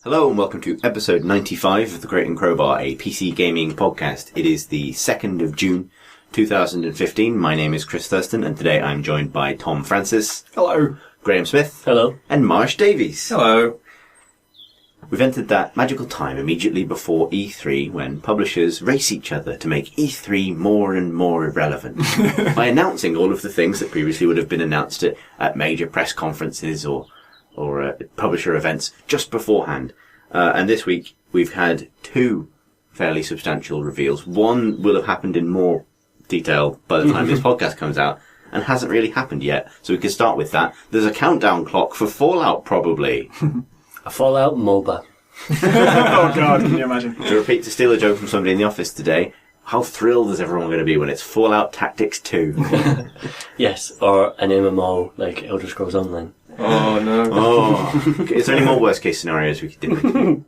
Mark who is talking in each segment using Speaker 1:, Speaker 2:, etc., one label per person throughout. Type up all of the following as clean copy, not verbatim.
Speaker 1: Hello and welcome to episode 95 of The Great and Crowbar, a PC gaming podcast. It is the 2nd of June 2015. My name is Chris Thurston and today I'm joined by Tom Francis.
Speaker 2: Hello.
Speaker 1: Graham Smith.
Speaker 3: Hello.
Speaker 1: And Marsh Davies.
Speaker 2: Hello.
Speaker 1: We've entered that magical time immediately before E3 when publishers race each other to make E3 more and more irrelevant by announcing all of the things that previously would have been announced at major press conferences or publisher events just beforehand. And this week we've had two fairly substantial reveals. One will have happened in more detail by the time this podcast comes out and hasn't really happened yet. So we can start with that. There's a countdown clock for Fallout, probably.
Speaker 3: A Fallout MOBA.
Speaker 2: Oh god, can you imagine?
Speaker 1: To steal a joke from somebody in the office today, how thrilled is everyone going to be when it's Fallout Tactics 2?
Speaker 3: Yes, or an MMO like Elder Scrolls Online.
Speaker 2: Oh no.
Speaker 1: Oh, is there any more worst case scenarios we could do?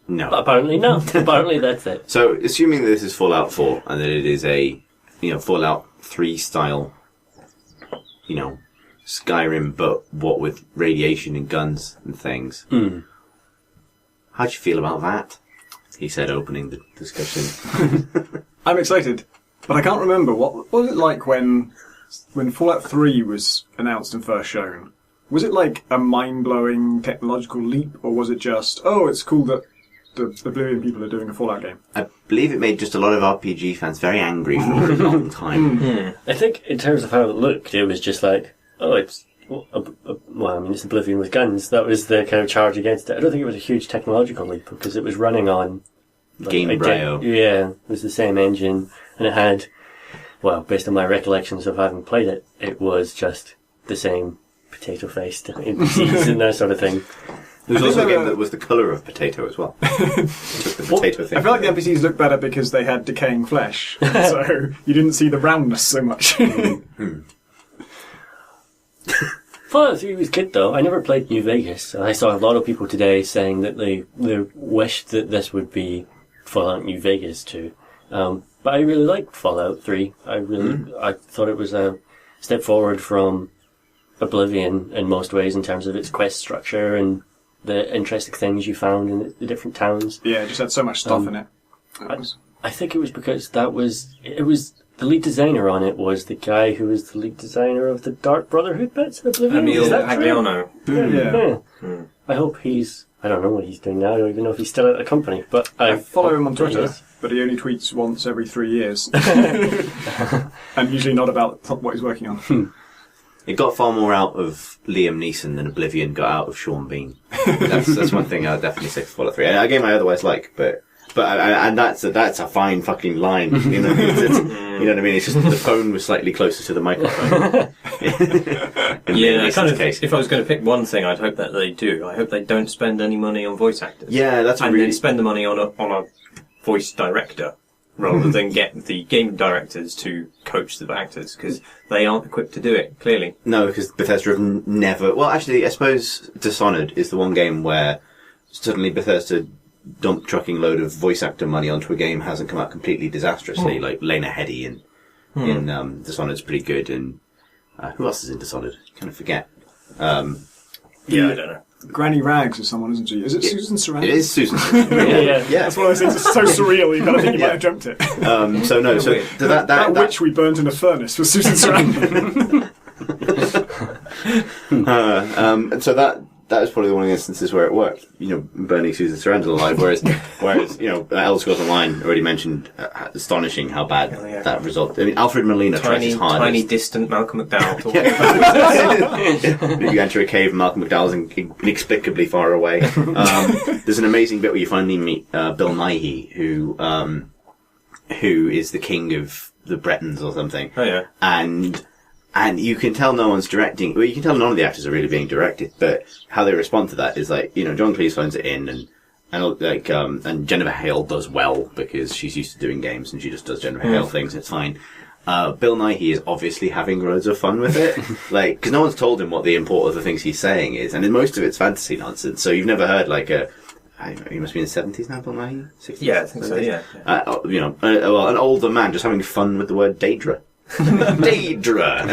Speaker 1: No.
Speaker 3: But apparently no. Apparently that's it.
Speaker 1: So, assuming that this is Fallout 4 and that it is a, Fallout 3 style, Skyrim, but what with radiation and guns and things. How'd you feel about that? He said, opening the discussion.
Speaker 2: I'm excited, but I can't remember what was it like when Fallout 3 was announced and first shown. Was it like a mind-blowing technological leap, or was it just, oh, it's cool that the Oblivion people are doing a Fallout game?
Speaker 1: I believe it made just a lot of RPG fans very angry for a very long time.
Speaker 3: I think in terms of how it looked, it was just like, oh, it's Oblivion with guns. That was the kind of charge against it. I don't think it was a huge technological leap because it was running on
Speaker 1: Gamebryo.
Speaker 3: Yeah, it was the same engine, and it had, well, based on my recollections of having played it, it was just the same potato-faced NPCs and that sort of thing.
Speaker 1: There was also a game that was the colour of potato as well. Took the potato thing.
Speaker 2: I feel like the NPCs looked better because they had decaying flesh, so you didn't see the roundness so much.
Speaker 3: Fallout 3 was good though. I never played New Vegas. I saw a lot of people today saying that they wished that this would be Fallout New Vegas too. But I really liked Fallout 3. I thought it was a step forward from Oblivion in most ways in terms of its quest structure and the interesting things you found in the different towns.
Speaker 2: Yeah, it just had so much stuff in it.
Speaker 3: I think it was because it was the lead designer on it was the guy who was the lead designer of the Dark Brotherhood bits of Oblivion. Is that true?
Speaker 2: Yeah.
Speaker 3: I hope I don't know what he's doing now. I don't even know if he's still at the company. But
Speaker 2: I follow him on Twitter, but he only tweets once every 3 years. And usually not about what he's working on.
Speaker 1: It got far more out of Liam Neeson than Oblivion got out of Sean Bean. That's one thing I'll definitely say for Fallout 3. A game I otherwise like, but that's a fine fucking line. You know what I mean? It's just the phone was slightly closer to the microphone.
Speaker 4: If I was going to pick one thing, I'd hope that they do. I hope they don't spend any money on voice actors.
Speaker 1: Yeah,
Speaker 4: then spend the money on a voice director rather than get the game directors to coach the actors because they aren't equipped to do it. Clearly,
Speaker 1: no, because Bethesda have never. Well, actually, I suppose Dishonored is the one game where suddenly Bethesda dump trucking load of voice actor money onto a game hasn't come out completely disastrously. Like Lena Headey in Dishonored's pretty good, and who else is in Dishonored? Kind of forget.
Speaker 4: I don't know.
Speaker 2: Granny Rags is someone, isn't she? Is it Susan Sarandon?
Speaker 1: It is Susan Sarandon.
Speaker 2: Yeah. That's one of those things that's so surreal you kind of think you might have jumped it.
Speaker 1: That
Speaker 2: witch we burnt in a furnace was Susan Sarandon.
Speaker 1: So that was probably one of the instances where it worked. Burning Susan Sarandon alive. Whereas Elder Scrolls Online already mentioned astonishing how bad that result. I mean, Alfred Molina tried his hardest.
Speaker 4: Tiny, distant Malcolm McDowell.
Speaker 1: You enter a cave, and Malcolm McDowell's inexplicably far away. There's an amazing bit where you finally meet Bill Nighy, who is the king of the Bretons or something.
Speaker 4: Oh yeah,
Speaker 1: And you can tell no one's directing. Well, you can tell none of the actors are really being directed, but how they respond to that is like, John Cleese phones it in, and Jennifer Hale does well because she's used to doing games and she just does Jennifer Hale things. It's fine. Bill Nighy is obviously having loads of fun with it, because no one's told him what the import of the things he's saying is, and most of it's fantasy nonsense. So you've never heard he must be in the 70s now, Bill Nighy? 60s?
Speaker 4: Yeah, I think 70s? So. Yeah.
Speaker 1: An older man just having fun with the word Daedra. Daedra.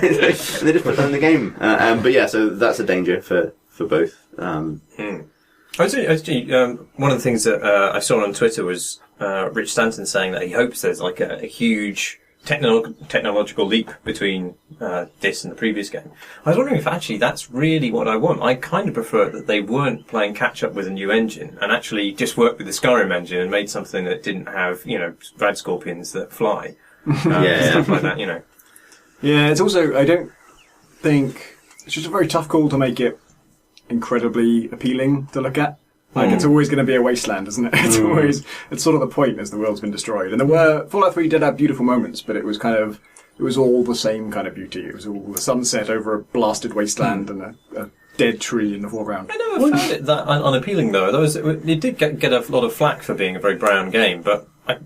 Speaker 1: They just put that in the game. But yeah, so that's a danger for both.
Speaker 4: One of the things that I saw on Twitter was Rich Stanton saying that he hopes there's like a huge technological leap between this and the previous game. I was wondering if actually that's really what I want. I kind of prefer that they weren't playing catch up with a new engine and actually just worked with the Skyrim engine and made something that didn't have, rad scorpions that fly. Stuff like that,
Speaker 2: Yeah, it's also, I don't think, it's just a very tough call to make it incredibly appealing to look at. Like, it's always going to be a wasteland, isn't it? It's sort of the point as the world's been destroyed. And Fallout 3 did have beautiful moments, but it was all the same kind of beauty. It was all the sunset over a blasted wasteland and a dead tree in the foreground.
Speaker 4: I never found it that unappealing, though. It did get a lot of flack for being a very brown game, but, it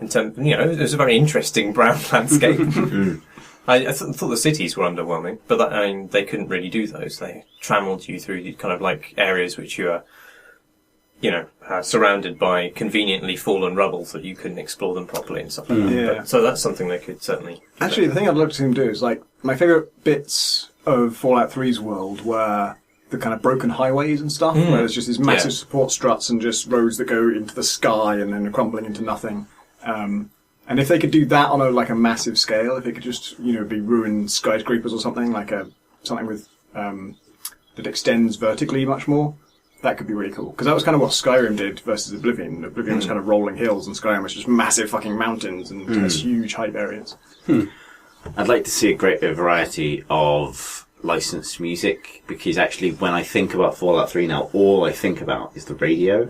Speaker 4: was a very interesting brown landscape. I thought the cities were underwhelming, but they couldn't really do those. They trammeled you through kind of like areas which you are, surrounded by conveniently fallen rubble so that you couldn't explore them properly and stuff like that.
Speaker 2: Yeah.
Speaker 4: So that's something they could certainly...
Speaker 2: Actually, the thing I'd love to see them do is, like, my favourite bits of Fallout 3's world were the kind of broken highways and stuff, where there's just these massive support struts and just roads that go into the sky and then are crumbling into nothing. And if they could do that on a massive scale, if it could just, be ruined skyscrapers or something, like something with, that extends vertically much more, that could be really cool. Because that was kind of what Skyrim did versus Oblivion. Oblivion was kind of rolling hills and Skyrim was just massive fucking mountains and just huge hype areas.
Speaker 1: I'd like to see a greater variety of licensed music, because actually when I think about Fallout 3 now, all I think about is the radio.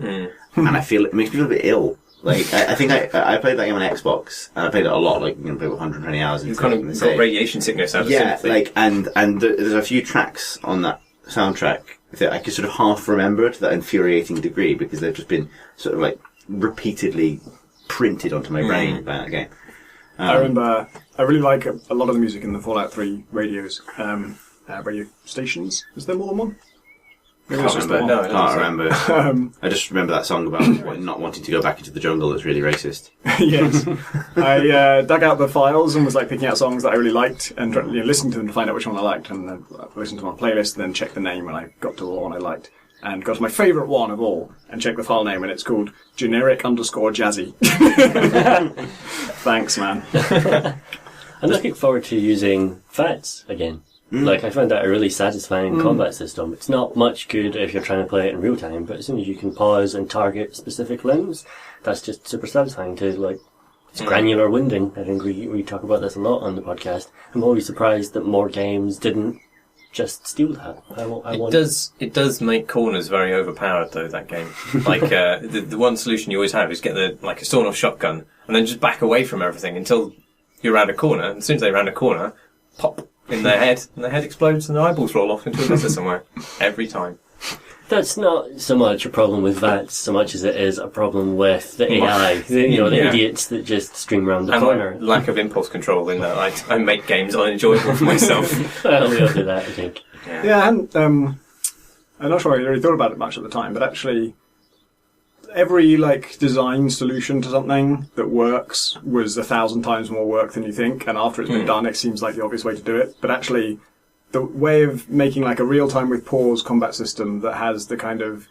Speaker 1: And I feel it makes me feel a bit ill. Like, I think I played that game on Xbox, and I played it a lot, like, played 120 hours.
Speaker 4: You kind of got radiation sickness out of sympathy.
Speaker 1: Like, and there's a few tracks on that soundtrack that I could sort of half remember to that infuriating degree, because they've just been sort of, like, repeatedly printed onto my brain by that game.
Speaker 2: I remember, I really like a lot of the music in the Fallout 3 radios, radio stations. Is there more than one?
Speaker 1: I can't remember. I just remember that song about not wanting to go back into the jungle that's really racist.
Speaker 2: Yes. I dug out the files and was like picking out songs that I really liked and listening to them to find out which one I liked, and then listened to my playlist and then checked the name when I got to the one I liked. And got to my favourite one of all and checked the file name, and it's called generic_jazzy. Thanks, man.
Speaker 3: I'm looking forward to using VATS again. Like, I found that a really satisfying combat system. It's not much good if you're trying to play it in real time, but as soon as you can pause and target specific limbs, that's just super satisfying to, like, it's granular winding. I think we talk about this a lot on the podcast. I'm always surprised that more games didn't just steal that.
Speaker 4: It does make corners very overpowered, though, that game. Like, the one solution you always have is get a sawn-off shotgun and then just back away from everything until you're around a corner, and as soon as they're around a corner, pop in their head, and their head explodes and their eyeballs roll off into a gutter somewhere. Every time.
Speaker 3: That's not so much a problem with VATS so much as it is a problem with the AI. The idiots that just stream around the corner.
Speaker 4: Lack of impulse control in that I make games unenjoyable for myself.
Speaker 3: Well, we all do that, I think.
Speaker 2: Yeah, I'm not sure I really thought about it much at the time, but actually every design solution to something that works was 1,000 times more work than you think, and after it's been done it seems like the obvious way to do it. But actually the way of making a real-time with pause combat system that has the kind of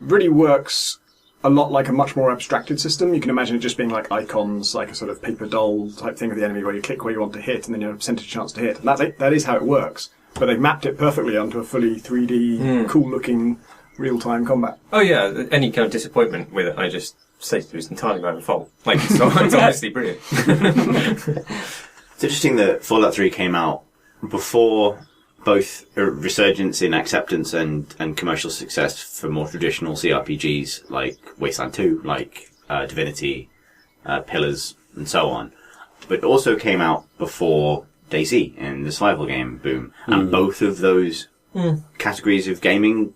Speaker 2: really works a lot like a much more abstracted system. You can imagine it just being like icons, like a sort of paper doll type thing with the enemy where you click where you want to hit and then you have a percentage chance to hit. And that is how it works. But they've mapped it perfectly onto a fully 3D, cool-looking real-time combat.
Speaker 4: Oh yeah, any kind of disappointment with it, I just say it's entirely my own fault. It's honestly brilliant.
Speaker 1: It's interesting that Fallout 3 came out before both a resurgence in acceptance and commercial success for more traditional CRPGs like Wasteland 2, like Divinity, Pillars, and so on. But it also came out before DayZ and the survival game boom. And both of those categories of gaming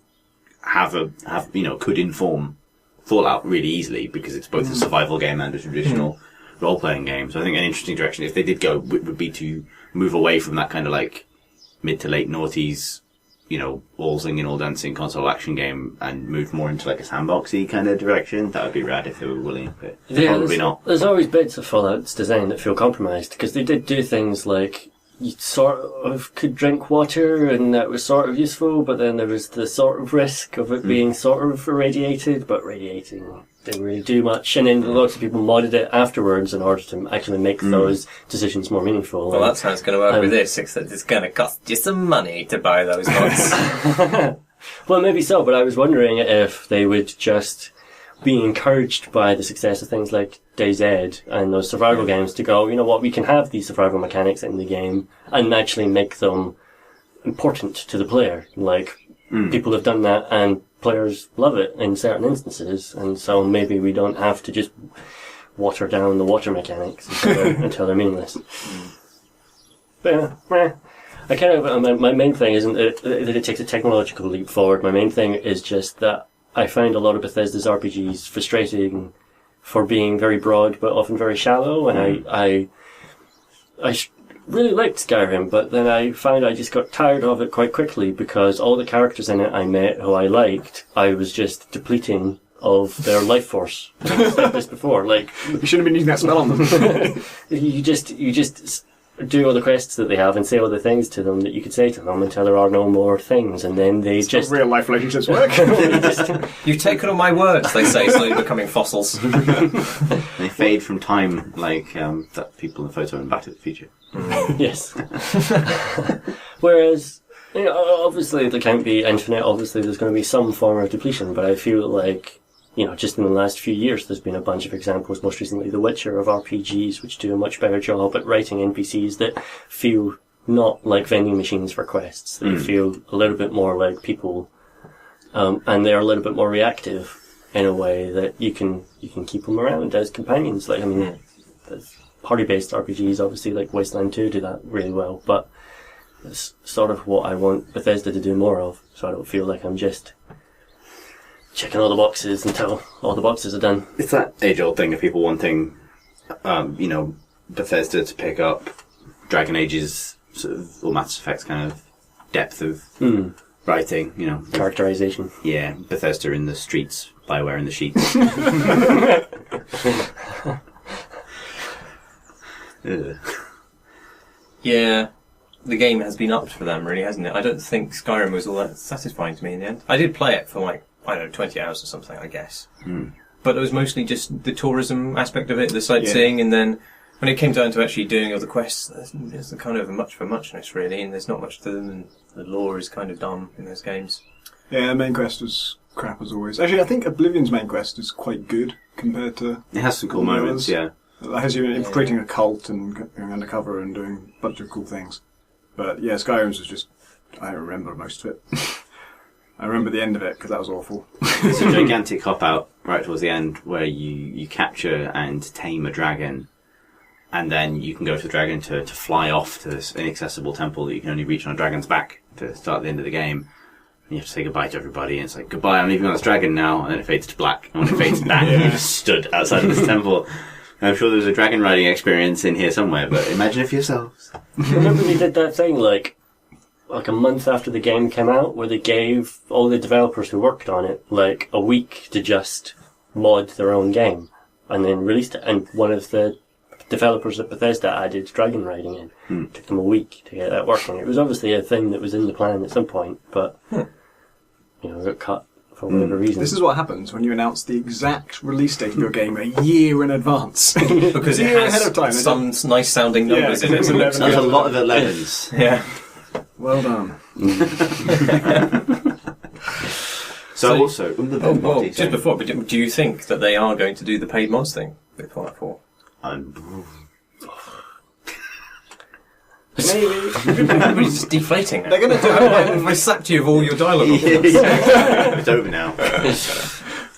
Speaker 1: could inform Fallout really easily, because it's both a survival game and a traditional role-playing game. So I think an interesting direction, if they did go, would be to move away from that kind of mid to late noughties all singing, all dancing console action game and moved more into like a sandboxy kind of direction, that would be rad if they were willing, but probably not.
Speaker 3: There's always bits of Fallout's design that feel compromised, because they did do things like you sort of could drink water and that was sort of useful, but then there was the sort of risk of it being sort of irradiated, but radiating didn't really do much, and then lots of people modded it afterwards in order to actually make those decisions more meaningful.
Speaker 4: Well, that's how it's going to work with this, except it's going to cost you some money to buy those mods.
Speaker 3: Well, maybe so, but I was wondering if they would just be encouraged by the success of things like DayZ and those survival games to go, you know what, we can have these survival mechanics in the game and actually make them important to the player. Like, people have done that and players love it in certain instances, and so maybe we don't have to just water down the water mechanics until they're meaningless. But my main thing isn't that it takes a technological leap forward. My main thing is just that I find a lot of Bethesda's RPGs frustrating for being very broad but often very shallow, and I really liked Skyrim, but then I found I just got tired of it quite quickly because all the characters in it I met who I liked, I was just depleting of their life force. I've said this before, like...
Speaker 2: You shouldn't have been using that spell on them.
Speaker 3: you just do all the quests that they have and say all the things to them that you could say to them until there are no more things, and then they
Speaker 2: It's
Speaker 3: just...
Speaker 2: how real life relationships work.
Speaker 4: You've taken all my words, they say, slowly becoming fossils.
Speaker 1: They fade from time like that people in the photo in Back to the Future.
Speaker 3: Yes. Whereas, obviously they can't be infinite, obviously there's going to be some form of depletion, but I feel like, just in the last few years there's been a bunch of examples, most recently The Witcher, of RPGs which do a much better job at writing NPCs that feel not like vending machines for quests. They feel a little bit more like people, and they're a little bit more reactive in a way that you can keep them around as companions. Like, party-based RPGs, obviously, like Wasteland 2 do that really well, but it's sort of what I want Bethesda to do more of, so I don't feel like I'm just checking all the boxes until all the boxes are done.
Speaker 1: It's that age-old thing of people wanting, Bethesda to pick up Dragon Age's sort of, or Mass Effect's kind of depth of writing,
Speaker 3: Characterization.
Speaker 1: Yeah, Bethesda in the streets, Bioware in the sheets.
Speaker 4: Yeah, the game has been upped for them, really, hasn't it? I don't think Skyrim was all that satisfying to me in the end. I did play it for 20 hours or something, I guess. But it was mostly just the tourism aspect of it, the sightseeing, and then when it came down to actually doing all the quests, there's a kind of a much for muchness, really, and there's not much to them, and the lore is kind of dumb in those games.
Speaker 2: Yeah, the main quest was crap as always. Actually, I think Oblivion's main quest is quite good compared to...
Speaker 1: It has some cool moments, yeah.
Speaker 2: It has you infiltrating a cult and going undercover and doing a bunch of cool things. But yeah, Skyrim's was just... I don't remember most of it. I remember the end of it, because that was awful.
Speaker 1: It's a gigantic cop-out right towards the end where you capture and tame a dragon, and then you can go for the dragon to fly off to this inaccessible temple that you can only reach on a dragon's back to start the end of the game. And you have to say goodbye to everybody, and it's like, goodbye, I'm leaving on this dragon now, and then it fades to black. And when it fades back, you just stood outside of this temple. And I'm sure there's a dragon riding experience in here somewhere, but imagine it for yourselves.
Speaker 3: Remember they did that thing, like a month after the game came out, where they gave all the developers who worked on it, like, a week to just mod their own game, and then released it. And one of the developers at Bethesda added dragon riding in. It took them a week to get that working. It was obviously a thing that was in the plan at some point, but, it got cut for whatever reason.
Speaker 2: This is what happens when you announce the exact release date of your game a year in advance.
Speaker 4: Because it has
Speaker 2: ahead of time,
Speaker 4: some nice sounding numbers in it.
Speaker 2: it's
Speaker 4: It looks
Speaker 1: There's a
Speaker 4: good.
Speaker 1: lot of 11s.
Speaker 4: Yeah.
Speaker 2: Well done.
Speaker 1: So also,
Speaker 4: Just before, but do you think that they are going to do the paid mods thing with Fallout 4?
Speaker 3: Maybe.
Speaker 4: Everybody's just deflating.
Speaker 2: They're going to do it.
Speaker 4: I sacked you of all your dialogue.
Speaker 1: It's over now.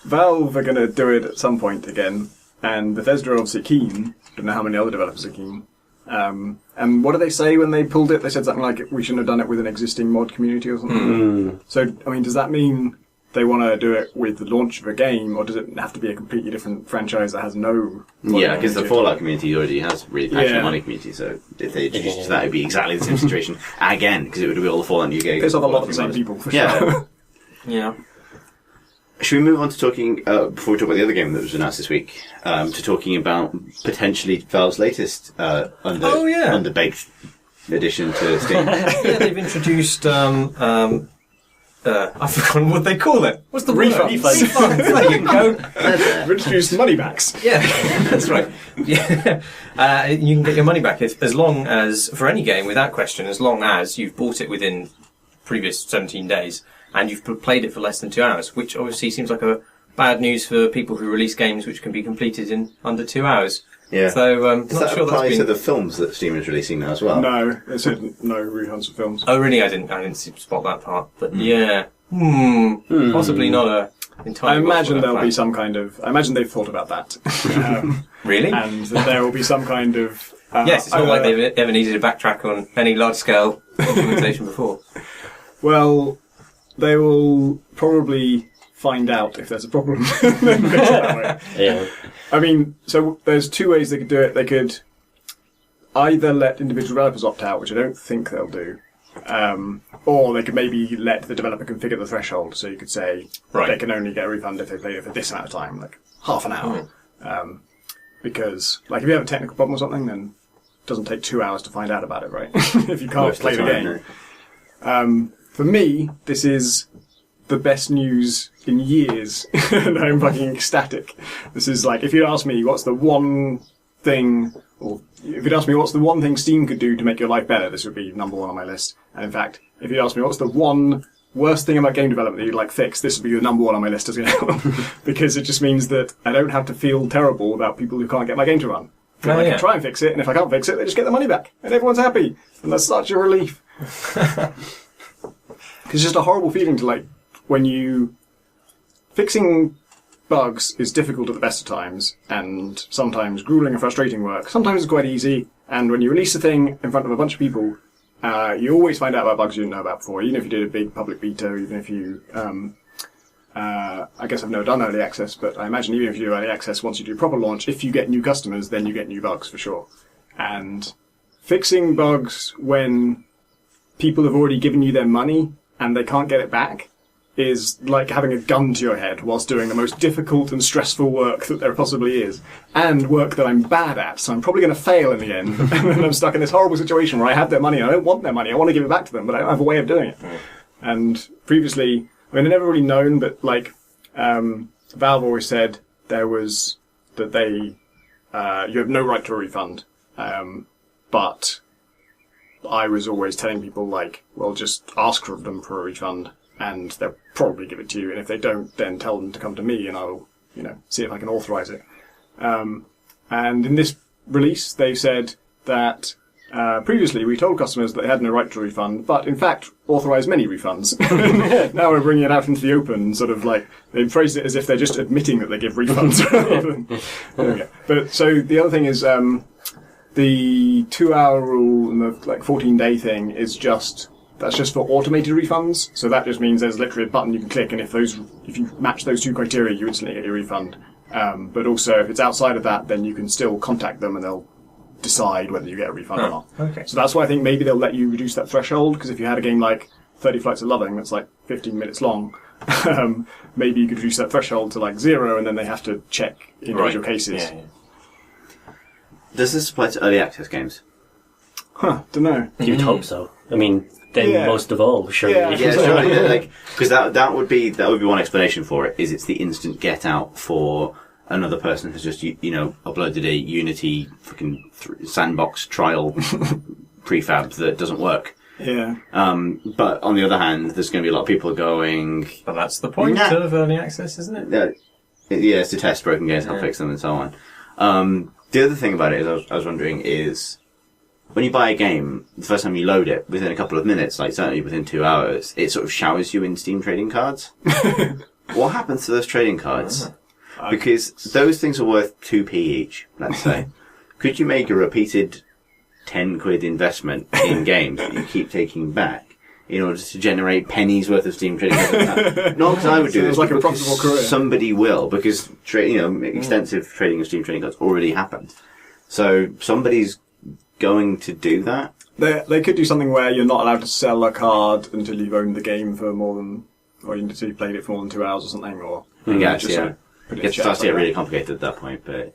Speaker 2: Valve are going to do it at some point again, and Bethesda are obviously keen. Don't know how many other developers are keen. And what did they say when they pulled it? They said something like, we shouldn't have done it with an existing mod community or something. So, I mean, does that mean they want to do it with the launch of a game, or does it have to be a completely different franchise that has no...
Speaker 1: Yeah, because the Fallout community already has really passionate
Speaker 2: Yeah.
Speaker 1: money community, so if they introduced that, it would be exactly the same situation again, because it would be all the Fallout New Game.
Speaker 2: Piss off a lot of the same people, for
Speaker 1: Yeah.
Speaker 2: sure.
Speaker 4: Yeah.
Speaker 1: Should we move on to talking, before we talk about the other game that was announced this week, to talking about potentially Valve's latest underbaked addition to Steam?
Speaker 4: Yeah, they've introduced, I've forgotten what they call it. What's the word?
Speaker 2: Refunds.
Speaker 4: There you go.
Speaker 2: We've introduced money backs.
Speaker 4: Yeah, that's right. Yeah. You can get your money back as long as, for any game, without question, as long as you've bought it within previous 17 days and you've played it for less than 2 hours, which obviously seems like a bad news for people who release games which can be completed in under 2 hours.
Speaker 1: Yeah.
Speaker 4: So,
Speaker 1: Does
Speaker 4: not
Speaker 1: that
Speaker 4: sure
Speaker 1: apply
Speaker 4: that's
Speaker 1: to
Speaker 4: been...
Speaker 1: the films that Steam is releasing now as well?
Speaker 2: No, it said no refunds for films.
Speaker 4: Oh, really? I didn't spot that part. But yeah. Possibly not a entirely...
Speaker 2: I imagine
Speaker 4: worthwhile
Speaker 2: there'll be
Speaker 4: plan.
Speaker 2: some kind of... I imagine they've thought about that.
Speaker 4: Really?
Speaker 2: And that there will be some kind of...
Speaker 4: Yes, it's not like they've ever needed to backtrack on any large-scale implementation before.
Speaker 2: Well, they will probably find out if there's a problem. Then fix it that way.
Speaker 3: Yeah.
Speaker 2: I mean, so there's two ways they could do it. They could either let individual developers opt out, which I don't think they'll do, or they could maybe let the developer configure the threshold. So you could say
Speaker 4: Right.
Speaker 2: they can only get a refund if they played it for this amount of time, like half an hour. Because, like, if you have a technical problem or something, then it doesn't take 2 hours to find out about it, right? If you can't
Speaker 1: Most of
Speaker 2: play the
Speaker 1: time,
Speaker 2: game.
Speaker 1: no.
Speaker 2: For me, this is the best news in years, and I'm fucking ecstatic. This is like, if you'd asked me what's the one thing, or if you'd asked me what's the one thing Steam could do to make your life better, this would be number one on my list. And in fact, if you'd asked me what's the one worst thing about game development that you'd like fixed, this would be the number one on my list as well. Because it just means that I don't have to feel terrible about people who can't get my game to run. I
Speaker 4: Oh, yeah.
Speaker 2: can try and fix it, and if I can't fix it, they just get the money back, and everyone's happy. And that's such a relief. Because it's just a horrible feeling to, like, when you... Fixing bugs is difficult at the best of times, and sometimes grueling and frustrating work. Sometimes it's quite easy, and when you release a thing in front of a bunch of people, you always find out about bugs you didn't know about before, even if you did a big public beta, even if you... I guess I've never done early access, but I imagine even if you do early access, once you do proper launch, if you get new customers, then you get new bugs for sure. And fixing bugs when people have already given you their money and they can't get it back is like having a gun to your head whilst doing the most difficult and stressful work that there possibly is. And work that I'm bad at, so I'm probably going to fail in the end. And then I'm stuck in this horrible situation where I have their money and I don't want their money. I want to give it back to them, but I don't have a way of doing it. And previously, I mean, I've never really known, but like, Valve always said there was that they, you have no right to a refund. But I was always telling people, like, well, just ask for them for a refund, and they'll probably give it to you. And if they don't, then tell them to come to me, and I'll, see if I can authorize it. And in this release, they said that previously we told customers that they had no right to a refund, but in fact authorised many refunds. Now we're bringing it out into the open, sort of like they phrased it as if they're just admitting that they give refunds. Rather than, there we go. But so the other thing is the 2 hour rule and the 14-day thing is that's just for automated refunds. So that just means there's literally a button you can click, and if you match those two criteria, you instantly get your refund. But also if it's outside of that, then you can still contact them and they'll decide whether you get a refund or not.
Speaker 4: Okay.
Speaker 2: So that's why I think maybe they'll let you reduce that threshold, because if you had a game like 30 Flights of Loving that's like 15 minutes long, maybe you could reduce that threshold to like 0, and then they have to check individual cases.
Speaker 4: Yeah.
Speaker 1: Does this apply to early access games?
Speaker 2: Don't know.
Speaker 3: You would hope so. I mean, then most of all, surely.
Speaker 2: Yeah.
Speaker 1: Yeah, sure. Yeah, because that would be one explanation for it. Is it's the instant get out for another person who's just uploaded a Unity fucking sandbox trial prefab that doesn't work.
Speaker 2: Yeah.
Speaker 1: But on the other hand, there's going to be a lot of people going.
Speaker 4: But that's the point of early access, isn't it?
Speaker 1: Yeah, it's to test broken games, help fix them, and so on. The other thing about it is, I was wondering, is when you buy a game, the first time you load it, within a couple of minutes, like certainly within 2 hours, it sort of showers you in Steam trading cards. What happens to those trading cards? Because those things are worth 2p each, let's say. Could you make a repeated 10 quid investment in games that you keep taking back in order to generate pennies worth of Steam trading cards. Not because I would do
Speaker 2: Sounds
Speaker 1: this,
Speaker 2: like
Speaker 1: but
Speaker 2: a profitable
Speaker 1: because
Speaker 2: career.
Speaker 1: somebody will, because extensive trading of Steam trading cards already happened. So somebody's going to do that.
Speaker 2: They could do something where you're not allowed to sell a card until you've owned the game for more than, or until you've played it for more than 2 hours or something, or
Speaker 1: I guess,
Speaker 2: just
Speaker 1: yeah.
Speaker 2: like put
Speaker 1: It
Speaker 2: it in
Speaker 1: starts
Speaker 2: chats
Speaker 1: to get
Speaker 2: like
Speaker 1: really complicated at that point, but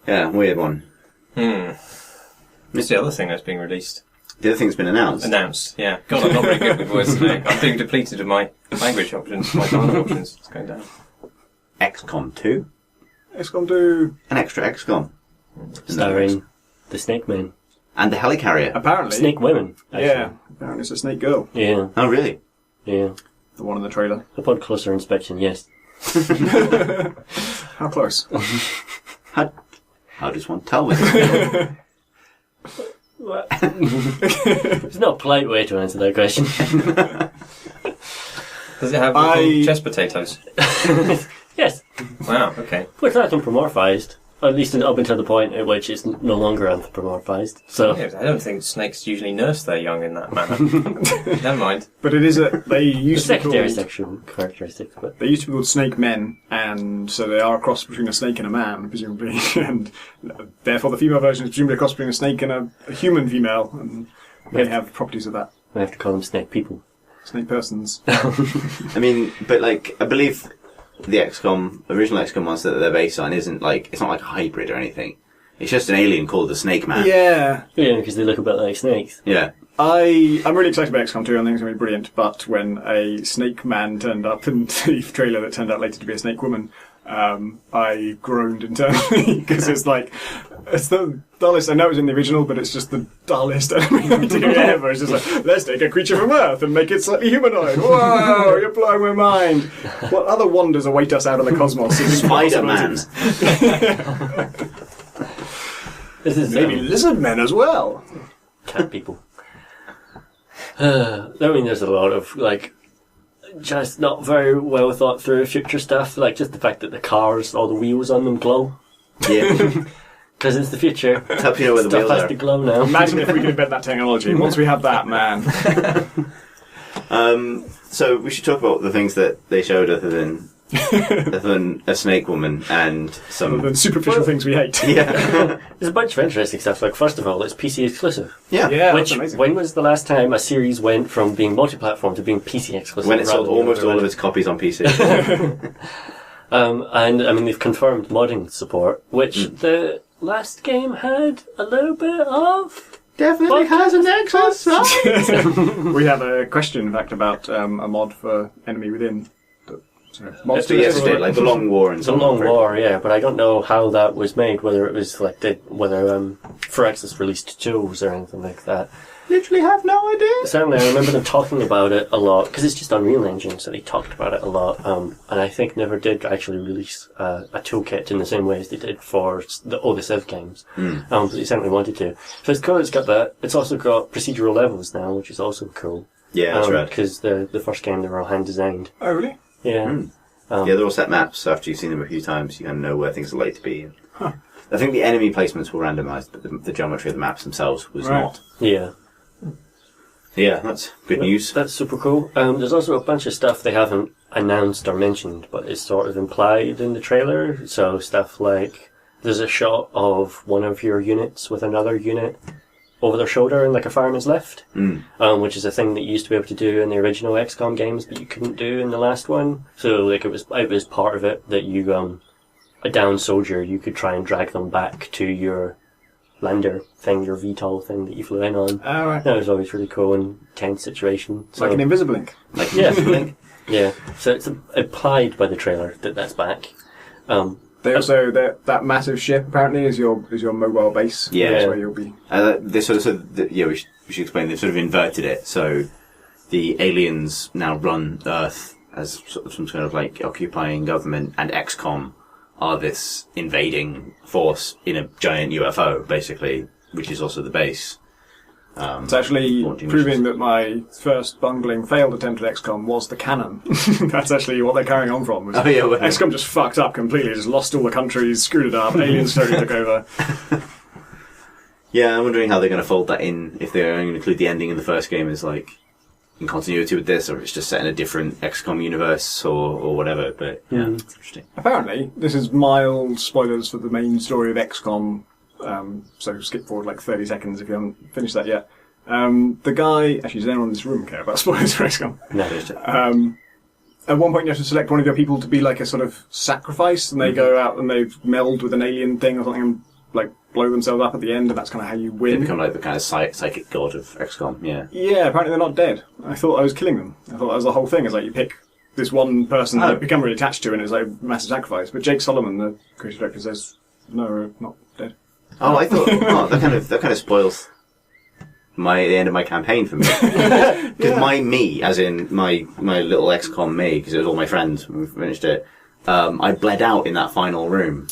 Speaker 1: yeah, weird one.
Speaker 4: What's the other thing that's being released?
Speaker 1: The other thing's been announced.
Speaker 4: Announced, yeah. God, I'm not very good with words today. I'm being depleted of my language options, my dialogue options. It's going down.
Speaker 1: XCOM 2.
Speaker 2: that. XCOM 2,
Speaker 1: An extra XCOM.
Speaker 3: Starring the Snake Men.
Speaker 1: And the Helicarrier.
Speaker 2: apparently.
Speaker 3: Snake Women, actually.
Speaker 2: Yeah, apparently it's a snake girl,
Speaker 3: Yeah,
Speaker 1: Oh, really?
Speaker 3: yeah.
Speaker 2: the one in the trailer.
Speaker 3: Upon closer inspection, yes.
Speaker 2: How close?
Speaker 1: How does one tell when?
Speaker 3: There's no polite way to answer that question.
Speaker 4: Does it have little chest potatoes?
Speaker 3: Yes.
Speaker 4: Wow, okay.
Speaker 3: Well, it's anthropomorphized. At least up until the point at which it's no longer anthropomorphized. So,
Speaker 4: Yeah, I don't think snakes usually nurse their young in that manner. Never mind.
Speaker 2: But it is they
Speaker 3: the
Speaker 2: used to be
Speaker 3: secondary
Speaker 2: called,
Speaker 3: sexual characteristics, but
Speaker 2: they used to be called snake men, and so they are a cross between a snake and a man, presumably, and therefore the female version is presumably a cross between a snake and a human female, and they have properties of that.
Speaker 3: we have to call them snake people.
Speaker 2: Snake persons.
Speaker 1: I mean, but like, I believe the original XCOM monster that they're based on it's not like a hybrid or anything. It's just an alien called the Snake Man.
Speaker 2: Yeah.
Speaker 3: Yeah, because they look a bit like snakes.
Speaker 1: Yeah.
Speaker 2: I'm really excited about XCOM 2. I think it's going to be brilliant. But when a snake man turned up in the trailer that turned out later to be a snake woman, I groaned internally because it's the dullest. I know it was in the original, but it's just the dullest enemy idea ever. It's just like, let's take a creature from Earth and make it slightly humanoid. Whoa, you're blowing my mind. What other wonders await us out in the cosmos?
Speaker 1: Spider-Man.
Speaker 3: This is
Speaker 2: Maybe lizard men as well.
Speaker 3: cat people. I mean, there's a lot of, just not very well thought through future stuff. Like, just the fact that the cars, all the wheels on them glow.
Speaker 1: Yeah.
Speaker 3: Because it's the future.
Speaker 1: It's help you know where the
Speaker 3: Stuff
Speaker 1: wheels
Speaker 3: has
Speaker 1: are.
Speaker 3: to glow now.
Speaker 2: Imagine if we could invent that technology. Once we have that, man.
Speaker 1: So we should talk about the things that they showed other than a snake woman and
Speaker 2: Other
Speaker 1: some...
Speaker 2: than superficial things we hate.
Speaker 1: Yeah.
Speaker 3: There's a bunch of interesting stuff. Like, first of all, it's PC exclusive.
Speaker 1: Yeah.
Speaker 2: Yeah, that's
Speaker 3: Which,
Speaker 2: amazing.
Speaker 3: when was the last time a series went from being multi-platform to being PC exclusive?
Speaker 1: When it sold
Speaker 3: rather than
Speaker 1: almost
Speaker 3: the other
Speaker 1: all of
Speaker 3: way?
Speaker 1: its copies on PC.
Speaker 3: And, I mean, they've confirmed modding support, which the last game had a little bit of...
Speaker 1: Definitely has an exercise.
Speaker 2: We have a question, in fact, about a mod for Enemy Within. Monsters.
Speaker 1: Yes, it did, like the Long War and
Speaker 3: It's a
Speaker 1: so on.
Speaker 3: long war, yeah, but I don't know how that was made, whether it was whether Firaxis released tools or anything like that.
Speaker 1: Literally have no idea.
Speaker 3: Certainly, I remember them talking about it a lot, because it's just Unreal Engine, so they talked about it a lot, and I think never did actually release a toolkit in the same way as they did for all the Civ games. But they certainly wanted to. So it's cool, it's got that. It's also got procedural levels now, which is also cool.
Speaker 1: Yeah, that's right.
Speaker 3: Because the first game, they were all hand-designed.
Speaker 2: Oh, really?
Speaker 3: Yeah.
Speaker 1: Yeah, they're all set maps, so after you've seen them a few times, you kind of know where things are likely to be. I think the enemy placements were randomised, but the geometry of the maps themselves was
Speaker 2: Right.
Speaker 1: not.
Speaker 3: Yeah.
Speaker 1: Yeah, that's good news.
Speaker 3: That's super cool. There's also a bunch of stuff they haven't announced or mentioned, but it's sort of implied in the trailer. So stuff like there's a shot of one of your units with another unit over their shoulder in like a fireman's lift, which is a thing that you used to be able to do in the original XCOM games, but you couldn't do in the last one. So like it was part of it that you a downed soldier, you could try and drag them back to your lander thing, your VTOL thing that you flew in on.
Speaker 2: Oh, right.
Speaker 3: That was always really cool and tense situation.
Speaker 2: It's like an invisible link.
Speaker 1: Like,
Speaker 3: Yeah.
Speaker 1: Link.
Speaker 3: Yeah, so it's implied by the trailer that that's back.
Speaker 2: They also that massive ship apparently is your mobile base.
Speaker 1: Yeah.
Speaker 2: That's where you'll be.
Speaker 1: We should explain. They've sort of inverted it, so the aliens now run Earth as sort of some kind of like occupying government, and XCOM are this invading force in a giant UFO, basically, which is also the base.
Speaker 2: It's actually
Speaker 1: launching
Speaker 2: proving
Speaker 1: missions.
Speaker 2: that my first bungling failed attempt at XCOM was the canon. That's actually what they're carrying on from. Was
Speaker 1: Oh, yeah, well,
Speaker 2: XCOM just fucked up completely, just lost all the countries, screwed it up, aliens totally took over.
Speaker 1: Yeah, I'm wondering how they're going to fold that in, if they're going to include the ending in the first game as like in continuity with this, or if it's just set in a different XCOM universe or whatever. But yeah, it's interesting.
Speaker 2: Apparently, this is mild spoilers for the main story of XCOM, so skip forward like 30 seconds if you haven't finished that yet. The guy, actually, does anyone in this room care about spoilers for XCOM?
Speaker 3: No.
Speaker 2: At one point you have to select one of your people to be like a sort of sacrifice, and they go out and they meld with an alien thing or something and like blow themselves up at the end, and that's kind of how you win.
Speaker 1: They become like the kind of psychic god of XCOM, yeah.
Speaker 2: Yeah, apparently they're not dead. I thought I was killing them. I thought that was the whole thing. It's like you pick this one person that you become really attached to, and it's like a massive sacrifice. But Jake Solomon, the creative director, says, no, we're not dead.
Speaker 1: Oh, I thought, that kind of spoils the end of my campaign for me. Because my me, as in my little XCOM me, because it was all my friends when we finished it, I bled out in that final room.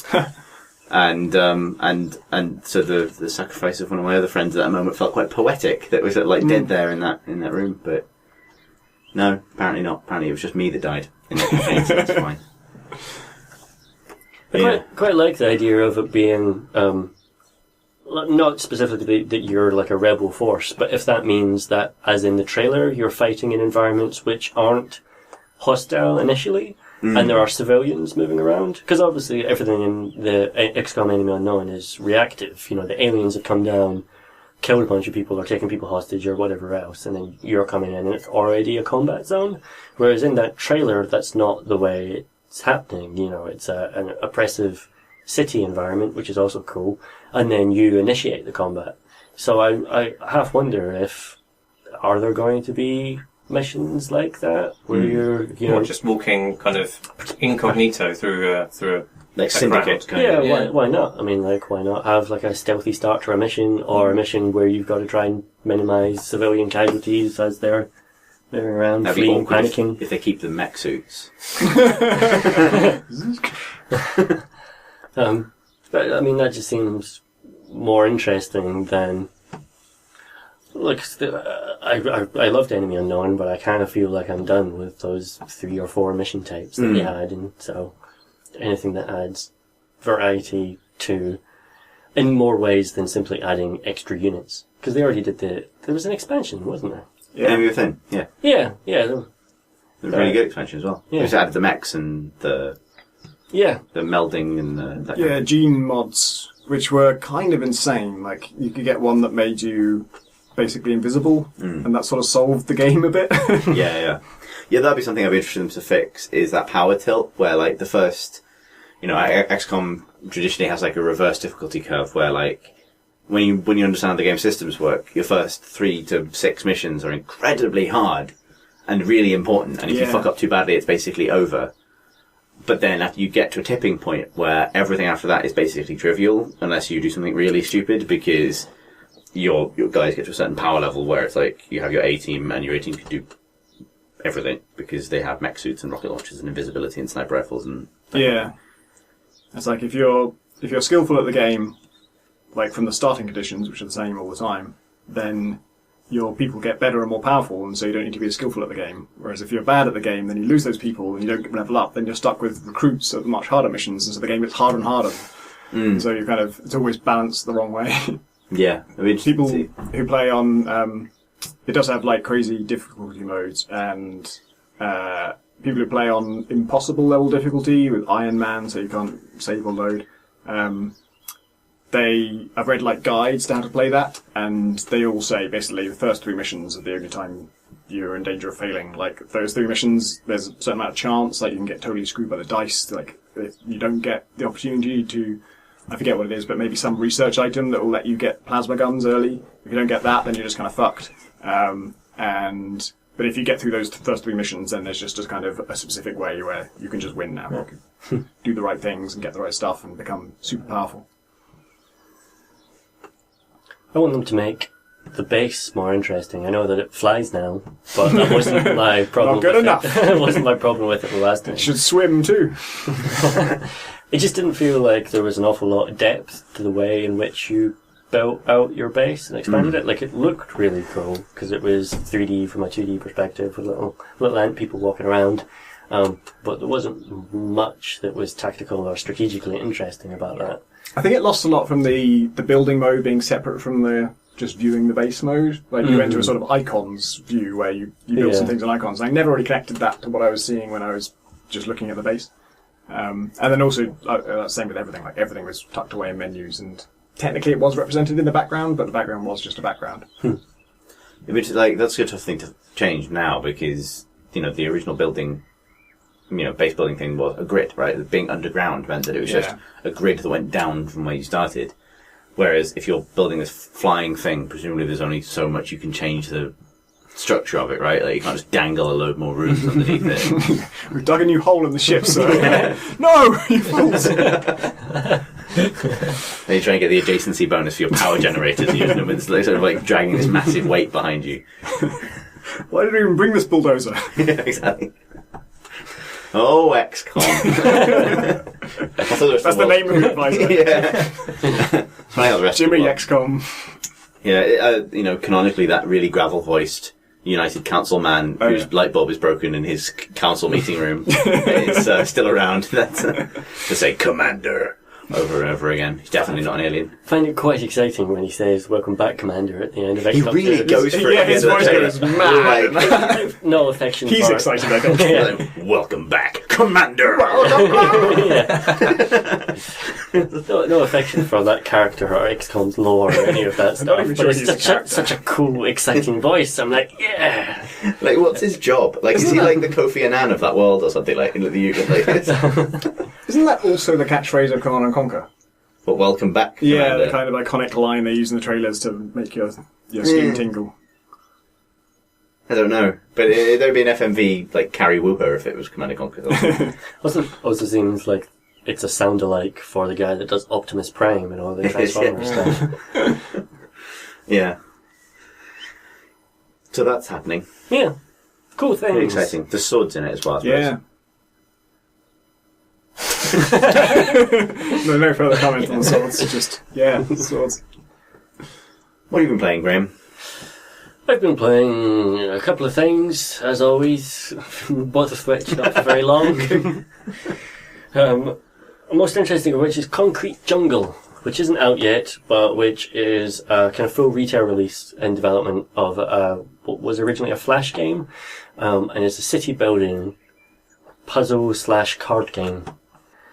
Speaker 1: And so the sacrifice of one of my other friends at that moment felt quite poetic. That was like dead there in that room, but no, apparently not. Apparently it was just me that died in that campaign, so that's fine.
Speaker 3: I quite like the idea of it being not specifically that you're like a rebel force, but if that means that, as in the trailer, you're fighting in environments which aren't hostile initially. And there are civilians moving around. Because obviously everything in the XCOM Enemy Unknown is reactive. You know, the aliens have come down, killed a bunch of people, or taken people hostage, or whatever else, and then you're coming in and it's already a combat zone. Whereas in that trailer, that's not the way it's happening. You know, it's an oppressive city environment, which is also cool, and then you initiate the combat. So I half wonder if, are there going to be missions like that where you're
Speaker 4: or just walking kind of incognito through a
Speaker 1: like Syndicate kind of.
Speaker 3: Why not? I mean, like, why not have like a stealthy start to a mission, or a mission where you've got to try and minimise civilian casualties as they're moving around,
Speaker 1: That'd
Speaker 3: fleeing,
Speaker 1: be awkward
Speaker 3: panicking.
Speaker 1: if they keep the mech suits.
Speaker 3: But I mean, that just seems more interesting than. Look, I loved Enemy Unknown, but I kind of feel like I'm done with those 3 or 4 mission types that they had, and so anything that adds variety to, in more ways than simply adding extra units, because they already did there was an expansion, wasn't there?
Speaker 1: Yeah, Enemy Within. Yeah.
Speaker 3: Yeah.
Speaker 1: It was a really good expansion as well.
Speaker 3: Yeah.
Speaker 1: It just added the mechs and the melding and that kind of
Speaker 2: gene mods, which were kind of insane. Like, you could get one that made you basically invisible, and that sort of solved the game a bit.
Speaker 1: Yeah, that'd be something I'd be interested in them to fix, is that power tilt, where like the first, XCOM traditionally has like a reverse difficulty curve, where like when you understand how the game systems work, your first 3 to 6 missions are incredibly hard and really important, and if you fuck up too badly, it's basically over. But then after you get to a tipping point where everything after that is basically trivial, unless you do something really stupid, because your guys get to a certain power level where it's like you have your A team, and your A team can do everything because they have mech suits and rocket launchers and invisibility and sniper rifles and
Speaker 2: it's like if you're skillful at the game, like from the starting conditions, which are the same all the time, then your people get better and more powerful, and so you don't need to be as skillful at the game. Whereas if you're bad at the game, then you lose those people and you don't level up, then you're stuck with recruits at much harder missions, and so the game gets harder and harder. So you it's always balanced the wrong way.
Speaker 1: Yeah, I mean,
Speaker 2: people who play on it does have like crazy difficulty modes, and people who play on impossible level difficulty with Iron Man, so you can't save or load. I've read like guides to how to play that, and they all say basically the first 3 missions are the only time you're in danger of failing. Like those 3 missions, there's a certain amount of chance that you can get totally screwed by the dice. Like if you don't get the opportunity to, I forget what it is, but maybe some research item that will let you get plasma guns early. If you don't get that, then you're just kind of fucked. But if you get through those first 3 missions, then there's just kind of a specific way where you can just win now. You can do the right things and get the right stuff and become super powerful.
Speaker 3: I want them to make the base more interesting. I know that it flies now, but that wasn't my problem.
Speaker 2: Not good enough.
Speaker 3: It wasn't my problem with it the last time.
Speaker 2: It should swim too.
Speaker 3: It just didn't feel like there was an awful lot of depth to the way in which you built out your base and expanded it. Like, it looked really cool because it was 3D from a 2D perspective with little ant people walking around. But there wasn't much that was tactical or strategically interesting about that.
Speaker 2: I think it lost a lot from the building mode being separate from the just viewing the base mode. Like you went to a sort of icons view where you build some things on icons. And I never really connected that to what I was seeing when I was just looking at the base. And then also, same with everything. Like everything was tucked away in menus, and technically it was represented in the background, but the background was just a background.
Speaker 1: Which, like, that's a tough thing to change now because, the original building, base building thing was a grid, right? Being underground meant that it was just a grid that went down from where you started. Whereas if you're building this flying thing, presumably there's only so much you can change the structure of it, right? Like, you can't just dangle a load more rooms underneath it.
Speaker 2: We've dug a new hole in the ship, so... No! You fools!
Speaker 1: Then you try and get the adjacency bonus for your power generators, using them as sort of like dragging this massive weight behind you.
Speaker 2: Why did we even bring this bulldozer?
Speaker 1: Yeah, exactly. Oh, XCOM.
Speaker 2: That's the name of the advisor.
Speaker 1: Yeah. Funny how the rest
Speaker 2: Jimmy
Speaker 1: of the world.
Speaker 2: XCOM.
Speaker 1: Yeah, canonically, that really gravel-voiced United Council man whose light bulb is broken in his council meeting room is still around. That's to say "Commander" over and over again. He's definitely not an alien.
Speaker 3: I find it quite exciting when he says "Welcome back, Commander" at the end of XCOM.
Speaker 1: He really goes for it.
Speaker 2: Yeah, his voice goes mad.
Speaker 3: Like, no affection.
Speaker 2: He's
Speaker 3: for
Speaker 2: excited, I think.
Speaker 1: Yeah. Welcome back, Commander.
Speaker 3: No affection for that character or XCOM's lore or any of that stuff.
Speaker 2: even
Speaker 3: But
Speaker 2: sure
Speaker 3: it's
Speaker 2: he's a
Speaker 3: such a cool, exciting voice. I'm like, yeah.
Speaker 1: Like, what's his job? Like, is he like the Kofi Annan of that world or something? Like, in the UK?
Speaker 2: Isn't that also the catchphrase of Command and Conquer?
Speaker 1: But welcome back,
Speaker 2: Yeah,
Speaker 1: Commander.
Speaker 2: the kind of iconic line they use in the trailers to make your skin tingle.
Speaker 1: I don't know, but there'd be an FMV like Carrie Wooper if it was Command & Conquer.
Speaker 3: Also seems like it's a sound-alike for the guy that does Optimus Prime and all the Transformers stuff.
Speaker 1: Yeah. So that's happening.
Speaker 3: Yeah. Cool things.
Speaker 1: Very exciting. There's swords in it as well. I suppose.
Speaker 2: Yeah. No further comment on the swords. Just, swords.
Speaker 1: What have you been playing, Graham?
Speaker 3: I've been playing a couple of things, as always, both of which not for very long. Most interesting of which is Concrete Jungle, which isn't out yet, but which is a kind of full retail release and development of what was originally a Flash game, and it's a city building puzzle/card game.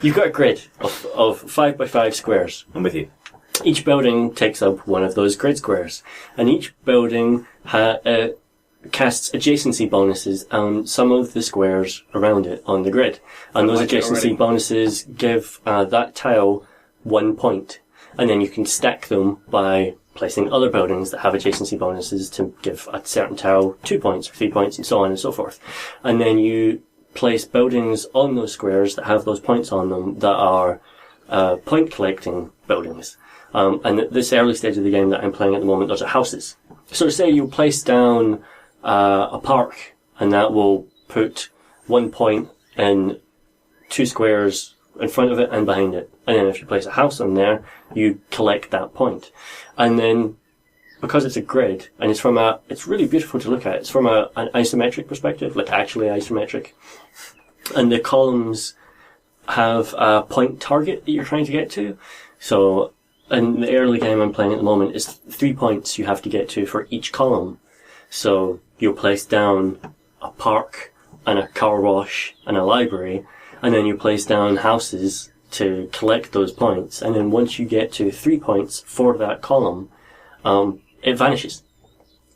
Speaker 3: You've got a grid of 5x5 squares.
Speaker 1: I'm with you.
Speaker 3: Each building takes up one of those grid squares, and each building casts adjacency bonuses on some of the squares around it on the grid. And those adjacency bonuses give that tile 1 point. And then you can stack them by placing other buildings that have adjacency bonuses to give a certain tile 2 points or 3 points and so on and so forth. And then you place buildings on those squares that have those points on them that are point collecting buildings. And at this early stage of the game that I'm playing at the moment, those are houses. So say you place down a park, and that will put 1 point in 2 squares in front of it and behind it. And then if you place a house on there, you collect that point. And then, because it's a grid, and it's really beautiful to look at. It's from an isometric perspective, like actually isometric. And the columns have a point target that you're trying to get to. So, in the early game I'm playing at the moment, is 3 points you have to get to for each column. So you'll place down a park and a car wash and a library, and then you place down houses to collect those points. And then once you get to 3 points for that column, it vanishes.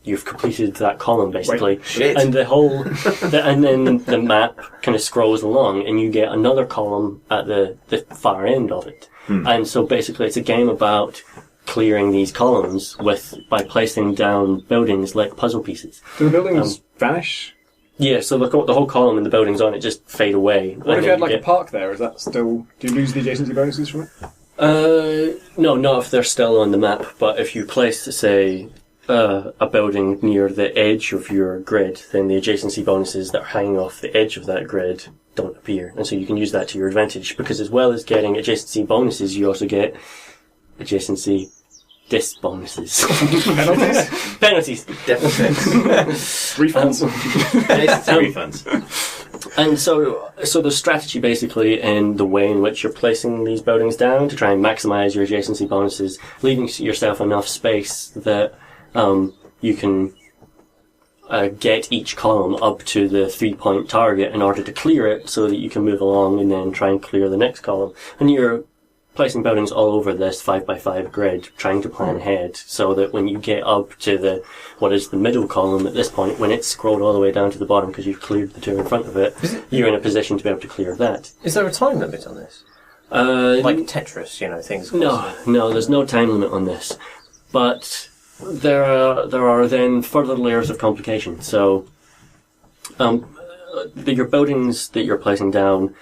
Speaker 3: You've completed that column basically.
Speaker 1: Wait, shit.
Speaker 3: And and then the map kind of scrolls along, and you get another column at the far end of it. And so basically it's a game about clearing these columns by placing down buildings like puzzle pieces.
Speaker 2: Do the buildings vanish?
Speaker 3: Yeah, so the whole column and the buildings on it just fade away.
Speaker 2: What if you had like a park there? Is that still... Do you lose the adjacency bonuses from it?
Speaker 3: No, not if they're still on the map, but if you place, say, a building near the edge of your grid, then the adjacency bonuses that are hanging off the edge of that grid don't appear. And so you can use that to your advantage, because as well as getting adjacency bonuses, you also get adjacency bonuses.
Speaker 2: Penalties?
Speaker 3: Penalties.
Speaker 1: Definitely.
Speaker 2: Refunds?
Speaker 1: Adjacency refunds.
Speaker 3: And so there's strategy basically in the way in which you're placing these buildings down to try and maximize your adjacency bonuses, leaving yourself enough space that you can get each column up to the 3-point target in order to clear it so that you can move along and then try and clear the next column. And you're placing buildings all over this 5x5 grid, trying to plan ahead so that when you get up to what is the middle column at this point, when it's scrolled all the way down to the bottom because you've cleared the two in front of it, you're in a position to be able to clear that.
Speaker 4: Is there a time limit on this? Like Tetris, things.
Speaker 3: No, there's no time limit on this. But there are then further layers of complication. So, your buildings that you're placing down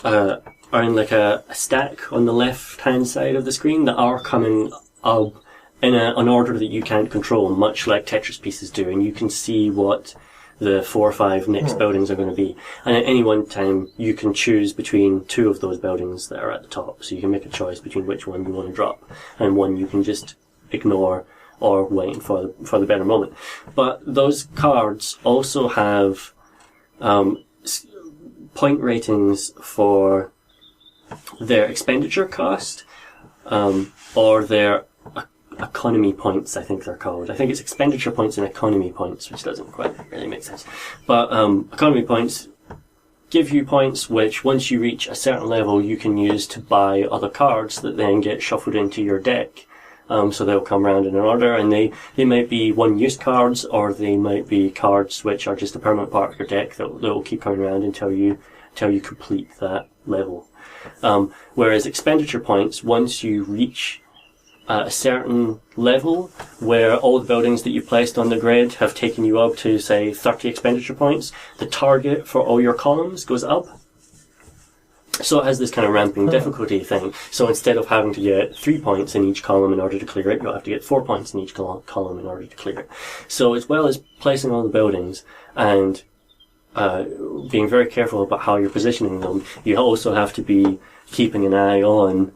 Speaker 3: are in like a stack on the left-hand side of the screen that are coming up in an order that you can't control, much like Tetris pieces do, and you can see what the 4 or 5 next buildings are going to be. And at any one time, you can choose between 2 of those buildings that are at the top, so you can make a choice between which one you want to drop, and one you can just ignore or wait for the better moment. But those cards also have point ratings for their expenditure cost, or their economy points, I think they're called. I think it's expenditure points and economy points, which doesn't quite really make sense. But economy points give you points which, once you reach a certain level, you can use to buy other cards that then get shuffled into your deck. So they'll come round in an order, and they might be one-use cards, or they might be cards which are just a permanent part of your deck that will keep coming around until you complete that level. Whereas expenditure points, once you reach a certain level where all the buildings that you've placed on the grid have taken you up to, say, 30 expenditure points, the target for all your columns goes up. So it has this kind of ramping difficulty thing. So instead of having to get 3 points in each column in order to clear it, you'll have to get 4 points in each column in order to clear it. So as well as placing all the buildings and being very careful about how you're positioning them, you also have to be keeping an eye on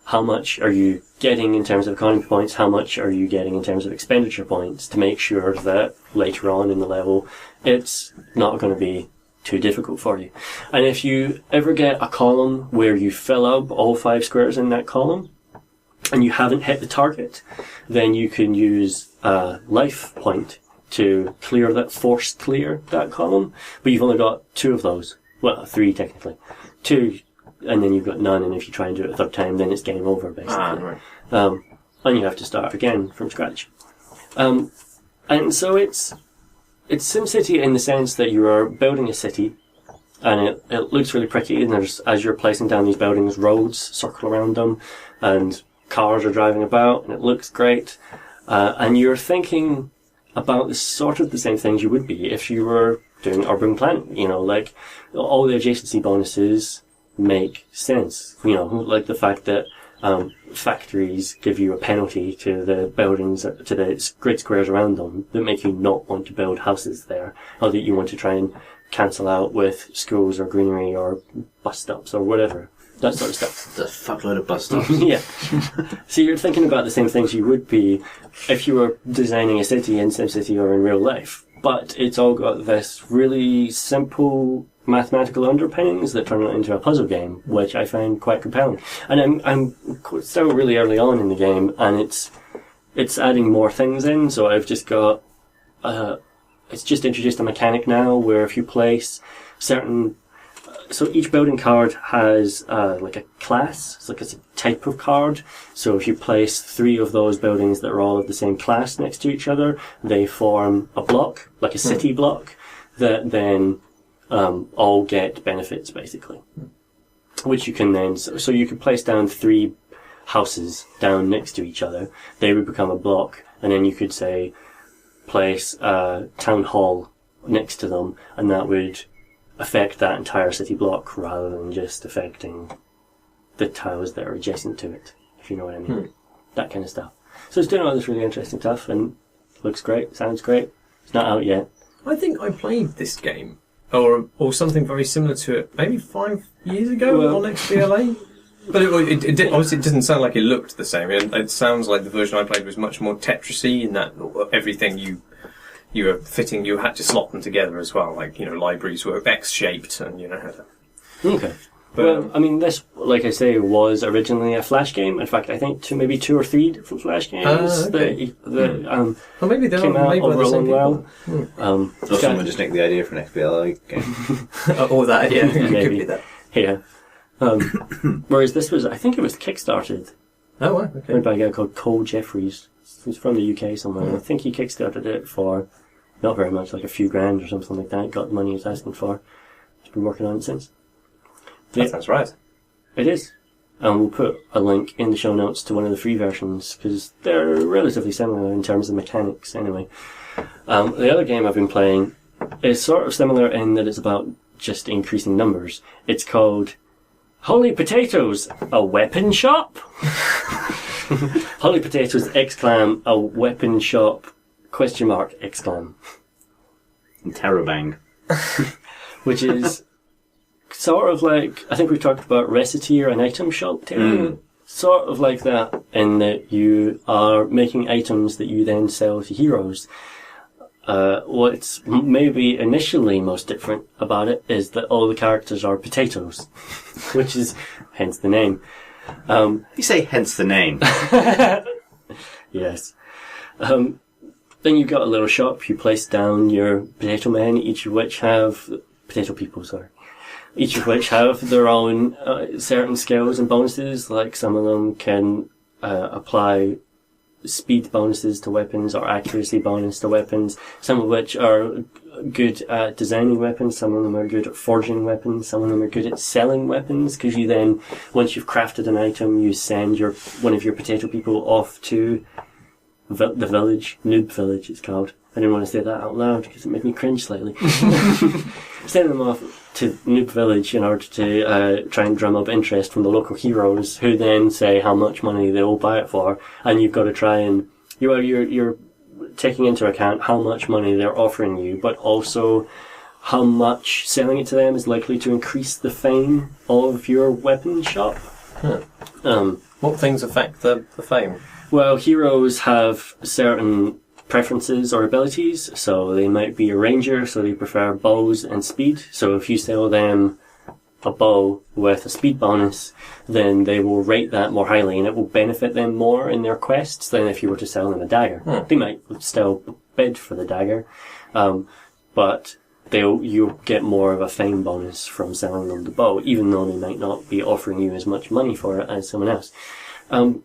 Speaker 3: how much are you getting in terms of economy points, how much are you getting in terms of expenditure points, to make sure that later on in the level it's not going to be too difficult for you. And if you ever get a column where you fill up all 5 squares in that column and you haven't hit the target, then you can use a life point to force clear that column, but you've only got 2 of those. Well, 3 technically. 2, and then you've got none, and if you try and do it a third time, then it's game over, basically.
Speaker 4: Right.
Speaker 3: And you have to start again from scratch. And so it's SimCity in the sense that you are building a city, and it looks really pretty, and as you're placing down these buildings, roads circle around them, and cars are driving about, and it looks great. And you're thinking about the same things you would be if you were doing urban planning. Like all the adjacency bonuses make sense. Like the fact that factories give you a penalty to the buildings, to the grid squares around them, that make you not want to build houses there, or that you want to try and cancel out with schools or greenery or bus stops or whatever. That sort of stuff.
Speaker 1: The fuckload of bus stops.
Speaker 3: Yeah. So you're thinking about the same things you would be if you were designing a city in SimCity or in real life. But it's all got this really simple mathematical underpinnings that turn it into a puzzle game, which I find quite compelling. And I'm still really early on in the game, and it's adding more things in. So I've just got it's just introduced a mechanic now where if you place certain, so each building card has like a class. It's like it's a type of card. So if you place 3 of those buildings that are all of the same class next to each other, they form a block, like a city block, that then all get benefits, basically. Which you can then, so you could place down 3 houses down next to each other. They would become a block, and then you could say place a town hall next to them, and that would affect that entire city block rather than just affecting the tiles that are adjacent to it, if you know what I mean. That kind of stuff. So it's doing all this really interesting stuff, and looks great, sounds great. It's not out yet.
Speaker 4: I think I played this game, or something very similar to it, maybe 5 years ago on XBLA. But obviously it doesn't sound like it looked the same. It sounds like the version I played was much more Tetris-y in that everything you you had to slot them together as well. Like, libraries were X-shaped and
Speaker 3: Okay. Well, I mean, this, like I say, was originally a Flash game. In fact, I think maybe 2 or 3 different Flash games
Speaker 4: okay.
Speaker 3: that
Speaker 4: well, maybe they
Speaker 3: came out over a long while.
Speaker 1: Or someone just nicked the idea for an XBLA game.
Speaker 4: Or that, yeah.
Speaker 3: Maybe.
Speaker 4: Could be that.
Speaker 3: Yeah. Whereas this was, I think it was kickstarted.
Speaker 4: Oh, wow, okay.
Speaker 3: Made by a guy called Cole Jeffries. He's from the UK somewhere. I think he kickstarted it for not very much, like a few grand or something like that. Got the money he was asking for. He's been working on it since.
Speaker 4: That sounds right.
Speaker 3: It is. And we'll put a link in the show notes to one of the free versions, because they're relatively similar in terms of mechanics anyway. The other game I've been playing is sort of similar in that it's about just increasing numbers. It's called Holy Potatoes, a Weapon Shop? Holy Potatoes, exclam, a weapon shop, question mark, exclam.
Speaker 1: And Terrabang.
Speaker 3: Which is sort of like, I think we've talked about Reciteer, an item shop term. Sort of like that, in that you are making items that you then sell to heroes. What's maybe initially most different about it is that all the characters are potatoes, which is hence the name.
Speaker 1: You say hence the name.
Speaker 3: Yes. Then you've got a little shop. You place down your potato men, each of which have potato people. Sorry, each of which have their own certain skills and bonuses. Like some of them can apply speed bonuses to weapons or accuracy bonus to weapons. Some of which are good at designing weapons. Some of them are good at forging weapons. Some of them are good at selling weapons, because you then, once you've crafted an item, you send one of your potato people off to the village. Noob Village it's called. I didn't want to say that out loud because it made me cringe slightly. Send them off to Noob Village in order to try and drum up interest from the local heroes, who then say how much money they will buy it for, and you've got to try and you're taking into account how much money they're offering you, but also how much selling it to them is likely to increase the fame of your weapon shop.
Speaker 4: What things affect the fame?
Speaker 3: Well, heroes have certain preferences or abilities, so they might be a ranger, so they prefer bows and speed. So if you sell them a bow with a speed bonus, then they will rate that more highly, and it will benefit them more in their quests than if you were to sell them a dagger. They might still bid for the dagger, but you'll get more of a fame bonus from selling them the bow, even though they might not be offering you as much money for it as someone else. And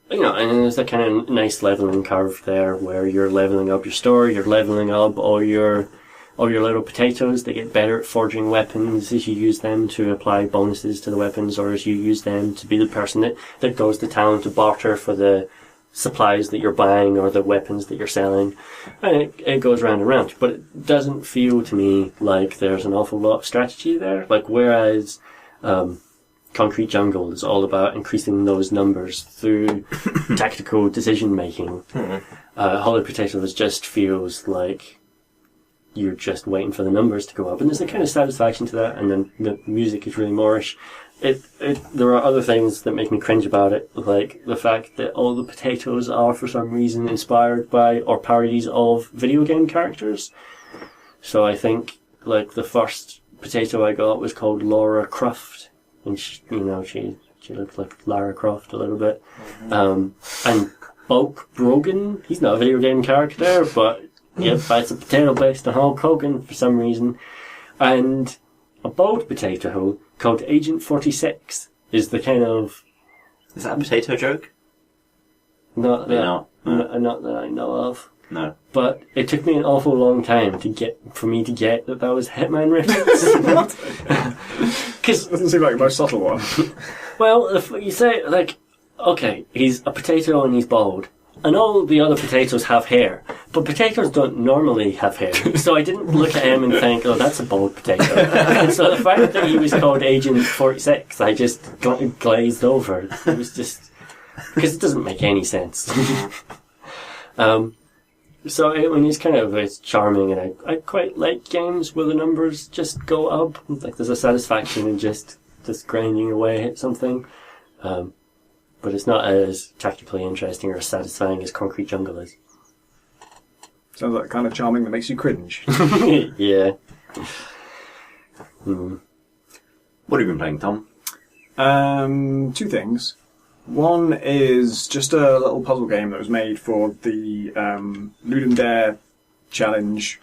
Speaker 3: there's that kind of nice leveling curve there, where you're leveling up your store, you're leveling up all your little potatoes. They get better at forging weapons as you use them to apply bonuses to the weapons, or as you use them to be the person that goes to town to barter for the supplies that you're buying or the weapons that you're selling. And it goes round and round. But it doesn't feel to me like there's an awful lot of strategy there. Like, whereas Concrete Jungle is all about increasing those numbers through tactical decision making. Holy Potatoes just feels like you're just waiting for the numbers to go up, and there's a kind of satisfaction to that. And then the music is really Moorish. There are other things that make me cringe about it, like the fact that all the potatoes are for some reason inspired by or parodies of video game characters. So I think like the first potato I got was called Laura Croft. And she looked like Lara Croft a little bit. And Bulk Brogan, he's not a video game character, but yep, it's a potato based on Hulk Hogan for some reason. And a bald potato called Agent 46 is the kind of...
Speaker 1: Is that a potato joke?
Speaker 3: Not that I know of. No. But it took me an awful long time for me to get that was a Hitman reference.
Speaker 2: Because it doesn't seem like the most subtle one.
Speaker 3: Well, if you say, like, okay, he's a potato and he's bald, and all the other potatoes have hair, but potatoes don't normally have hair. So I didn't look at him and think, oh, that's a bald potato. And so the fact that he was called Agent 46, I just glazed over. It was just... because it doesn't make any sense. So it's charming, and I quite like games where the numbers just go up. Like there's a satisfaction in just grinding away at something. But it's not as tactically interesting or satisfying as Concrete Jungle is.
Speaker 2: Sounds like the kind of charming that makes you cringe.
Speaker 3: Yeah.
Speaker 1: What have you been playing, Tom?
Speaker 2: Two things. One is just a little puzzle game that was made for the Ludum Dare challenge,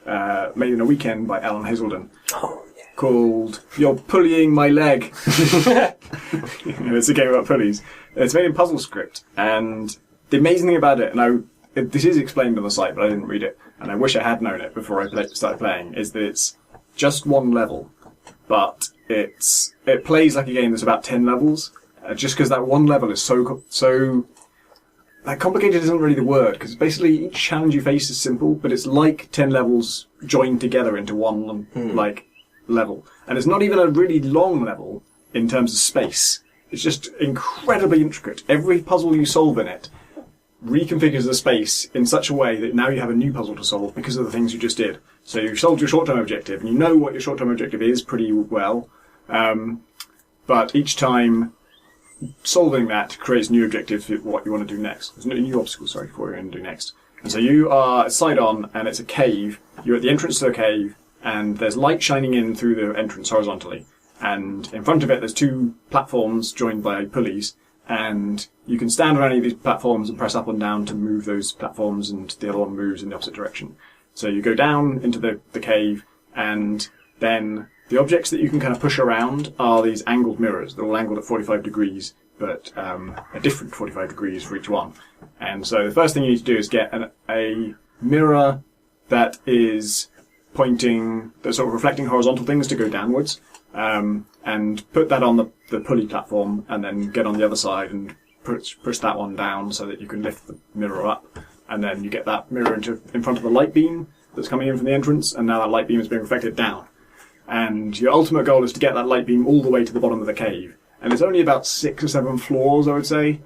Speaker 2: made in a weekend by Alan Hazelden.
Speaker 4: Oh, yeah.
Speaker 2: Called You're Pulleying My Leg. It's a game about pulleys. It's made in puzzle script, and the amazing thing about it, and this is explained on the site, but I didn't read it, and I wish I had known it before I started playing, is that it's just one level, but it plays like a game that's about 10 levels, just because that one level is so like, complicated isn't really the word, because basically each challenge you face is simple, but it's like 10 levels joined together into one like level. And it's not even a really long level in terms of space. It's just incredibly intricate. Every puzzle you solve in it reconfigures the space in such a way that now you have a new puzzle to solve because of the things you just did. So you've solved your short-term objective, and you know what your short-term objective is pretty well, but each time solving that creates new objectives for what you want to do next. There's new obstacles, for what you're going to do next. And so you are side on, and it's a cave. You're at the entrance to the cave, and there's light shining in through the entrance horizontally. And in front of it, there's two platforms joined by pulleys, and you can stand on any of these platforms and press up and down to move those platforms, and the other one moves in the opposite direction. So you go down into the cave, and then the objects that you can kind of push around are these angled mirrors. They're all angled at 45 degrees, but a different 45 degrees for each one. And so the first thing you need to do is get a mirror that is that's sort of reflecting horizontal things to go downwards, and put that on the pulley platform, and then get on the other side and push that one down so that you can lift the mirror up. And then you get that mirror in front of the light beam that's coming in from the entrance, and now that light beam is being reflected down. And your ultimate goal is to get that light beam all the way to the bottom of the cave. And it's only about 6 or 7 floors, I would say,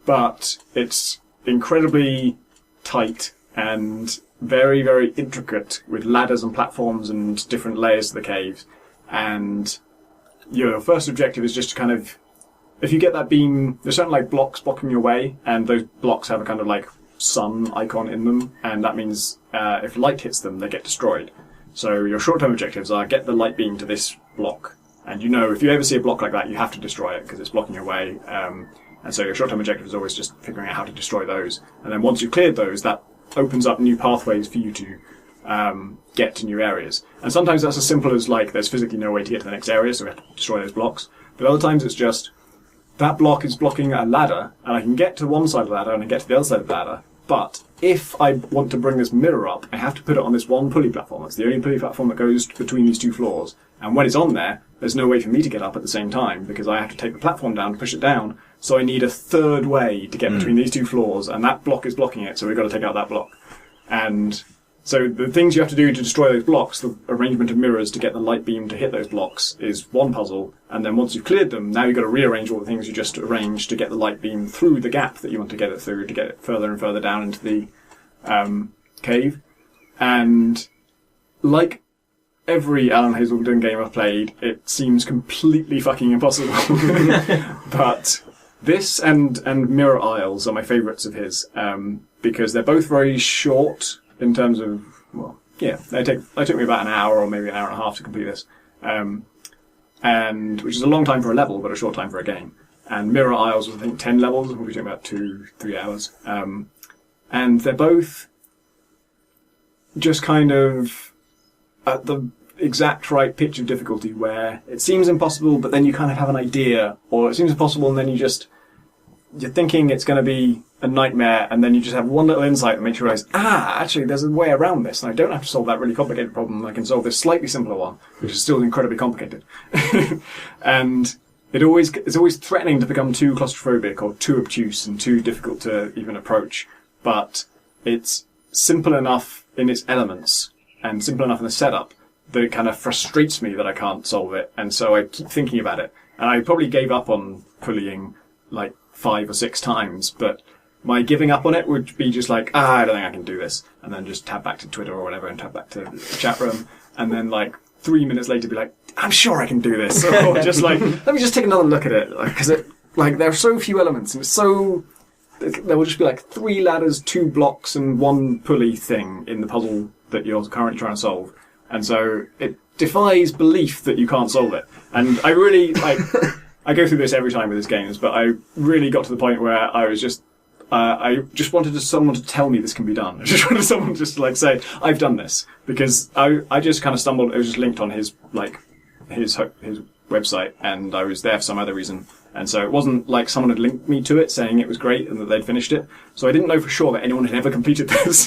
Speaker 2: but it's incredibly tight and very, very intricate, with ladders and platforms and different layers to the caves. And your first objective is just to kind of, if you get that beam, there's certain like blocks blocking your way, and those blocks have a kind of like sun icon in them, and that means if light hits them, they get destroyed. So your short-term objectives are get the light beam to this block, and you know if you ever see a block like that, you have to destroy it because it's blocking your way. And so your short-term objective is always just figuring out how to destroy those. And then once you've cleared those, that opens up new pathways for you to get to new areas. And sometimes that's as simple as like there's physically no way to get to the next area, so we have to destroy those blocks. But other times it's just that block is blocking a ladder, and I can get to one side of the ladder and I get to the other side of the ladder. But if I want to bring this mirror up, I have to put it on this one pulley platform. It's the only pulley platform that goes between these two floors. And when it's on there, there's no way for me to get up at the same time, because I have to take the platform down to push it down. So I need a third way to get between these two floors, and that block is blocking it, so we've got to take out that block. And so the things you have to do to destroy those blocks, the arrangement of mirrors to get the light beam to hit those blocks, is one puzzle. And then once you've cleared them, now you've got to rearrange all the things you just arranged to get the light beam through the gap that you want to get it through, to get it further and further down into the cave. And like every Alan Hazelden game I've played, it seems completely fucking impossible. But this and Mirror Isles are my favourites of his, because they're both very short in terms of, well, yeah, they took me about an hour or maybe an hour and a half to complete this, and which is a long time for a level, but a short time for a game. And Mirror Isles was, I think, 10 levels, and we'll be talking about 2-3 hours. And they're both just kind of at the exact right pitch of difficulty where it seems impossible, but then you kind of have an idea, or it seems impossible and then you're thinking it's going to be a nightmare, and then you just have one little insight that makes you realise, actually there's a way around this, and I don't have to solve that really complicated problem, I can solve this slightly simpler one, which is still incredibly complicated. And it's always threatening to become too claustrophobic or too obtuse and too difficult to even approach, but it's simple enough in its elements and simple enough in the setup that it kind of frustrates me that I can't solve it, and so I keep thinking about it. And I probably gave up on pulleying like 5 or 6 times, but my giving up on it would be just like, I don't think I can do this, and then just tab back to Twitter or whatever and tab back to the chat room, and then like 3 minutes later be like, I'm sure I can do this, or just like, let me just take another look at it, because there are so few elements, and it's so there will just be like 3 ladders, 2 blocks, and 1 pulley thing in the puzzle that you're currently trying to solve. And so it defies belief that you can't solve it. And I really, like, I go through this every time with these games, but I really got to the point where I was just, I just wanted someone to tell me this can be done. I just wanted someone just to, like, say, I've done this. Because I just kind of stumbled, it was just linked on his website, and I was there for some other reason. And so it wasn't like someone had linked me to it saying it was great and that they'd finished it. So I didn't know for sure that anyone had ever completed this.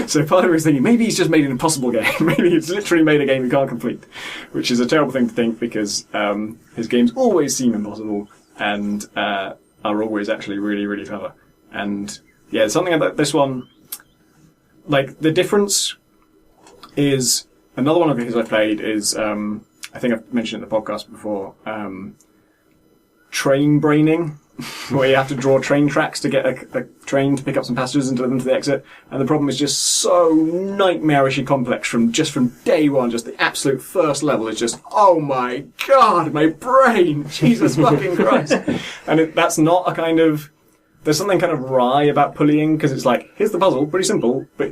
Speaker 2: So part of me was thinking, maybe he's just made an impossible game. Maybe he's literally made a game he can't complete. Which is a terrible thing to think, because his games always seem impossible and are always actually really, really clever. And yeah, something about this one, like, the difference is, another one of his I played is, I think I've mentioned it in the podcast before, train braining, where you have to draw train tracks to get a train to pick up some passengers and deliver them to the exit. And the problem is just so nightmarishly complex from day one. Just the absolute first level is just, oh my god, my brain, Jesus fucking Christ. And that's not a kind of, there's something kind of wry about pulleying, because it's like, here's the puzzle, pretty simple, but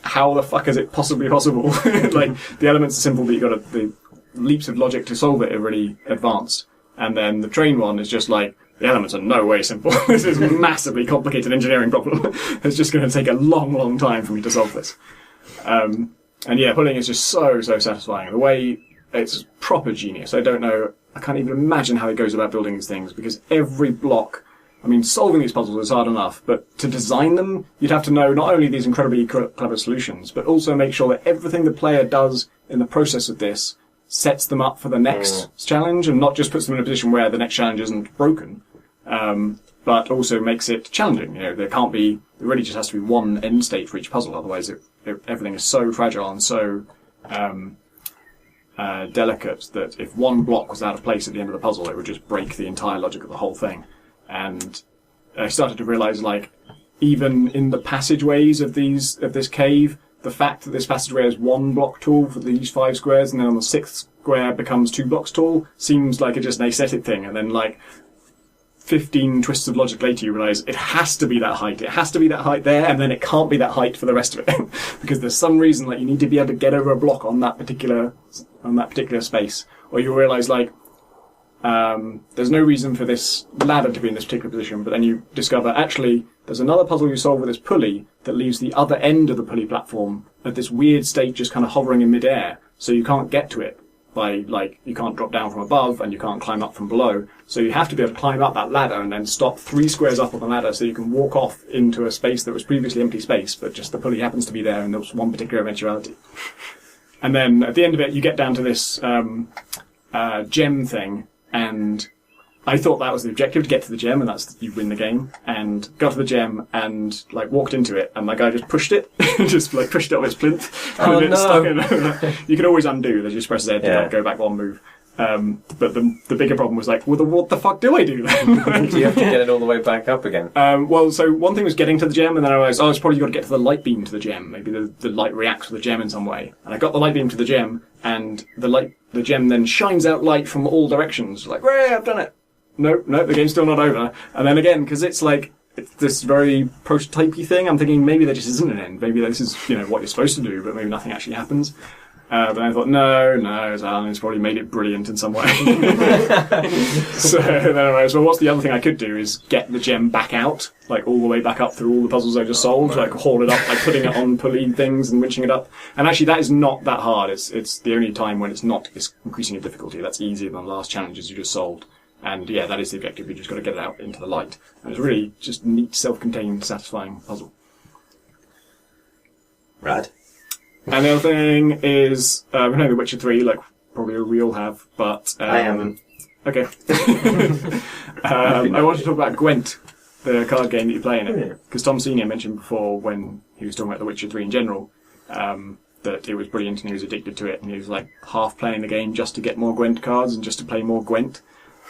Speaker 2: how the fuck is it possibly possible? Like, the elements are simple, but the leaps of logic to solve it are really advanced. And then the train one is just like, the elements are no way simple. This is a massively complicated engineering problem. It's just going to take a long, long time for me to solve this. And yeah, pulling is just so satisfying. The way it's proper genius. I don't know, I can't even imagine how he goes about building these things, because every block, I mean, solving these puzzles is hard enough, but to design them, you'd have to know not only these incredibly clever solutions, but also make sure that everything the player does in the process of this sets them up for the next challenge, and not just puts them in a position where the next challenge isn't broken, but also makes it challenging. You know, there really just has to be one end state for each puzzle, otherwise everything is so fragile and so delicate that if one block was out of place at the end of the puzzle, it would just break the entire logic of the whole thing. And I started to realise, like, even in the passageways of this cave, the fact that this passageway is 1 block tall for these 5 squares, and then on the 6th square becomes 2 blocks tall, seems like just an aesthetic thing. And then, like, 15 twists of logic later, you realise it has to be that height. It has to be that height there, and then it can't be that height for the rest of it. Because there's some reason, like, you need to be able to get over a block on that particular space. Or you realise, like, there's no reason for this ladder to be in this particular position, but then you discover, actually, there's another puzzle you solve with this pulley that leaves the other end of the pulley platform at this weird state, just kind of hovering in midair, so you can't get to it by, like, you can't drop down from above and you can't climb up from below, so you have to be able to climb up that ladder and then stop 3 squares up on the ladder so you can walk off into a space that was previously empty space, but just the pulley happens to be there and there was one particular eventuality. And then at the end of it, you get down to this gem thing, and I thought that was the objective, to get to the gem, and that's, you win the game. And got to the gem and, like, walked into it, and my guy just pushed it, just, like, pushed it off its plinth.
Speaker 4: Oh,
Speaker 2: and
Speaker 4: no.
Speaker 2: Stuck in. You can always undo, they just press Z to go back one move. But the bigger problem was, like, well, what the fuck do I do then?
Speaker 4: Do you have to get it all the way back up again?
Speaker 2: Well, so one thing was getting to the gem, and then I realised, it's probably got to get to the light beam to the gem. Maybe the light reacts with the gem in some way. And I got the light beam to the gem, and the gem then shines out light from all directions. Like, hooray, I've done it! Nope, the game's still not over. And then again, because it's like, it's this very prototypey thing, I'm thinking maybe there just isn't an end. Maybe this is, what you're supposed to do, but maybe nothing actually happens. But I thought, no, Alan's probably made it brilliant in some way. So then I realised, well, what's the other thing I could do is get the gem back out, like all the way back up through all the puzzles I just solved, like haul it up, like putting it on pulley things and winching it up. And actually that is not that hard. It's the only time when it's increasing in difficulty. That's easier than the last challenges you just solved. And yeah, that is the objective. You just got to get it out into the light. And it's really just neat, self-contained, satisfying puzzle.
Speaker 1: Rad.
Speaker 2: And the other thing is, we know The Witcher 3, like, probably we all have, but...
Speaker 1: I haven't.
Speaker 2: Okay. I want to talk about Gwent, the card game that you play in it. Because Tom Senior mentioned before, when he was talking about The Witcher 3 in general, that it was brilliant and he was addicted to it, and he was, like, half playing the game just to get more Gwent cards and just to play more Gwent.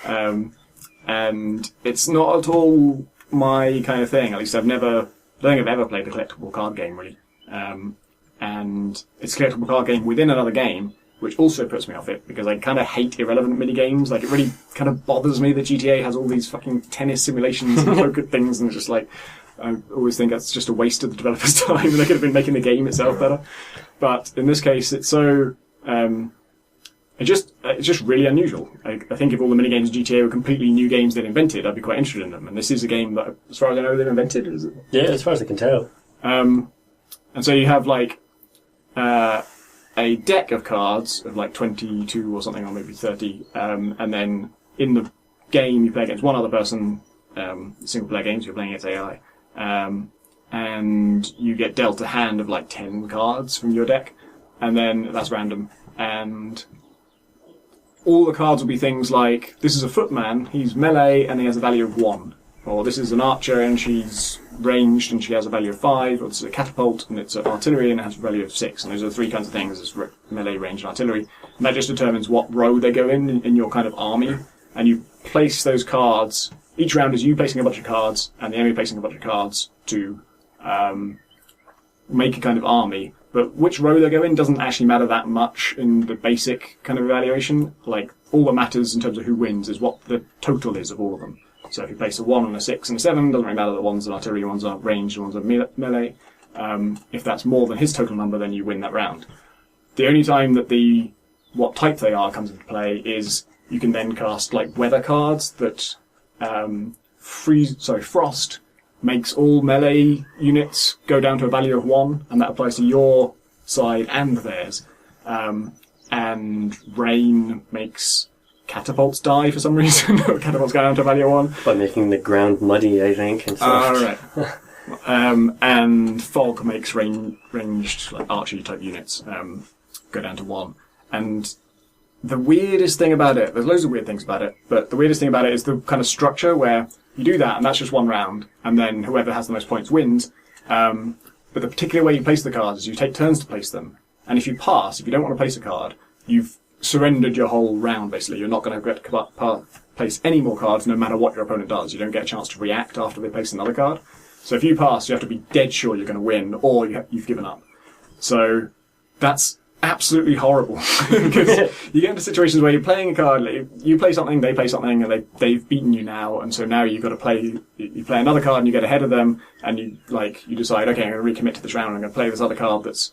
Speaker 2: And it's not at all my kind of thing. At least I don't think I've ever played a collectible card game, really. And it's a collectible card game within another game, which also puts me off it because I kind of hate irrelevant mini games. Like, it really kind of bothers me that GTA has all these fucking tennis simulations and poker things, and it's just like, I always think that's just a waste of the developer's time, and they could have been making the game itself better. But in this case, it's so it's just really unusual. I think if all the minigames in GTA were completely new games they'd invented, I'd be quite interested in them. And this is a game that, as far as I know, they've invented. Is it?
Speaker 3: Yeah, as far as I can tell.
Speaker 2: And so you have like a deck of cards of like 22 or something, or maybe 30, and then in the game you play against one other person. Single player games, you're playing against AI. And you get dealt a hand of like 10 cards from your deck, and then that's random. And all the cards will be things like, this is a footman, he's melee and he has a value of 1. Or this is an archer and she's ranged and she has a value of 5. Or this is a catapult and it's an artillery and it has a value of 6. And those are the 3 kinds of things, it's melee, range and artillery. And that just determines what row they go in your kind of army. And you place those cards, each round is you placing a bunch of cards and the enemy placing a bunch of cards to make a kind of army. But which row they go in doesn't actually matter that much in the basic kind of evaluation. Like, all that matters in terms of who wins is what the total is of all of them. So if you place a 1 and a 6 and a 7, doesn't really matter that one's an artillery, one's a ranged, one's a melee. If that's more than his total number, then you win that round. The only time that what type they are comes into play is you can then cast like weather cards that frost makes all melee units go down to a value of 1, and that applies to your side and theirs. And rain makes catapults die for some reason. Catapults go down to a value of 1.
Speaker 3: By making the ground muddy, I think. And stuff.
Speaker 2: Right. And fog makes ranged like archery type units go down to 1. And the weirdest thing about it, there's loads of weird things about it, but the weirdest thing about it is the kind of structure where you do that and that's just one round, and then whoever has the most points wins. But the particular way you place the cards is you take turns to place them. And if you pass, if you don't want to place a card, you've surrendered your whole round, basically. You're not going to get to place any more cards no matter what your opponent does. You don't get a chance to react after they place another card. So if you pass, you have to be dead sure you're going to win, or you've given up. So that's absolutely horrible. Because you get into situations where you're playing a card, you play something, they play something, and they've beaten you now, and so now you've got to play another card and you get ahead of them, and you decide, okay, I'm going to recommit to this round, I'm going to play this other card that's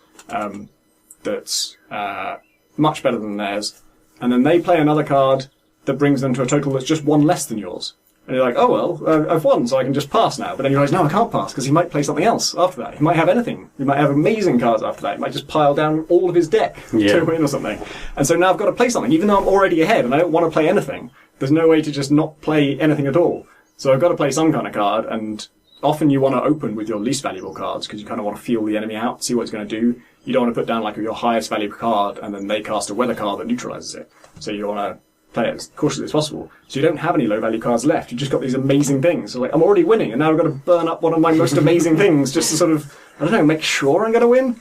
Speaker 2: much better than theirs, and then they play another card that brings them to a total that's just 1 less than yours. And you're like, oh well, I've won, so I can just pass now. But then you realise, no, I can't pass, because he might play something else after that. He might have anything. He might have amazing cards after that. He might just pile down all of his deck to win or something. And so now I've got to play something, even though I'm already ahead and I don't want to play anything. There's no way to just not play anything at all. So I've got to play some kind of card, and often you want to open with your least valuable cards, because you kind of want to feel the enemy out, see what it's going to do. You don't want to put down like your highest value card, and then they cast a weather card that neutralises it. So you want to play it as cautiously as possible. So you don't have any low-value cards left. You've just got these amazing things. So like, I'm already winning, and now I've got to burn up one of my most amazing things just to sort of, I don't know, make sure I'm going to win.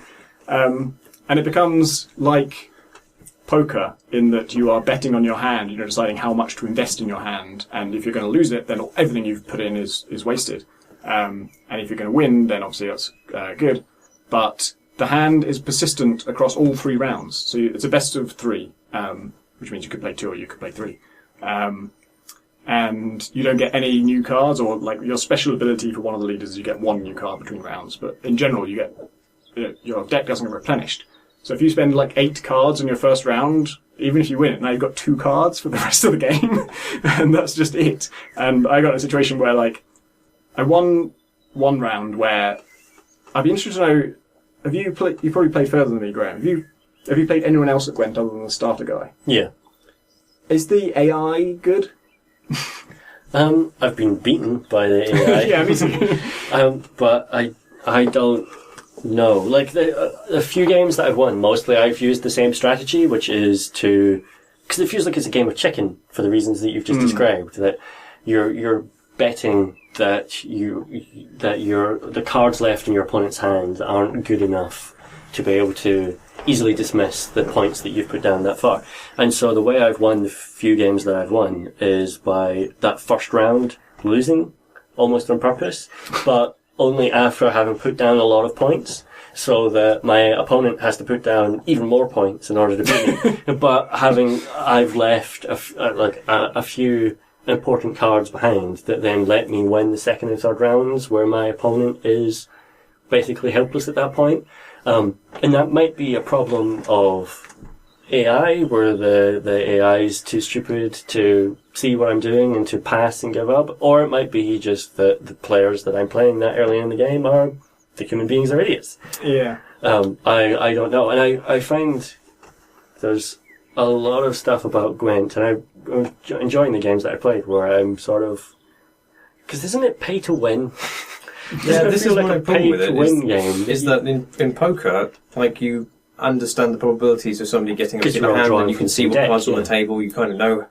Speaker 2: And it becomes like poker in that you are betting on your hand, deciding how much to invest in your hand. And if you're going to lose it, then everything you've put in is wasted. And if you're going to win, then obviously that's good. But the hand is persistent across all 3 rounds. So it's a best of 3. Which means you could play 2 or you could play 3. And you don't get any new cards, or like your special ability for one of the leaders is you get 1 new card between rounds. But in general, your deck doesn't get replenished. So if you spend like 8 cards in your first round, even if you win it, now you've got 2 cards for the rest of the game. And that's just it. And I got in a situation where like, I won 1 round where, I'd be interested to know, you've probably played further than me, Graham. Have you played anyone else at Gwent other than the starter guy?
Speaker 3: Yeah.
Speaker 2: Is the AI good?
Speaker 3: I've been beaten by the AI.
Speaker 2: Yeah, me too.
Speaker 3: But I don't know. Like, the few games that I've won, mostly I've used the same strategy, which is because it feels like it's a game of chicken for the reasons that you've just described. That you're betting that the cards left in your opponent's hand aren't good enough to be able to easily dismiss the points that you've put down that far. And so the way I've won the few games that I've won is by that first round losing, almost on purpose. But only after having put down a lot of points, so that my opponent has to put down even more points in order to beat me. But I've left a few important cards behind that then let me win the second and third rounds, where my opponent is basically helpless at that point. And that might be a problem of AI, where the AI is too stupid to see what I'm doing and to pass and give up, or it might be just that the players that I'm playing that early in the game are the human beings are idiots.
Speaker 2: Yeah.
Speaker 3: I don't know, and I find there's a lot of stuff about Gwent, and I'm enjoying the games that I played, where I'm sort of, because isn't it pay to win?
Speaker 4: Yeah, this is
Speaker 3: like
Speaker 4: my
Speaker 3: a
Speaker 4: problem with it.
Speaker 3: pay-to-win game.
Speaker 4: Is that in poker, like, you understand the probabilities of somebody getting a
Speaker 3: 'Cause
Speaker 4: particular
Speaker 3: you're all
Speaker 4: hand, and you
Speaker 3: drawing
Speaker 4: can see
Speaker 3: from
Speaker 4: what
Speaker 3: deck,
Speaker 4: cards are on
Speaker 3: yeah.
Speaker 4: the table. You kind of know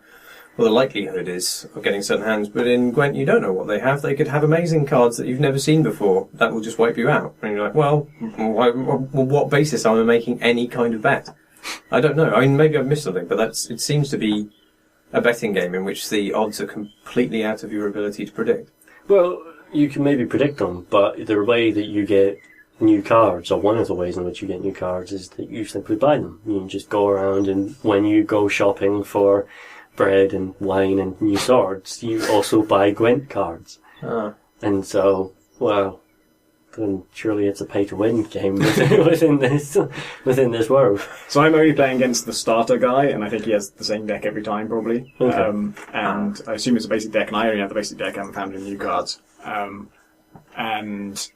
Speaker 4: what the likelihood is of getting certain hands. But in Gwent, you don't know what they have. They could have amazing cards that you've never seen before. That will just wipe you out. And you're like, well, what basis am I making any kind of bet? I don't know. I mean, maybe I've missed something, but it seems to be a betting game in which the odds are completely out of your ability to predict.
Speaker 3: Well, you can maybe predict them, but the way that you get new cards, or one of the ways in which you get new cards, is that you simply buy them. You can just go around, and when you go shopping for bread and wine and new swords, you also buy Gwent cards.
Speaker 4: Ah.
Speaker 3: And so, well, then surely it's a pay-to-win game within this world.
Speaker 2: So I'm only playing against the starter guy, and I think he has the same deck every time, probably.
Speaker 3: Okay.
Speaker 2: And I assume it's a basic deck, and I only have the basic deck. I haven't found any new cards. And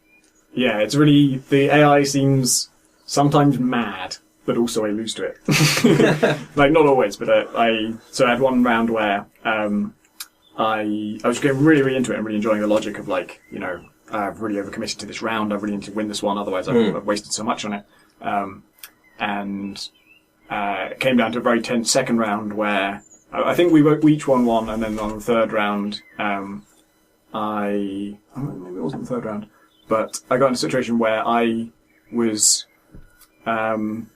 Speaker 2: yeah, it's really, the AI seems sometimes mad, but also I lose to it. Like, not always, but I had one round where I was getting really, really into it and really enjoying the logic of, like, you know, I've really overcommitted to this round, I really need to win this one, otherwise I've wasted so much on it. And it came down to a very tense second round where I think we each won one, and then on the third round, maybe it wasn't the third round, but I got in a situation where I was only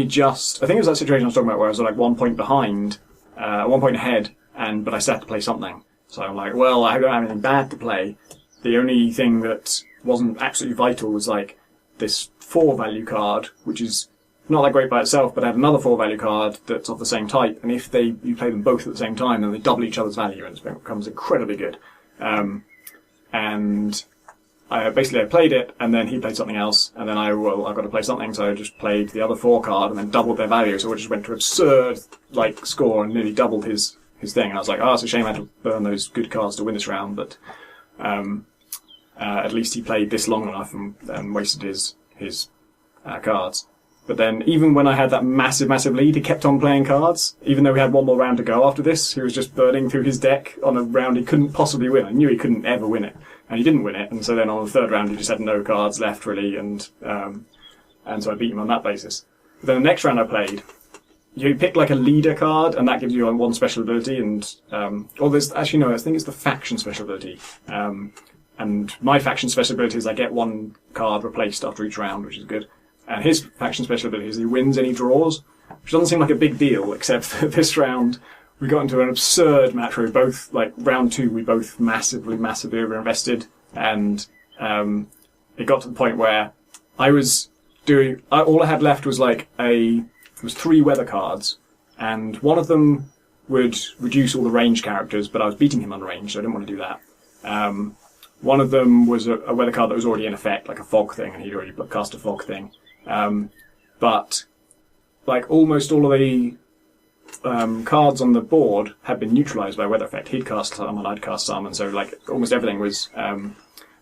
Speaker 2: just, I think it was that situation I was talking about where I was like 1 point behind, 1 point ahead, but I still had to play something. So I'm like, well, I don't have anything bad to play. The only thing that wasn't absolutely vital was like this 4 value card, which is not that great by itself, but I had another 4 value card that's of the same type, and if you play them both at the same time, then they double each other's value, and it becomes incredibly good. And I played it, and then he played something else, and then I've got to play something, so I just played the other 4 card, and then doubled their value, so it just went to absurd, like, score, and nearly doubled his thing, and I was like, it's a shame I had to burn those good cards to win this round, but at least he played this long enough and wasted his cards. But then, even when I had that massive, massive lead, he kept on playing cards. Even though we had one more round to go after this, he was just burning through his deck on a round he couldn't possibly win. I knew he couldn't ever win it. And he didn't win it. And so then on the third round, he just had no cards left, really. And so I beat him on that basis. But then the next round I played, you pick like a leader card, and that gives you one special ability. And I think it's the faction special ability. And my faction special ability is I get 1 card replaced after each round, which is good. And his faction special ability is he wins any draws, which doesn't seem like a big deal, except that this round we got into an absurd match where we both, like, round 2, we both massively overinvested, and it got to the point where I was doing, all I had left was was 3 weather cards, and one of them would reduce all the range characters, but I was beating him on range, so I didn't want to do that. One of them was a weather card that was already in effect, like a fog thing, and he'd already cast a fog thing. But like almost all of the cards on the board had been neutralized by weather effect. He'd cast some, and I'd cast some, and so like almost everything was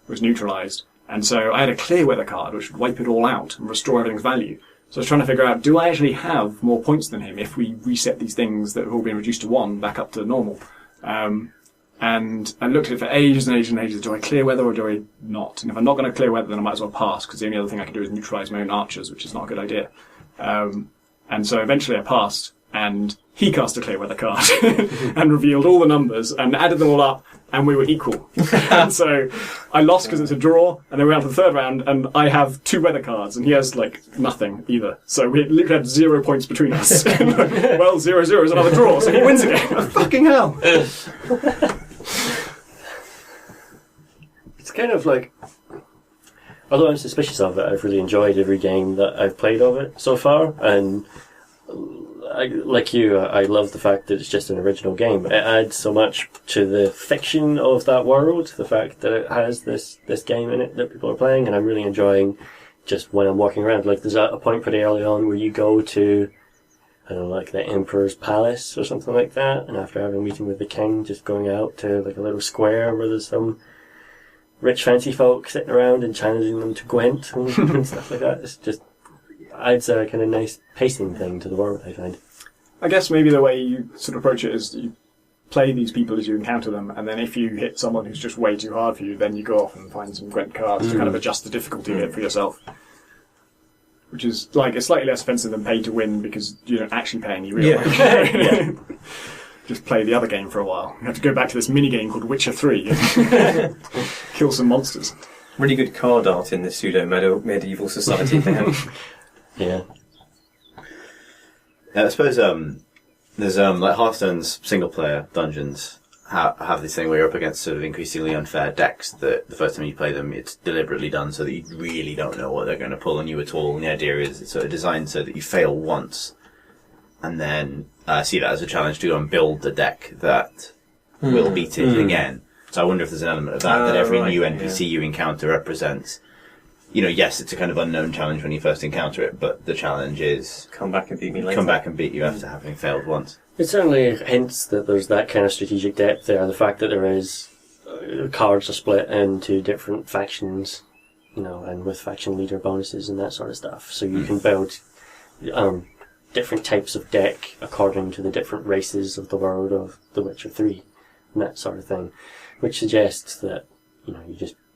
Speaker 2: neutralized. And so I had a clear weather card, which would wipe it all out and restore everything's value. So I was trying to figure out, do I actually have more points than him if we reset these things that have all been reduced to 1 back up to normal? And I looked at it for ages and ages and ages. Do I clear weather or do I not? And if I'm not going to clear weather, then I might as well pass, because the only other thing I can do is neutralise my own archers, which is not a good idea. And so eventually I passed, and he cast a clear weather card and revealed all the numbers and added them all up, and we were equal. And so I lost because it's a draw, and then we went to the third round, and I have 2 weather cards, and he has like nothing either. So we literally had 0 points between us. Well, 0-0 is another draw, so he wins again. Fucking hell!
Speaker 3: It's kind of like, although I'm suspicious of it, I've really enjoyed every game that I've played of it so far, and like you, I love the fact that it's just an original game. It adds so much to the fiction of that world, the fact that it has this game in it that people are playing, and I'm really enjoying just when I'm walking around. Like, there's a point pretty early on where you go to, I don't know, like the Emperor's Palace or something like that, and after having a meeting with the king, just going out to like a little square where there's some rich fancy folk sitting around and challenging them to Gwent and stuff like that. It's just adds a kind of nice pacing thing to the world, I find.
Speaker 2: I guess maybe the way you sort of approach it is you play these people as you encounter them, and then if you hit someone who's just way too hard for you, then you go off and find some Gwent cards to kind of adjust the difficulty of it for yourself. Which is like, it's slightly less offensive than pay to win because you don't actually pay any real money.
Speaker 3: Yeah.
Speaker 2: Just play the other game for a while. You have to go back to this mini game called Witcher 3 and kill some monsters.
Speaker 4: Really good card art in this pseudo-medieval society they have.
Speaker 3: Yeah.
Speaker 1: I suppose there's like Hearthstone's single player dungeons have this thing where you're up against sort of increasingly unfair decks that the first time you play them it's deliberately done so that you really don't know what they're going to pull on you at all, and the idea is it's sort of designed so that you fail once and then see that as a challenge to go and build the deck that will beat it again. So I wonder if there's an element of that every new NPC you encounter represents. You know, yes, it's a kind of unknown challenge when you first encounter it, but the challenge is
Speaker 4: come back and beat me later.
Speaker 1: Come back and beat you after having failed once.
Speaker 3: It certainly hints that there's that kind of strategic depth there. The fact that there is cards are split into different factions, you know, and with faction leader bonuses and that sort of stuff. So you can build different types of deck according to the different races of the world of The Witcher 3 and that sort of thing, which suggests that, you know,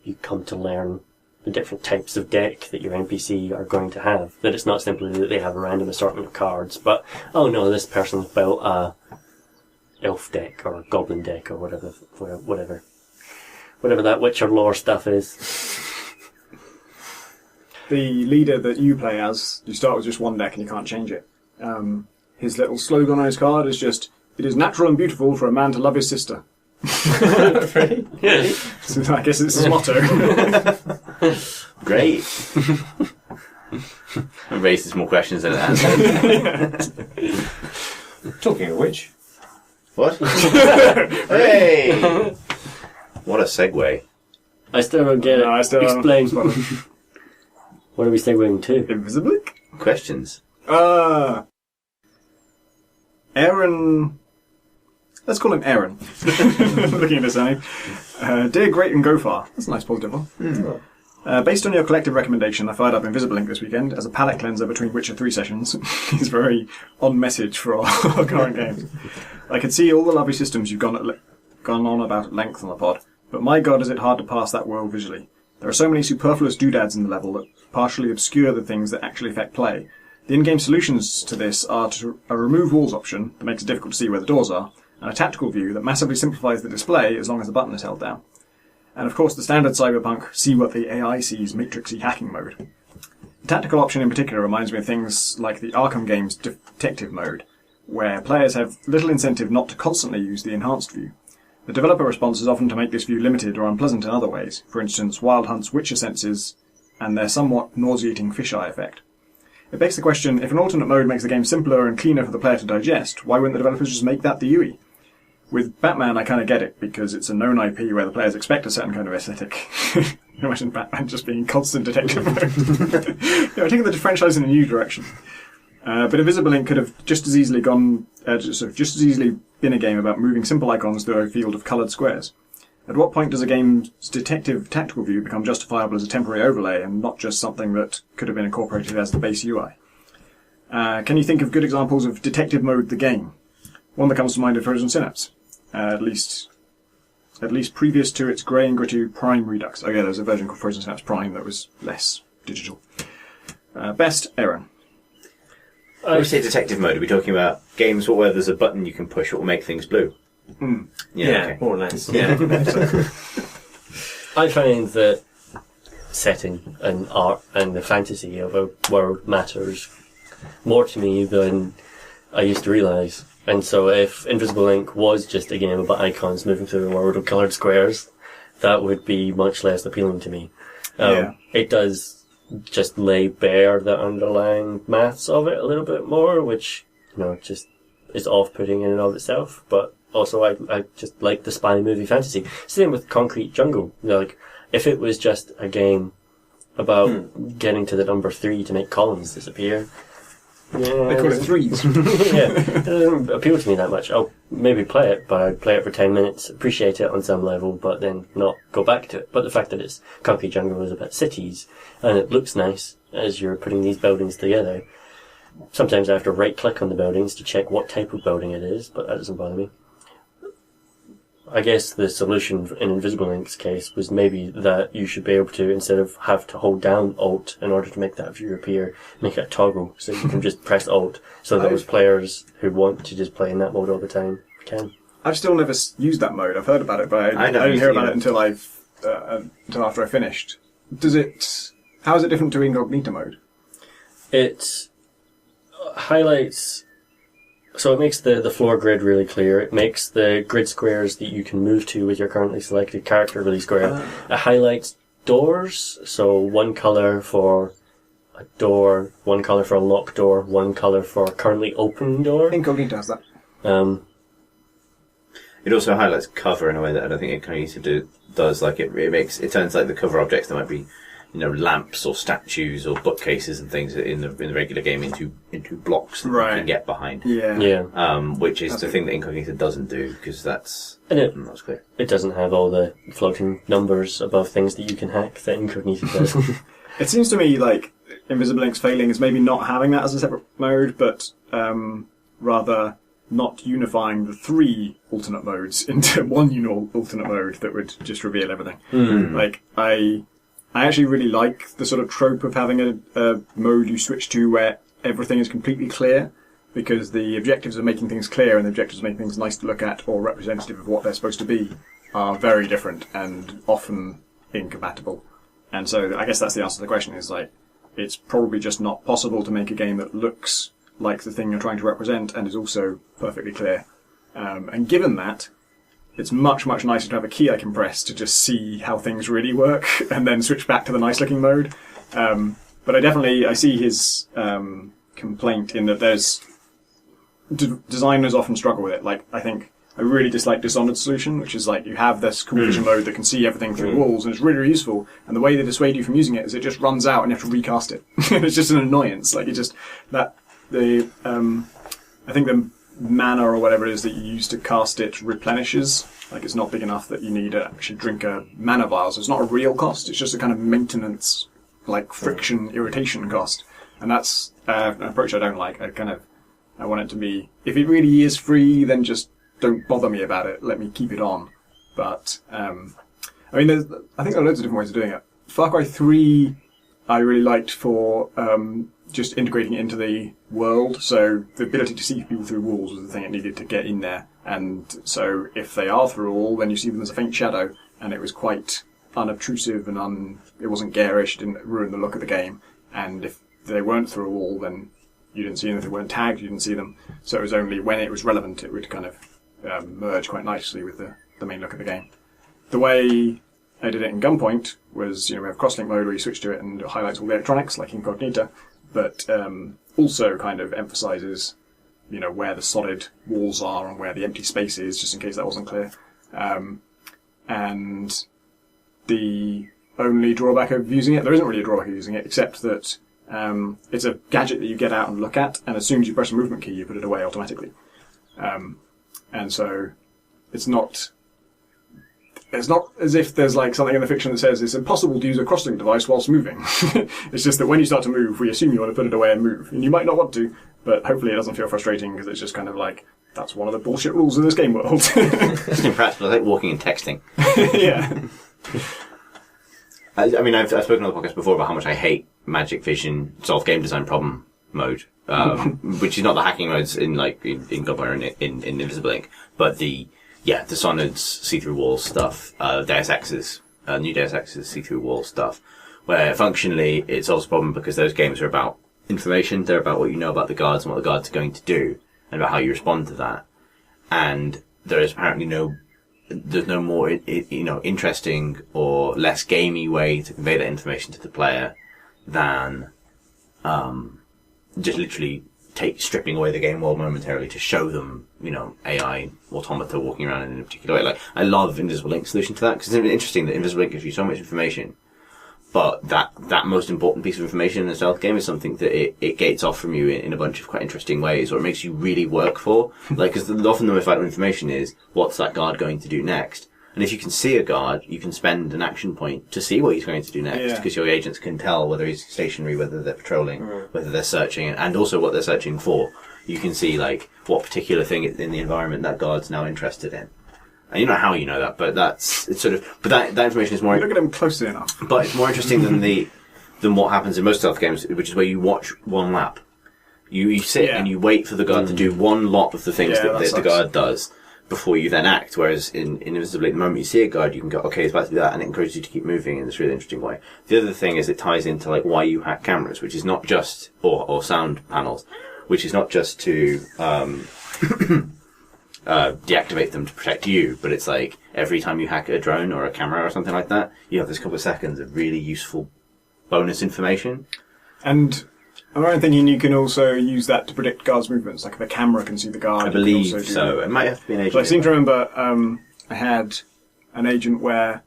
Speaker 3: you come to learn the different types of deck that your NPC are going to have. That it's not simply that they have a random assortment of cards, but, oh no, this person's built a elf deck or a goblin deck or whatever that Witcher lore stuff is.
Speaker 2: The leader that you play as, you start with just one deck and you can't change it. His little slogan on his card is just, "It is natural and beautiful for a man to love his sister."
Speaker 3: Really? Yeah.
Speaker 2: So I guess it's his motto.
Speaker 1: Great. It raises more questions than it answers.
Speaker 4: Talking of which.
Speaker 1: What? Hey! What a segue.
Speaker 3: I still don't get it.
Speaker 2: No, I still don't.
Speaker 3: Explain. What are we segueing to?
Speaker 2: Invisibly?
Speaker 1: Questions.
Speaker 2: Aaron... Let's call him Aaron. Looking at this, Annie. Dear Great and Go Far. That's a nice positive one. Based on your collective recommendation, I fired up Invisible Ink this weekend as a palette cleanser between Witcher 3 sessions. He's very on message for our current games. I can see all the lovely systems you've gone on about at length on the pod, but my god is it hard to pass that world visually. There are so many superfluous doodads in the level that partially obscure the things that actually affect play. The in-game solutions to this are a remove walls option that makes it difficult to see where the doors are, and a tactical view that massively simplifies the display as long as the button is held down. And of course the standard cyberpunk see what the AI sees matrixy hacking mode. The tactical option in particular reminds me of things like the Arkham game's detective mode, where players have little incentive not to constantly use the enhanced view. The developer response is often to make this view limited or unpleasant in other ways, for instance Wild Hunt's Witcher senses and their somewhat nauseating fisheye effect. It begs the question, if an alternate mode makes the game simpler and cleaner for the player to digest, why wouldn't the developers just make that the UI? With Batman, I kind of get it, because it's a known IP where the players expect a certain kind of aesthetic. Imagine Batman just being constant detective mode. Taking the franchise in a new direction. But Invisible Ink could have just as easily been a game about moving simple icons through a field of coloured squares. At what point does a game's detective tactical view become justifiable as a temporary overlay and not just something that could have been incorporated as the base UI? Can you think of good examples of detective mode the game? One that comes to mind is Frozen Synapse. At least previous to its grey and gritty Prime Redux. Oh yeah, there was a version called Frozen Synapse Prime that was less digital. Best, Aaron.
Speaker 1: When we say detective mode, are we talking about games where there's a button you can push that will make things blue?
Speaker 4: Yeah,
Speaker 1: okay.
Speaker 4: more or less.
Speaker 3: Yeah. I find that setting and art and the fantasy of a world matters more to me than I used to realise. And so if Invisible Ink was just a game about icons moving through a world of coloured squares, that would be much less appealing to me.
Speaker 2: Yeah.
Speaker 3: It does just lay bare the underlying maths of it a little bit more, which, just is off-putting in and of itself. But also, I just like the spy movie fantasy. Same with Concrete Jungle. Like, if it was just a game about getting to the number 3 to make columns disappear, yeah,
Speaker 2: They call it threes.
Speaker 3: yeah, it doesn't appeal to me that much. I'll maybe play it, but I'd play it for 10 minutes, appreciate it on some level, but then not go back to it. But the fact that it's Concrete Jungle is about cities, and it looks nice as you're putting these buildings together. Sometimes I have to right-click on the buildings to check what type of building it is, but that doesn't bother me. I guess the solution in Invisible Link's case was maybe that you should be able to, instead of have to hold down Alt in order to make that view appear, make it a toggle, so you can just press Alt, so those players who want to just play in that mode all the time can.
Speaker 2: I've still never used that mode. I've heard about it, but I didn't hear about it until until after I finished. How is it different to Incognito mode?
Speaker 3: It highlights... So it makes the floor grid really clear. It makes the grid squares that you can move to with your currently selected character really square. It highlights doors, so one colour for a door, one colour for a locked door, one colour for a currently open door.
Speaker 2: Incognito has that.
Speaker 1: It also highlights cover in a way that I don't think Incognito does. Like it turns like the cover objects that might be, lamps or statues or bookcases and things in the regular game into blocks that you can get behind.
Speaker 2: Yeah.
Speaker 1: Which is the thing that Incognito doesn't do, because that's clear.
Speaker 3: It doesn't have all the floating numbers above things that you can hack that Incognito does.
Speaker 2: It seems to me like Invisible Link's failing is maybe not having that as a separate mode, but rather not unifying the 3 alternate modes into one alternate mode that would just reveal everything. Like, I actually really like the sort of trope of having a mode you switch to where everything is completely clear, because the objectives of making things clear and the objectives of making things nice to look at or representative of what they're supposed to be are very different and often incompatible. And so I guess that's the answer to the question, is like, it's probably just not possible to make a game that looks like the thing you're trying to represent and is also perfectly clear. And given that, it's much, much nicer to have a key I can press to just see how things really work and then switch back to the nice-looking mode. But I see his complaint in that there's... designers often struggle with it. Like, I think I really dislike Dishonored's solution, which is like you have this cool vision mode that can see everything through walls, and it's really, really useful. And the way they dissuade you from using it is it just runs out and you have to recast it. It's just an annoyance. Like, I think the mana or whatever it is that you use to cast it replenishes. Like, it's not big enough that you need to actually drink a mana vial, so it's not a real cost, it's just a kind of maintenance, like friction, irritation cost. And that's an approach I don't like. I want it to be, if it really is free, then just don't bother me about it, let me keep it on. But, I think there are loads of different ways of doing it. Far Cry 3 I really liked for just integrating it into the world, so the ability to see people through walls was the thing it needed to get in there. And so if they are through a wall, then you see them as a faint shadow, and it was quite unobtrusive and it wasn't garish, it didn't ruin the look of the game. And if they weren't through a wall, then you didn't see them. If they weren't tagged, you didn't see them. So it was only when it was relevant it would kind of merge quite nicely with the main look of the game. The way I did it in Gunpoint was, we have crosslink mode where you switch to it and it highlights all the electronics, like Incognito, but also kind of emphasises, where the solid walls are and where the empty space is, just in case that wasn't clear. And the only drawback of using it, there isn't really a drawback of using it, except that it's a gadget that you get out and look at, and as soon as you press a movement key, you put it away automatically. And so it's not as if there's like something in the fiction that says it's impossible to use a crosslink device whilst moving. It's just that when you start to move, we assume you want to put it away and move. And you might not want to, but hopefully it doesn't feel frustrating, because it's just kind of like, that's one of the bullshit rules of this game world.
Speaker 1: It's impractical. It's like walking and texting.
Speaker 2: Yeah.
Speaker 1: I've spoken on the podcast before about how much I hate Magic Vision solve game design problem mode, which is not the hacking modes in Crowbar and in Invisible Ink, but the Dishonored's see-through wall stuff, Deus Ex's, new Deus Ex's see-through wall stuff, where functionally it solves the problem because those games are about information, they're about what you know about the guards and what the guards are going to do, and about how you respond to that. And there is apparently no there's no more, interesting or less gamey way to convey that information to the player than just literally stripping away the game world momentarily to show them, AI automata walking around in a particular way. Like, I love Invisible Link's solution to that, because it's interesting that Invisible Link gives you so much information, but that most important piece of information in a stealth game is something that it gates off from you in a bunch of quite interesting ways, or it makes you really work for. Like, because often the most vital information is, what's that guard going to do next? And if you can see a guard, you can spend an action point to see what he's going to do next, because your agents can tell whether he's stationary, whether they're patrolling, whether they're searching, and also what they're searching for. You can see, like, what particular thing in the environment that guard's now interested in. And you know how you know that, but that information is more...
Speaker 2: Look at him closely enough.
Speaker 1: But it's more interesting than what happens in most stealth games, which is where you watch one lap. You sit and you wait for the guard to do one lot of the things that the guard does before you then act. Whereas in Invisible Link, the moment you see a guard, you can go, okay, it's about to do that, and it encourages you to keep moving in this really interesting way. The other thing is it ties into like why you hack cameras, which is not just or sound panels, which is not just to deactivate them to protect you, but it's like every time you hack a drone or a camera or something like that, you have this couple of seconds of really useful bonus information.
Speaker 2: And I'm thinking you can also use that to predict guards' movements. Like if a camera can see the guard,
Speaker 1: I believe so. It might have to be an agent.
Speaker 2: So I seem to remember I had an agent where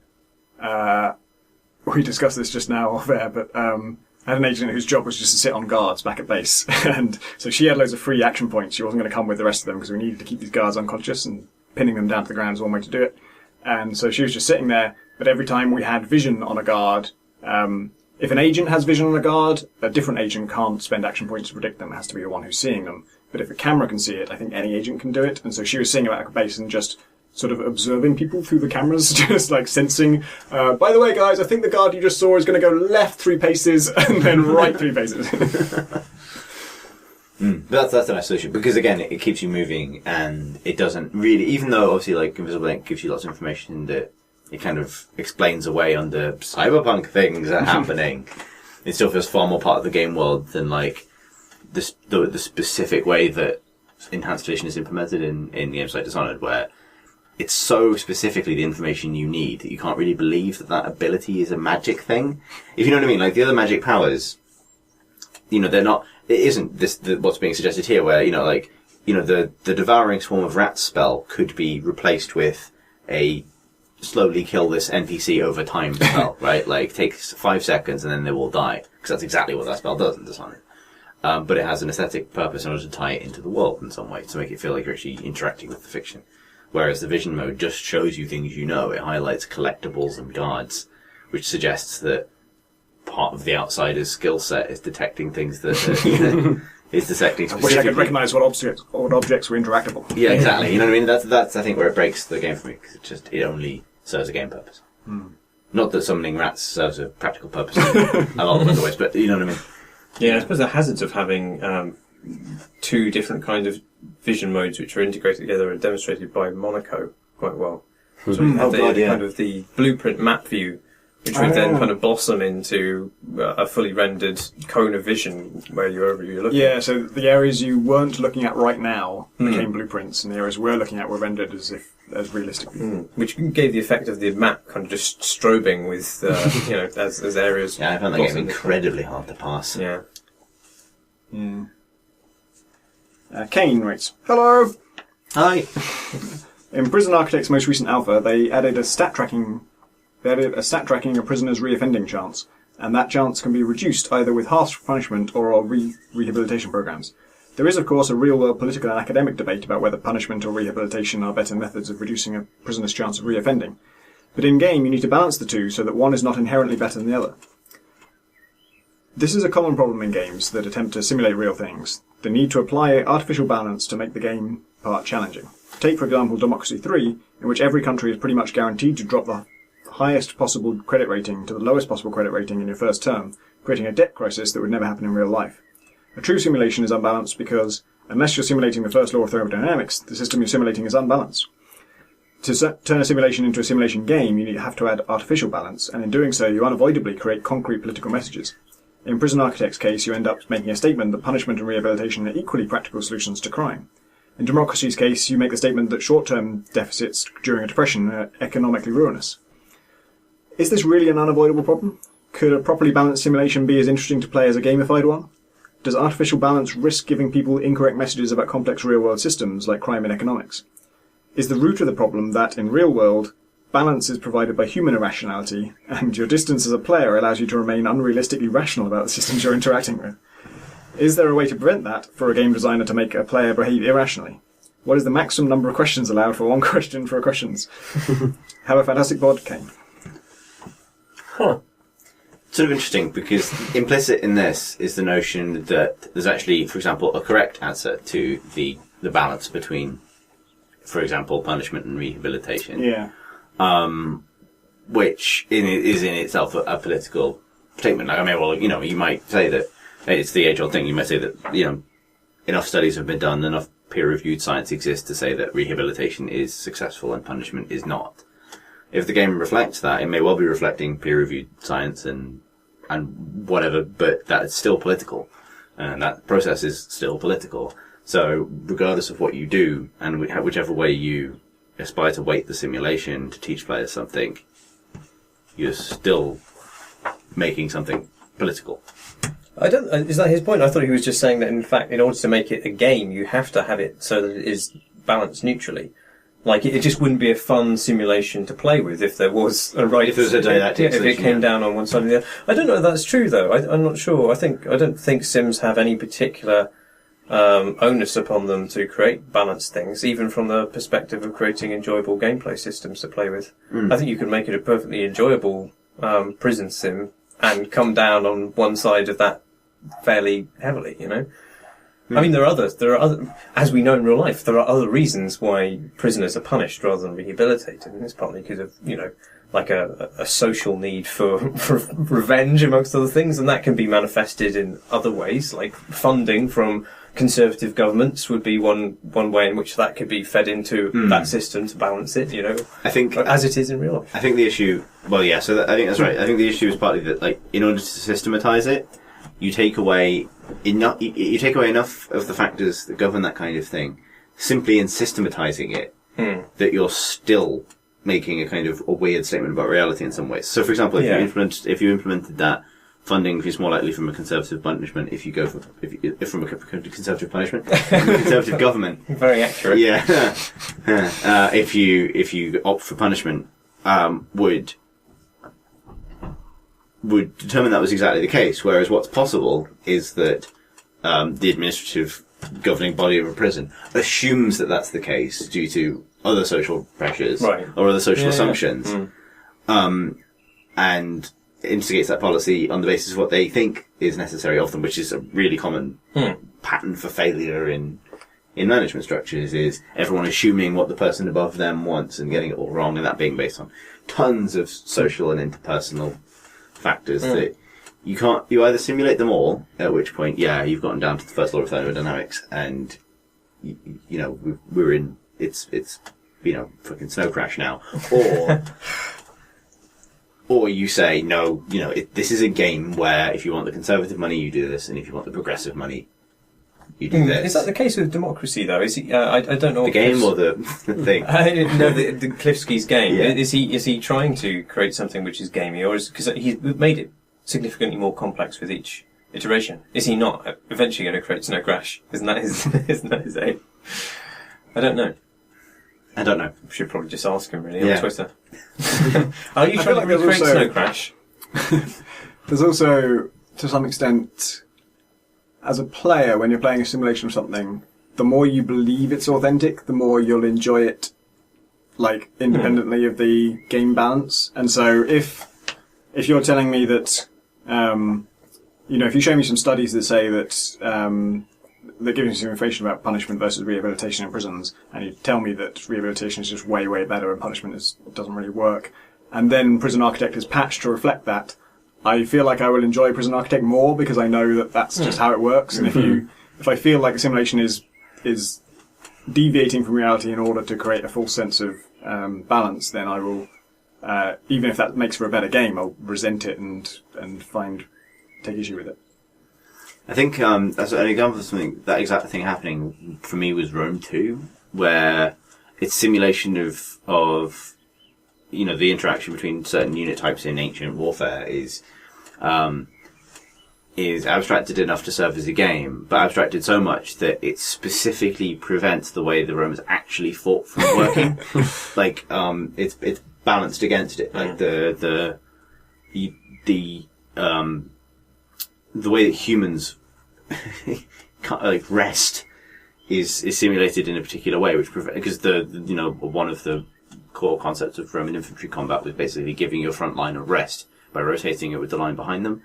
Speaker 2: we discussed this just now off air, but I had an agent whose job was just to sit on guards back at base. And so she had loads of free action points. She wasn't going to come with the rest of them because we needed to keep these guards unconscious, and pinning them down to the ground is one way to do it. And so she was just sitting there, but every time we had vision on a guard, if an agent has vision on a guard, a different agent can't spend action points to predict them. It has to be the one who's seeing them. But if a camera can see it, I think any agent can do it. And so she was sitting about base and just sort of observing people through the cameras, just like sensing, by the way, guys, I think the guard you just saw is going to go left 3 paces and then right 3 paces.
Speaker 1: That's a nice solution, because again, it keeps you moving, and it doesn't really, even though obviously like Invisible Link gives you lots of information that it kind of explains away under cyberpunk things are happening, it still feels far more part of the game world than like the specific way that enhanced vision is implemented in games like Dishonored, where it's so specifically the information you need that you can't really believe that ability is a magic thing. If you know what I mean, like the other magic powers, they're not. It isn't what's being suggested here, where the devouring swarm of rats spell could be replaced with a slowly kill this NPC over time spell, right? Like takes 5 seconds and then they will die, because that's exactly what that spell does in Dishonored. But it has an aesthetic purpose in order to tie it into the world in some way, to make it feel like you're actually interacting with the fiction. Whereas the vision mode just shows you things you know. It highlights collectibles and guards, which suggests that part of the outsider's skill set is detecting things that is detecting.
Speaker 2: I wish I could recognise what objects were interactable.
Speaker 1: Yeah, exactly. You know what I mean? That's I think where it breaks the game for me, because it only serves a game purpose. Not that summoning rats serves a practical purpose a lot of other ways, but you know what I mean?
Speaker 4: Yeah, I suppose the hazards of having 2 different kinds of vision modes which are integrated together are demonstrated by Monaco quite well. So you have kind of the blueprint map view, which would then kind of blossom into a fully rendered cone of vision wherever you're looking.
Speaker 2: Yeah, so the areas you weren't looking at right now became blueprints, and the areas we're looking at were rendered as realistically.
Speaker 4: Which gave the effect of the map kind of just strobing with, as areas.
Speaker 1: Yeah, I found that game incredibly hard to pass.
Speaker 4: Yeah.
Speaker 2: Kane writes, "Hello!
Speaker 1: Hi!
Speaker 2: In Prison Architect's most recent alpha, they added a stat tracking a prisoner's reoffending chance, and that chance can be reduced either with harsh punishment or rehabilitation programs. There is, of course, a real-world political and academic debate about whether punishment or rehabilitation are better methods of reducing a prisoner's chance of reoffending. But in-game, you need to balance the two so that one is not inherently better than the other. This is a common problem in games that attempt to simulate real things. The need to apply artificial balance to make the game part challenging. Take, for example, Democracy 3, in which every country is pretty much guaranteed to drop the highest possible credit rating to the lowest possible credit rating in your first term, creating a debt crisis that would never happen in real life. A true simulation is unbalanced because, unless you're simulating the first law of thermodynamics, the system you're simulating is unbalanced. To turn a simulation into a simulation game, you have to add artificial balance, and in doing so, you unavoidably create concrete political messages. In Prison Architect's case, you end up making a statement that punishment and rehabilitation are equally practical solutions to crime. In democracy's case, you make the statement that short-term deficits during a depression are economically ruinous. Is this really an unavoidable problem? Could a properly balanced simulation be as interesting to play as a gamified one? Does artificial balance risk giving people incorrect messages about complex real-world systems like crime and economics? Is the root of the problem that, in real world, balance is provided by human irrationality, and your distance as a player allows you to remain unrealistically rational about the systems you're interacting with? Is there a way to prevent that for a game designer to make a player behave irrationally? What is the maximum number of questions allowed for one question for questions? Have a fantastic pod, Kane.
Speaker 1: Sort of interesting, because implicit in this is the notion that there's actually, for example, a correct answer to the balance between, for example, punishment and rehabilitation.
Speaker 2: Yeah.
Speaker 1: Which is in itself a political statement. Like, I mean, well, you might say that it's the age-old thing. You might say that, enough studies have been done, enough peer-reviewed science exists to say that rehabilitation is successful and punishment is not. If the game reflects that, it may well be reflecting peer-reviewed science and whatever, but that is still political. And that process is still political. So, regardless of what you do, and whichever way you aspire to weight the simulation to teach players something, you're still making something political.
Speaker 4: Is that his point? I thought he was just saying that, in fact, in order to make it a game, you have to have it so that it is balanced neutrally. Like, it just wouldn't be a fun simulation to play with if there was a right...
Speaker 1: If there was a didactic
Speaker 4: if it came down on one side or the other. I don't know if that's true, though. I'm not sure. I don't think Sims have any particular onus upon them to create balanced things, even from the perspective of creating enjoyable gameplay systems to play with. I think you can make it a perfectly enjoyable prison sim and come down on one side of that fairly heavily, I mean, there are other, as we know in real life, there are other reasons why prisoners are punished rather than rehabilitated, and it's partly because of, like a social need for revenge, amongst other things, and that can be manifested in other ways, like funding from conservative governments would be one way in which that could be fed into that system to balance it,
Speaker 1: I think,
Speaker 4: as it is in real life.
Speaker 1: I think the issue, I think that's right. I think the issue is partly that, like, in order to systematize it, you take away enough of the factors that govern that kind of thing, simply in systematizing it, that you're still making a kind of a weird statement about reality in some ways. So, for example, if you implemented that, funding is more likely from a conservative punishment if from a conservative punishment, from a conservative government.
Speaker 4: Very accurate.
Speaker 1: Yeah. If you opt for punishment, would determine that was exactly the case, whereas what's possible is that the administrative governing body of a prison assumes that that's the case due to other social pressures or other social assumptions, and instigates that policy on the basis of what they think is necessary of them, which is a really common pattern for failure in management structures, is everyone assuming what the person above them wants and getting it all wrong, and that being based on tons of social and interpersonal factors that you either simulate them all, at which point you've gotten down to the first law of thermodynamics, and we're in it's fucking snow crash now, or you say no, this is a game where if you want the conservative money you do this, and if you want the progressive money you do this.
Speaker 4: Is that the case with democracy, though? Is he? I don't know.
Speaker 1: The game or the thing?
Speaker 4: No, the Klifsky's game.
Speaker 1: Yeah.
Speaker 4: Is he trying to create something which is gamey, or is because he's made it significantly more complex with each iteration? Is he not eventually going to create Snow Crash? Isn't that his aim? I don't know. We should probably just ask him really on Twitter. Are you trying to recreate Snow Crash?
Speaker 2: There's also, to some extent, as a player, when you're playing a simulation of something, the more you believe it's authentic, the more you'll enjoy it, like, independently of the game balance. And so if you're telling me that, if you show me some studies that say that, they're giving you some information about punishment versus rehabilitation in prisons, and you tell me that rehabilitation is just way, way better and punishment doesn't really work, and then Prison Architect is patched to reflect that, I feel like I will enjoy Prison Architect more because I know that that's just how it works. And if I feel like a simulation is deviating from reality in order to create a false sense of balance, then I will, even if that makes for a better game, I'll resent it and take issue with it.
Speaker 1: I think that's an example of something, that exact thing happening for me was Rome 2, where its simulation of the interaction between certain unit types in ancient warfare is abstracted enough to serve as a game, but abstracted so much that it specifically prevents the way the Romans actually fought from working. Like, it's balanced against it. Like the way that humans rest is simulated in a particular way, which because one of the core concepts of Roman infantry combat was basically giving your front line a rest by rotating it with the line behind them,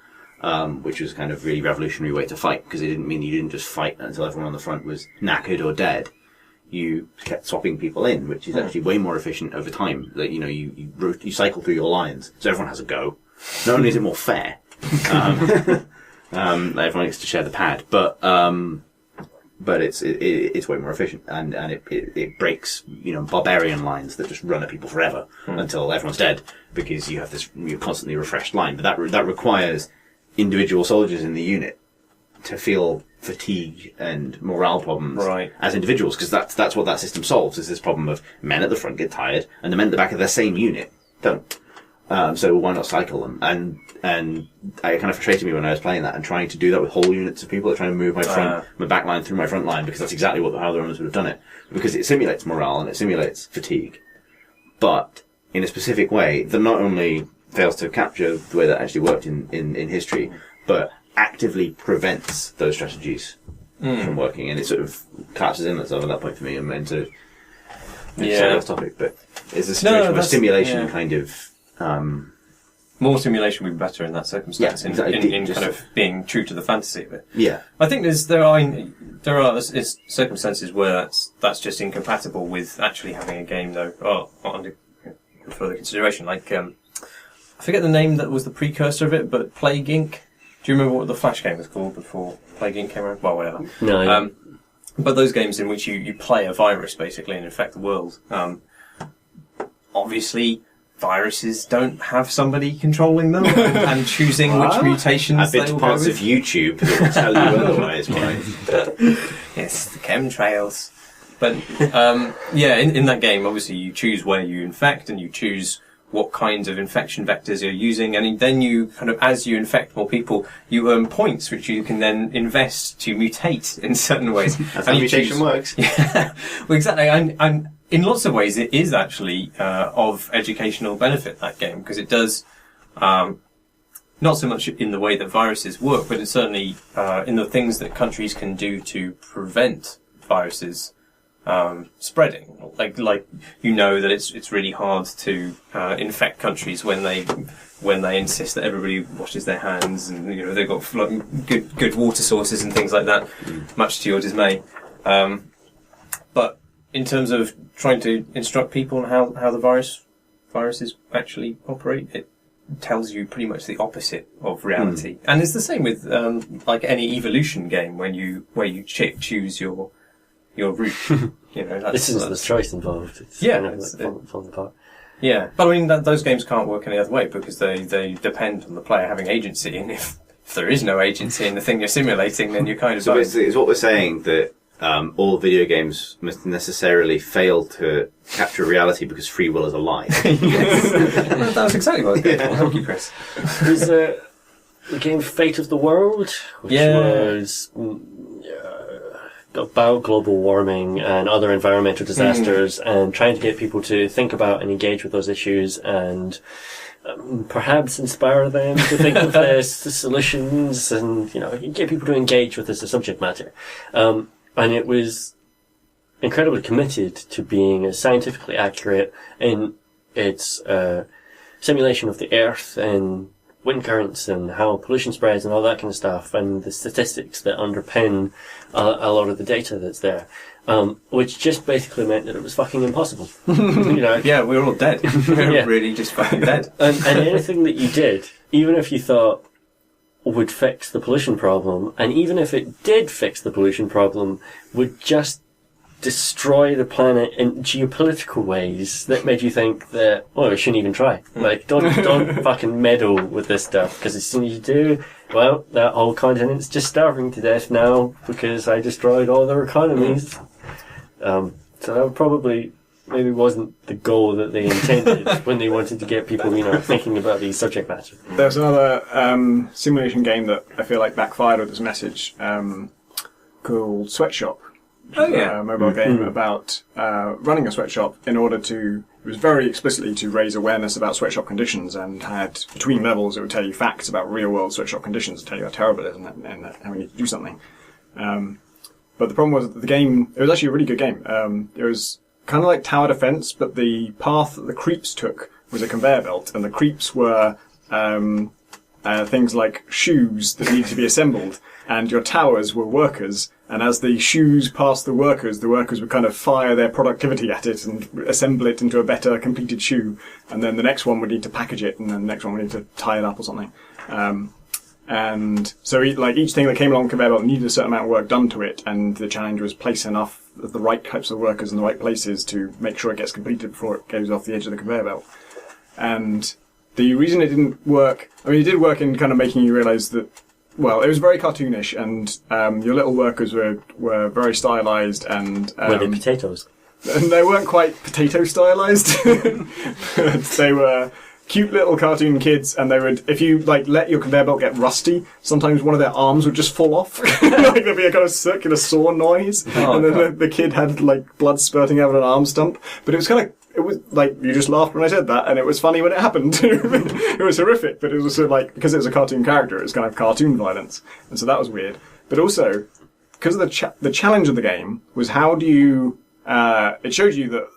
Speaker 1: which was kind of really revolutionary way to fight, because it didn't mean you didn't just fight until everyone on the front was knackered or dead. You kept swapping people in, which is actually way more efficient over time. That you cycle through your lines, so everyone has a go. Not only is it more fair, everyone gets to share the pad, but it's way more efficient, and it breaks barbarian lines that just run at people forever until everyone's dead, because you have this constantly refreshed line. But that requires individual soldiers in the unit to feel fatigue and morale problems as individuals, because that's what that system solves, is this problem of men at the front get tired and the men at the back of their same unit don't. So why not cycle them? And it kind of frustrated me when I was playing that and trying to do that with whole units of people, trying to move my back line through my front line, because that's exactly how the Romans would have done it. Because it simulates morale and it simulates fatigue, but in a specific way that not only fails to capture the way that actually worked in history, but actively prevents those strategies from working, and it sort of collapses in itself at that point for me. I'm meant to say off topic, but it's a situation where simulation kind of
Speaker 4: more simulation would be better in that circumstance, in kind of being true to the fantasy of it. Yeah, I think there are circumstances where that's just incompatible with actually having a game, though, or under further consideration. Like I forget the name that was the precursor of it, but Plague Inc. Do you remember what the Flash game was called before Plague Inc. came around? Well, whatever.
Speaker 3: No.
Speaker 4: But those games in which you play a virus basically and infect the world. Obviously, viruses don't have somebody controlling them and choosing which mutations
Speaker 1: I've been
Speaker 4: they
Speaker 1: to
Speaker 4: will
Speaker 1: parts
Speaker 4: go
Speaker 1: of
Speaker 4: with.
Speaker 1: YouTube that will tell you otherwise, right?
Speaker 4: Yes, the chemtrails. But in that game, obviously, you choose where you infect and you choose what kinds of infection vectors you're using, and then you kind of, as you infect more people, you earn points which you can then invest to mutate in certain ways.
Speaker 1: That's how mutation works.
Speaker 4: Yeah, well, exactly. And in lots of ways, it is actually of educational benefit, that game, because it does not so much in the way that viruses work, but it's certainly in the things that countries can do to prevent viruses spreading. Like that it's really hard to infect countries when they insist that everybody washes their hands, and they've got good water sources and things like that, much to your dismay. But in terms of trying to instruct people on how the viruses actually operate, it tells you pretty much the opposite of reality. And it's the same with like any evolution game where you choose your route.
Speaker 3: This is the choice involved. It's falling apart.
Speaker 4: Yeah, but I mean those games can't work any other way, because they depend on the player having agency, and if there is no agency in the thing you're simulating, then you're kind of...
Speaker 1: So basically, it's what we're saying, that all video games must necessarily fail to capture reality because free will is a lie.
Speaker 4: Yes. That was exactly what I was going for. Thank you, Chris.
Speaker 3: There's the game Fate of the World, which was about global warming and other environmental disasters, and trying to get people to think about and engage with those issues, and perhaps inspire them to think of the solutions, and get people to engage with this subject matter. And it was incredibly committed to being scientifically accurate in its simulation of the Earth and wind currents and how pollution spreads and all that kind of stuff, and the statistics that underpin a lot of the data that's there, which just basically meant that it was fucking impossible.
Speaker 4: Yeah, we're all dead. We're really just fucking dead.
Speaker 3: And anything that you did, even if you thought would fix the pollution problem, and even if it did fix the pollution problem, would just destroy the planet in geopolitical ways that made you think that, we shouldn't even try. Like, don't fucking meddle with this stuff, because as soon as you do, well, that whole continent's just starving to death now because I destroyed all their economies. So that probably maybe wasn't the goal that they intended when they wanted to get people, thinking about these subject matters.
Speaker 2: There's another simulation game that I feel like backfired with this message called Sweatshop.
Speaker 4: Oh, yeah.
Speaker 2: A mobile game about running a sweatshop in order to... It was very explicitly to raise awareness about sweatshop conditions, and had, between levels, it would tell you facts about real-world sweatshop conditions, tell you how terrible it is and how we need to do something. But the problem was that the game... It was actually a really good game. It was kind of like tower defense, but the path that the creeps took was a conveyor belt, and the creeps were things like shoes that needed to be assembled, and your towers were workers, and as the shoes passed the workers would kind of fire their productivity at it and assemble it into a better completed shoe, and then the next one would need to package it, and then the next one would need to tie it up or something. And so each thing that came along the conveyor belt needed a certain amount of work done to it, and the challenge was place enough of the right types of workers in the right places to make sure it gets completed before it goes off the edge of the conveyor belt. And the reason it didn't work, it did work in kind of making you realise that, well, it was very cartoonish, and your little workers were very stylised, and...
Speaker 3: were they potatoes?
Speaker 2: And they weren't quite potato stylised. But they were cute little cartoon kids, and they would, if you let your conveyor belt get rusty, sometimes one of their arms would just fall off. There'd be a kind of circular saw noise, and then the kid had blood spurting out of an arm stump. But it was kind of... It was you just laughed when I said that, and it was funny when it happened. It was horrific, but it was also because it was a cartoon character, it was kind of cartoon violence, and so that was weird. But also, because of the challenge of the game was how do you... it showed you that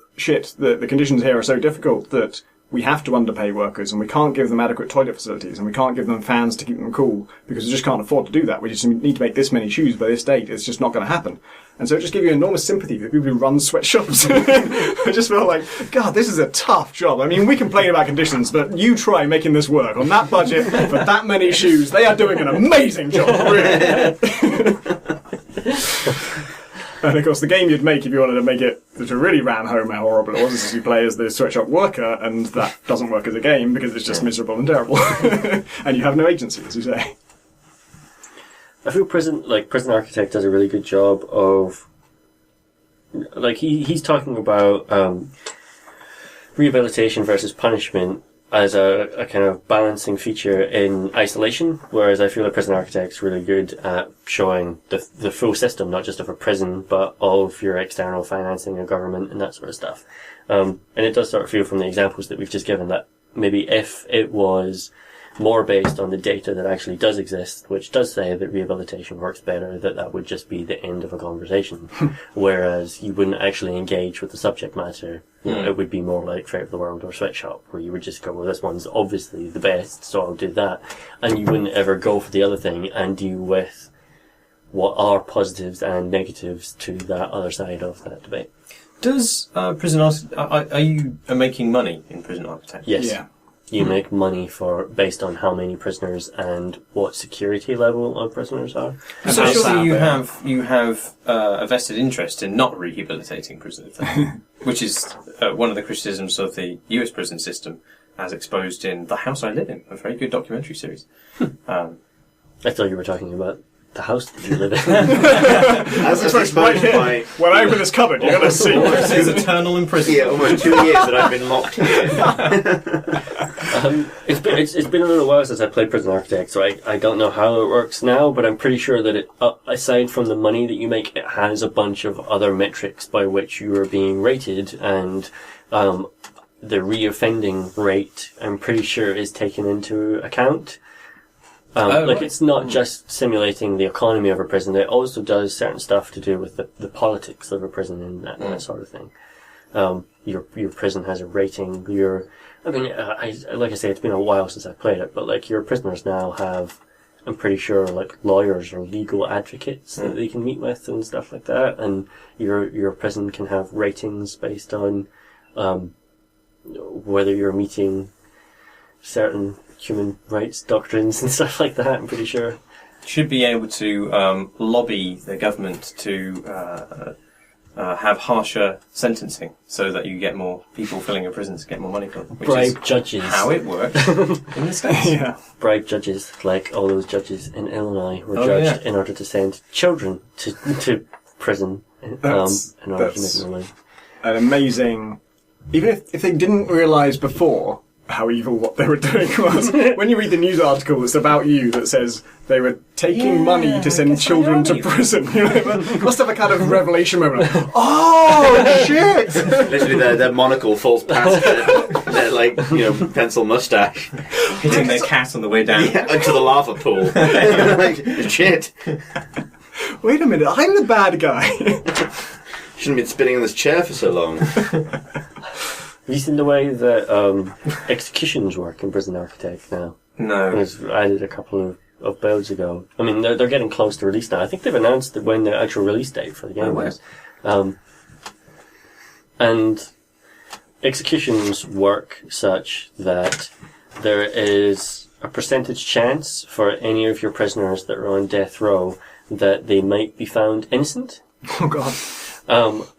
Speaker 2: the conditions here are so difficult that we have to underpay workers, and we can't give them adequate toilet facilities, and we can't give them fans to keep them cool, because we just can't afford to do that. We just need to make this many shoes by this date. It's just not going to happen. And so it just gave you enormous sympathy for people who run sweatshops. I just felt like, God, this is a tough job. We complain about conditions, but you try making this work on that budget for that many shoes. They are doing an amazing job, really. And of course, the game you'd make if you wanted to make it to really ram home how horrible it was is you play as the sweatshop worker, and that doesn't work as a game because it's just miserable and terrible. And you have no agency, as you say.
Speaker 3: I feel Prison Architect does a really good job of, he's talking about rehabilitation versus punishment as a kind of balancing feature in isolation, whereas I feel like Prison Architect's really good at showing the full system, not just of a prison, but of your external financing and government and that sort of stuff. And it does sort of feel from the examples that we've just given that maybe if it was more based on the data that actually does exist, which does say that rehabilitation works better, that would just be the end of a conversation. Whereas you wouldn't actually engage with the subject matter. It would be more like Fate of the World or Sweatshop, where you would just go, well, this one's obviously the best, so I'll do that. And you wouldn't ever go for the other thing and deal with what are positives and negatives to that other side of that debate.
Speaker 4: Does Prison Architect... Are you making money in Prison Architect?
Speaker 3: Yes.
Speaker 2: Yeah.
Speaker 3: You make money based on how many prisoners and what security level of prisoners are.
Speaker 4: So surely you have a vested interest in not rehabilitating prisoners, which is one of the criticisms of the US prison system, as exposed in The House I Live In, a very good documentary series.
Speaker 3: I thought you were talking about the house that you live in.
Speaker 1: As it's exposed by...
Speaker 2: When I open this cupboard, you're going to see.
Speaker 4: It's eternal imprisonment.
Speaker 1: Yeah, almost 2 years that I've been locked here.
Speaker 3: It's been a little while since I played Prison Architect, so I don't know how it works now, but I'm pretty sure that it, aside from the money that you make, it has a bunch of other metrics by which you are being rated, and the reoffending rate, I'm pretty sure, is taken into account.
Speaker 4: Right.
Speaker 3: It's not just simulating the economy of a prison, it also does certain stuff to do with the politics of a prison and that sort of thing. Your prison has a rating, like I say, it's been a while since I played it, but your prisoners now have, I'm pretty sure, lawyers or legal advocates that they can meet with and stuff like that, and your prison can have ratings based on whether you're meeting certain human rights doctrines and stuff like that, I'm pretty sure.
Speaker 4: Should be able to lobby the government to have harsher sentencing so that you get more people filling your prisons to get more money for them. Which
Speaker 3: Bribe
Speaker 4: is
Speaker 3: judges.
Speaker 4: how it works in the States.
Speaker 2: Yeah.
Speaker 3: Bribe judges, like all those judges in Illinois, were
Speaker 4: Oh,
Speaker 3: judged
Speaker 4: yeah.
Speaker 3: in order to send children to prison in order to make more money.
Speaker 2: An amazing... Even if they didn't realise before how evil what they were doing was, when you read the news article that's about you that says they were taking money to send children to prison, you know, it must have a kind of revelation moment. Oh, shit!
Speaker 1: Literally, their monocle falls past their like, pencil mustache.
Speaker 4: Hitting their cat on the way down.
Speaker 1: Yeah, into the lava pool. Like, shit.
Speaker 2: Wait a minute, I'm the bad guy.
Speaker 1: Shouldn't have been spinning in this chair for so long.
Speaker 3: Have you seen the way that executions work in Prison Architect now?
Speaker 4: No.
Speaker 3: It was added a couple of builds ago. I mean, they're getting close to release now. I think they've announced when the actual release date for the game was. And executions work such that there is a percentage chance for any of your prisoners that are on death row that they might be found innocent.
Speaker 2: Oh, God.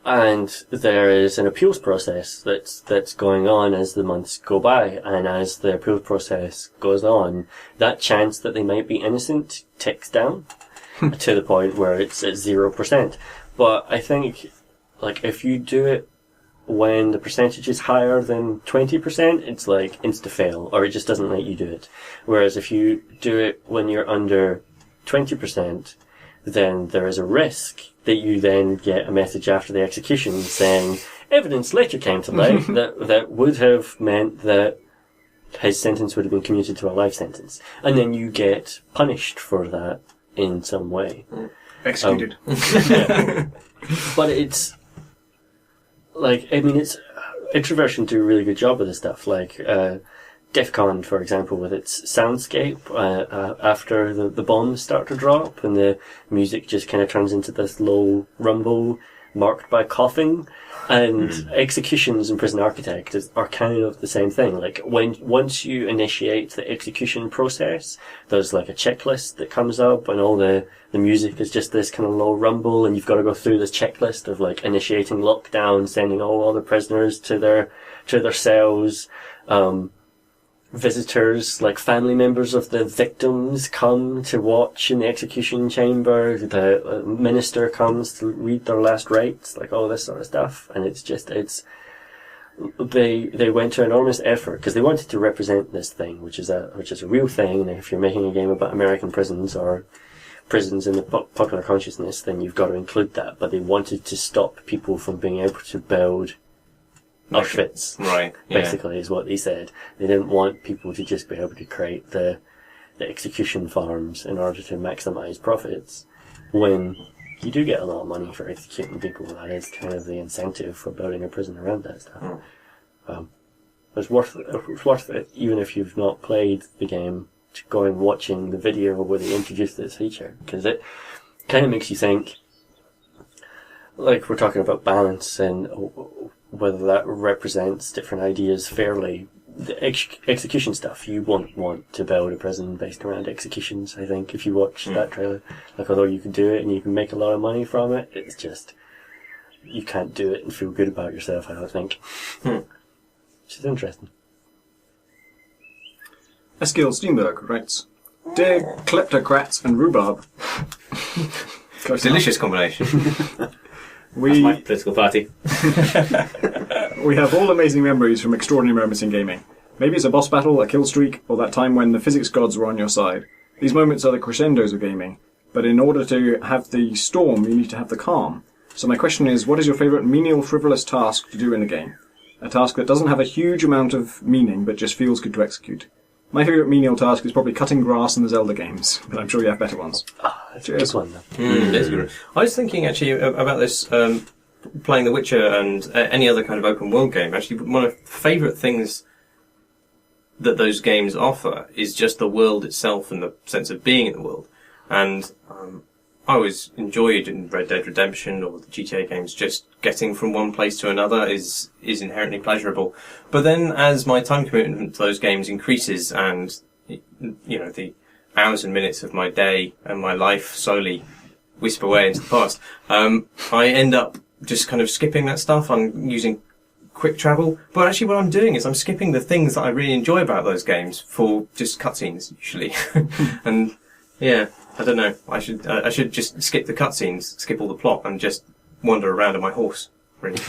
Speaker 3: And there is an appeals process that's going on as the months go by, and as the appeals process goes on, that chance that they might be innocent ticks down to the point where it's at 0%. But I think, like, if you do it when the percentage is higher than 20%, it's like insta-fail, or it just doesn't let you do it. Whereas if you do it when you're under 20%, then there is a risk that you then get a message after the execution saying evidence later came to light that would have meant that his sentence would have been commuted to a life sentence. And then you get punished for that in some way.
Speaker 2: Executed.
Speaker 3: Yeah. But it's like, I mean, Introversion do a really good job of this stuff. Like, DEFCON, for example, with its soundscape, after the bombs start to drop and the music just kind of turns into this low rumble marked by coughing. And executions in Prison Architect are kind of the same thing. Like, once you initiate the execution process, there's like a checklist that comes up, and all the music is just this kind of low rumble, and you've got to go through this checklist of like initiating lockdown, sending all the prisoners to their cells. Visitors, like family members of the victims, come to watch in the execution chamber. The minister comes to read their last rites, like all this sort of stuff. And they went to enormous effort because they wanted to represent this thing, which is a real thing. And if you're making a game about American prisons or prisons in the popular consciousness, then you've got to include that. But they wanted to stop people from being able to build outfits,
Speaker 4: right? Yeah.
Speaker 3: Basically, is what they said. They didn't want people to just be able to create the execution farms in order to maximize profits. When you do get a lot of money for executing people, that is kind of the incentive for building a prison around that stuff. It's worth it, even if you've not played the game, to go and watching the video where they introduce this feature, because it kind of makes you think. Like, we're talking about balance and whether that represents different ideas fairly. The execution stuff, you won't want to build a prison based around executions, I think, if you watch that trailer. Like, although you can do it and you can make a lot of money from it, it's just, you can't do it and feel good about yourself, I don't think. Which is interesting.
Speaker 2: Eskil Steenberg writes, Dear kleptocrats and rhubarb.
Speaker 4: Delicious combination.
Speaker 1: That's my political party.
Speaker 2: We have all amazing memories from extraordinary moments in gaming. Maybe it's a boss battle, a kill streak, or that time when the physics gods were on your side. These moments are the crescendos of gaming, but in order to have the storm, you need to have the calm. So my question is, what is your favourite menial, frivolous task to do in a game? A task that doesn't have a huge amount of meaning, but just feels good to execute. My favourite menial task is probably cutting grass in the Zelda games, but I'm sure you have better ones.
Speaker 3: That's a good one, though.
Speaker 4: That's a good one. I was thinking, actually, about this, playing The Witcher and any other kind of open world game. Actually, one of the favourite things that those games offer is just the world itself and the sense of being in the world. And I always enjoyed in Red Dead Redemption or the GTA games, just getting from one place to another is inherently pleasurable. But then as my time commitment to those games increases and, you know, the hours and minutes of my day and my life slowly wisp away into the past, I end up just kind of skipping that stuff. I'm using quick travel, but actually what I'm doing is I'm skipping the things that I really enjoy about those games for just cutscenes usually. And yeah, I don't know. I should just skip the cutscenes, skip all the plot, and just wander around on my horse. Really.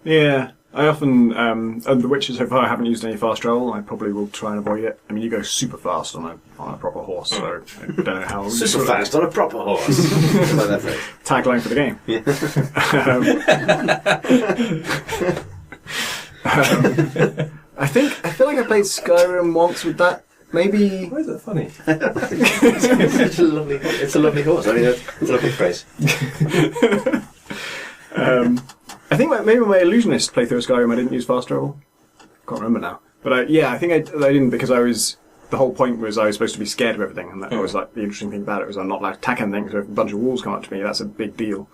Speaker 2: Yeah, I often The Witcher so far I haven't used any fast travel. I probably will try and avoid it. I mean, you go super fast on a proper horse, so I don't know how.
Speaker 1: Super fast on a proper horse. I like that phrase.
Speaker 2: Tagline for the game.
Speaker 1: Yeah.
Speaker 2: I feel like I played Skyrim once with that. Maybe.
Speaker 4: Why is that funny?
Speaker 1: It's a lovely horse. I mean, it's a lovely phrase.
Speaker 2: I think maybe my illusionist playthrough of Skyrim I didn't use fast travel. Can't remember now. But I think I didn't because the whole point was I was supposed to be scared of everything, and that was like the interesting thing about it was I'm not allowed to attack anything. So if a bunch of wolves come up to me, that's a big deal,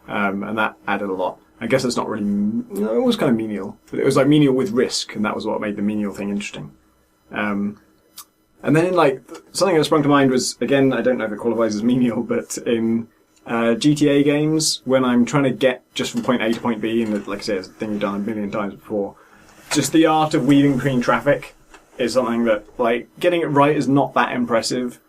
Speaker 2: and that added a lot. I guess it's not really. No, it was kind of menial, but it was like menial with risk, and that was what made the menial thing interesting. And then something that sprung to mind was, again, I don't know if it qualifies as menial, but in GTA games, when I'm trying to get just from point A to point B, and like I say, it's a thing you've done a million times before, just the art of weaving between traffic is something that, getting it right is not that impressive,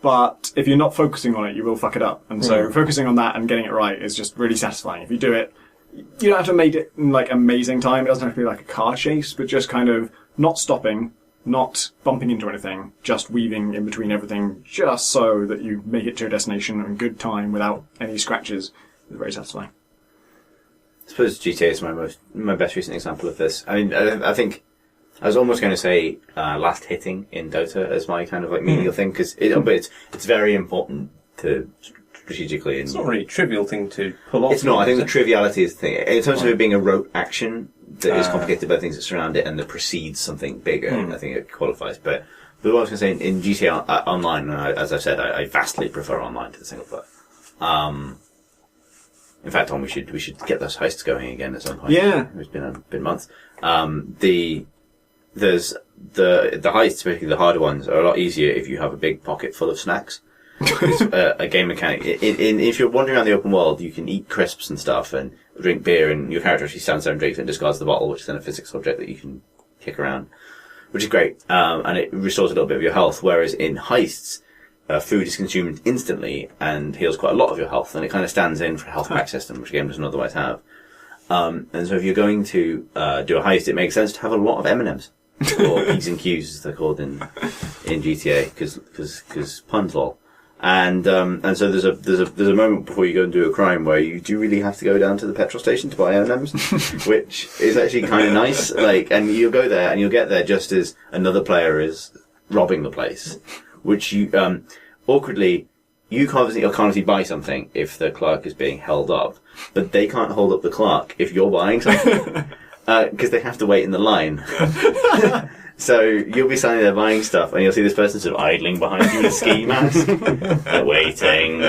Speaker 2: but if you're not focusing on it, you will fuck it up. And so focusing on that and getting it right is just really satisfying. If you do it, you don't have to make it in, amazing time. It doesn't have to be like a car chase, but just kind of not stopping, not bumping into anything, just weaving in between everything, just so that you make it to your destination in good time without any scratches. It's very satisfying.
Speaker 1: I suppose GTA is my best recent example of this. I mean, I think I was almost going to say last hitting in Dota as my kind of menial thing, but it's very important to strategically.
Speaker 4: It's not really a trivial thing to pull off.
Speaker 1: It's not. I think the triviality is the thing. In terms of it being a rote action that is complicated by things that surround it and that precedes something bigger, I think it qualifies. But what I was going to say in GTA Online, as I've said, I vastly prefer online to the single player. In fact, Tom, we should get those heists going again at some point.
Speaker 2: Yeah,
Speaker 1: it's been months. There's the heists, especially the harder ones, are a lot easier if you have a big pocket full of snacks. It's a game mechanic. If you're wandering around the open world, you can eat crisps and stuff and drink beer, and your character actually stands there and drinks and discards the bottle, which is then a physics object that you can kick around, which is great. And it restores a little bit of your health, whereas in heists, food is consumed instantly and heals quite a lot of your health, and it kind of stands in for a health pack system, which a game doesn't otherwise have. And so if you're going to do a heist, it makes sense to have a lot of M&Ms. Or P's and Q's, as they're called in GTA, because puns lol. And so there's a moment before you go and do a crime where you do really have to go down to the petrol station to buy M&Ms, which is actually kind of nice. And you'll go there and you'll get there just as another player is robbing the place, which you awkwardly you can't obviously buy something if the clerk is being held up, but they can't hold up the clerk if you're buying something because they have to wait in the line. So you'll be standing there buying stuff, and you'll see this person sort of idling behind you in a ski mask, waiting,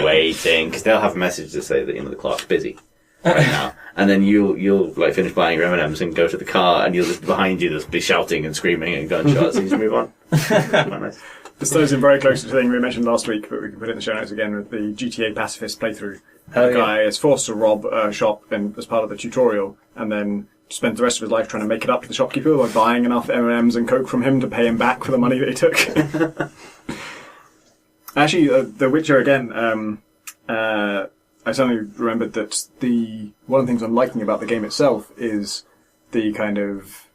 Speaker 1: because they'll have a message to say that the clerk's busy right now, and then you'll finish buying your M&Ms and go to the car, and behind you there'll be shouting and screaming and gunshots, and you just move on. Quite nice.
Speaker 2: This ties in very close to the thing we mentioned last week, but we can put it in the show notes again with the GTA Pacifist playthrough. The guy is forced to rob a shop as part of the tutorial, and then spent the rest of his life trying to make it up to the shopkeeper by buying enough M&Ms and Coke from him to pay him back for the money that he took. Actually, The Witcher again, I suddenly remembered that one of the things I'm liking about the game itself is the kind of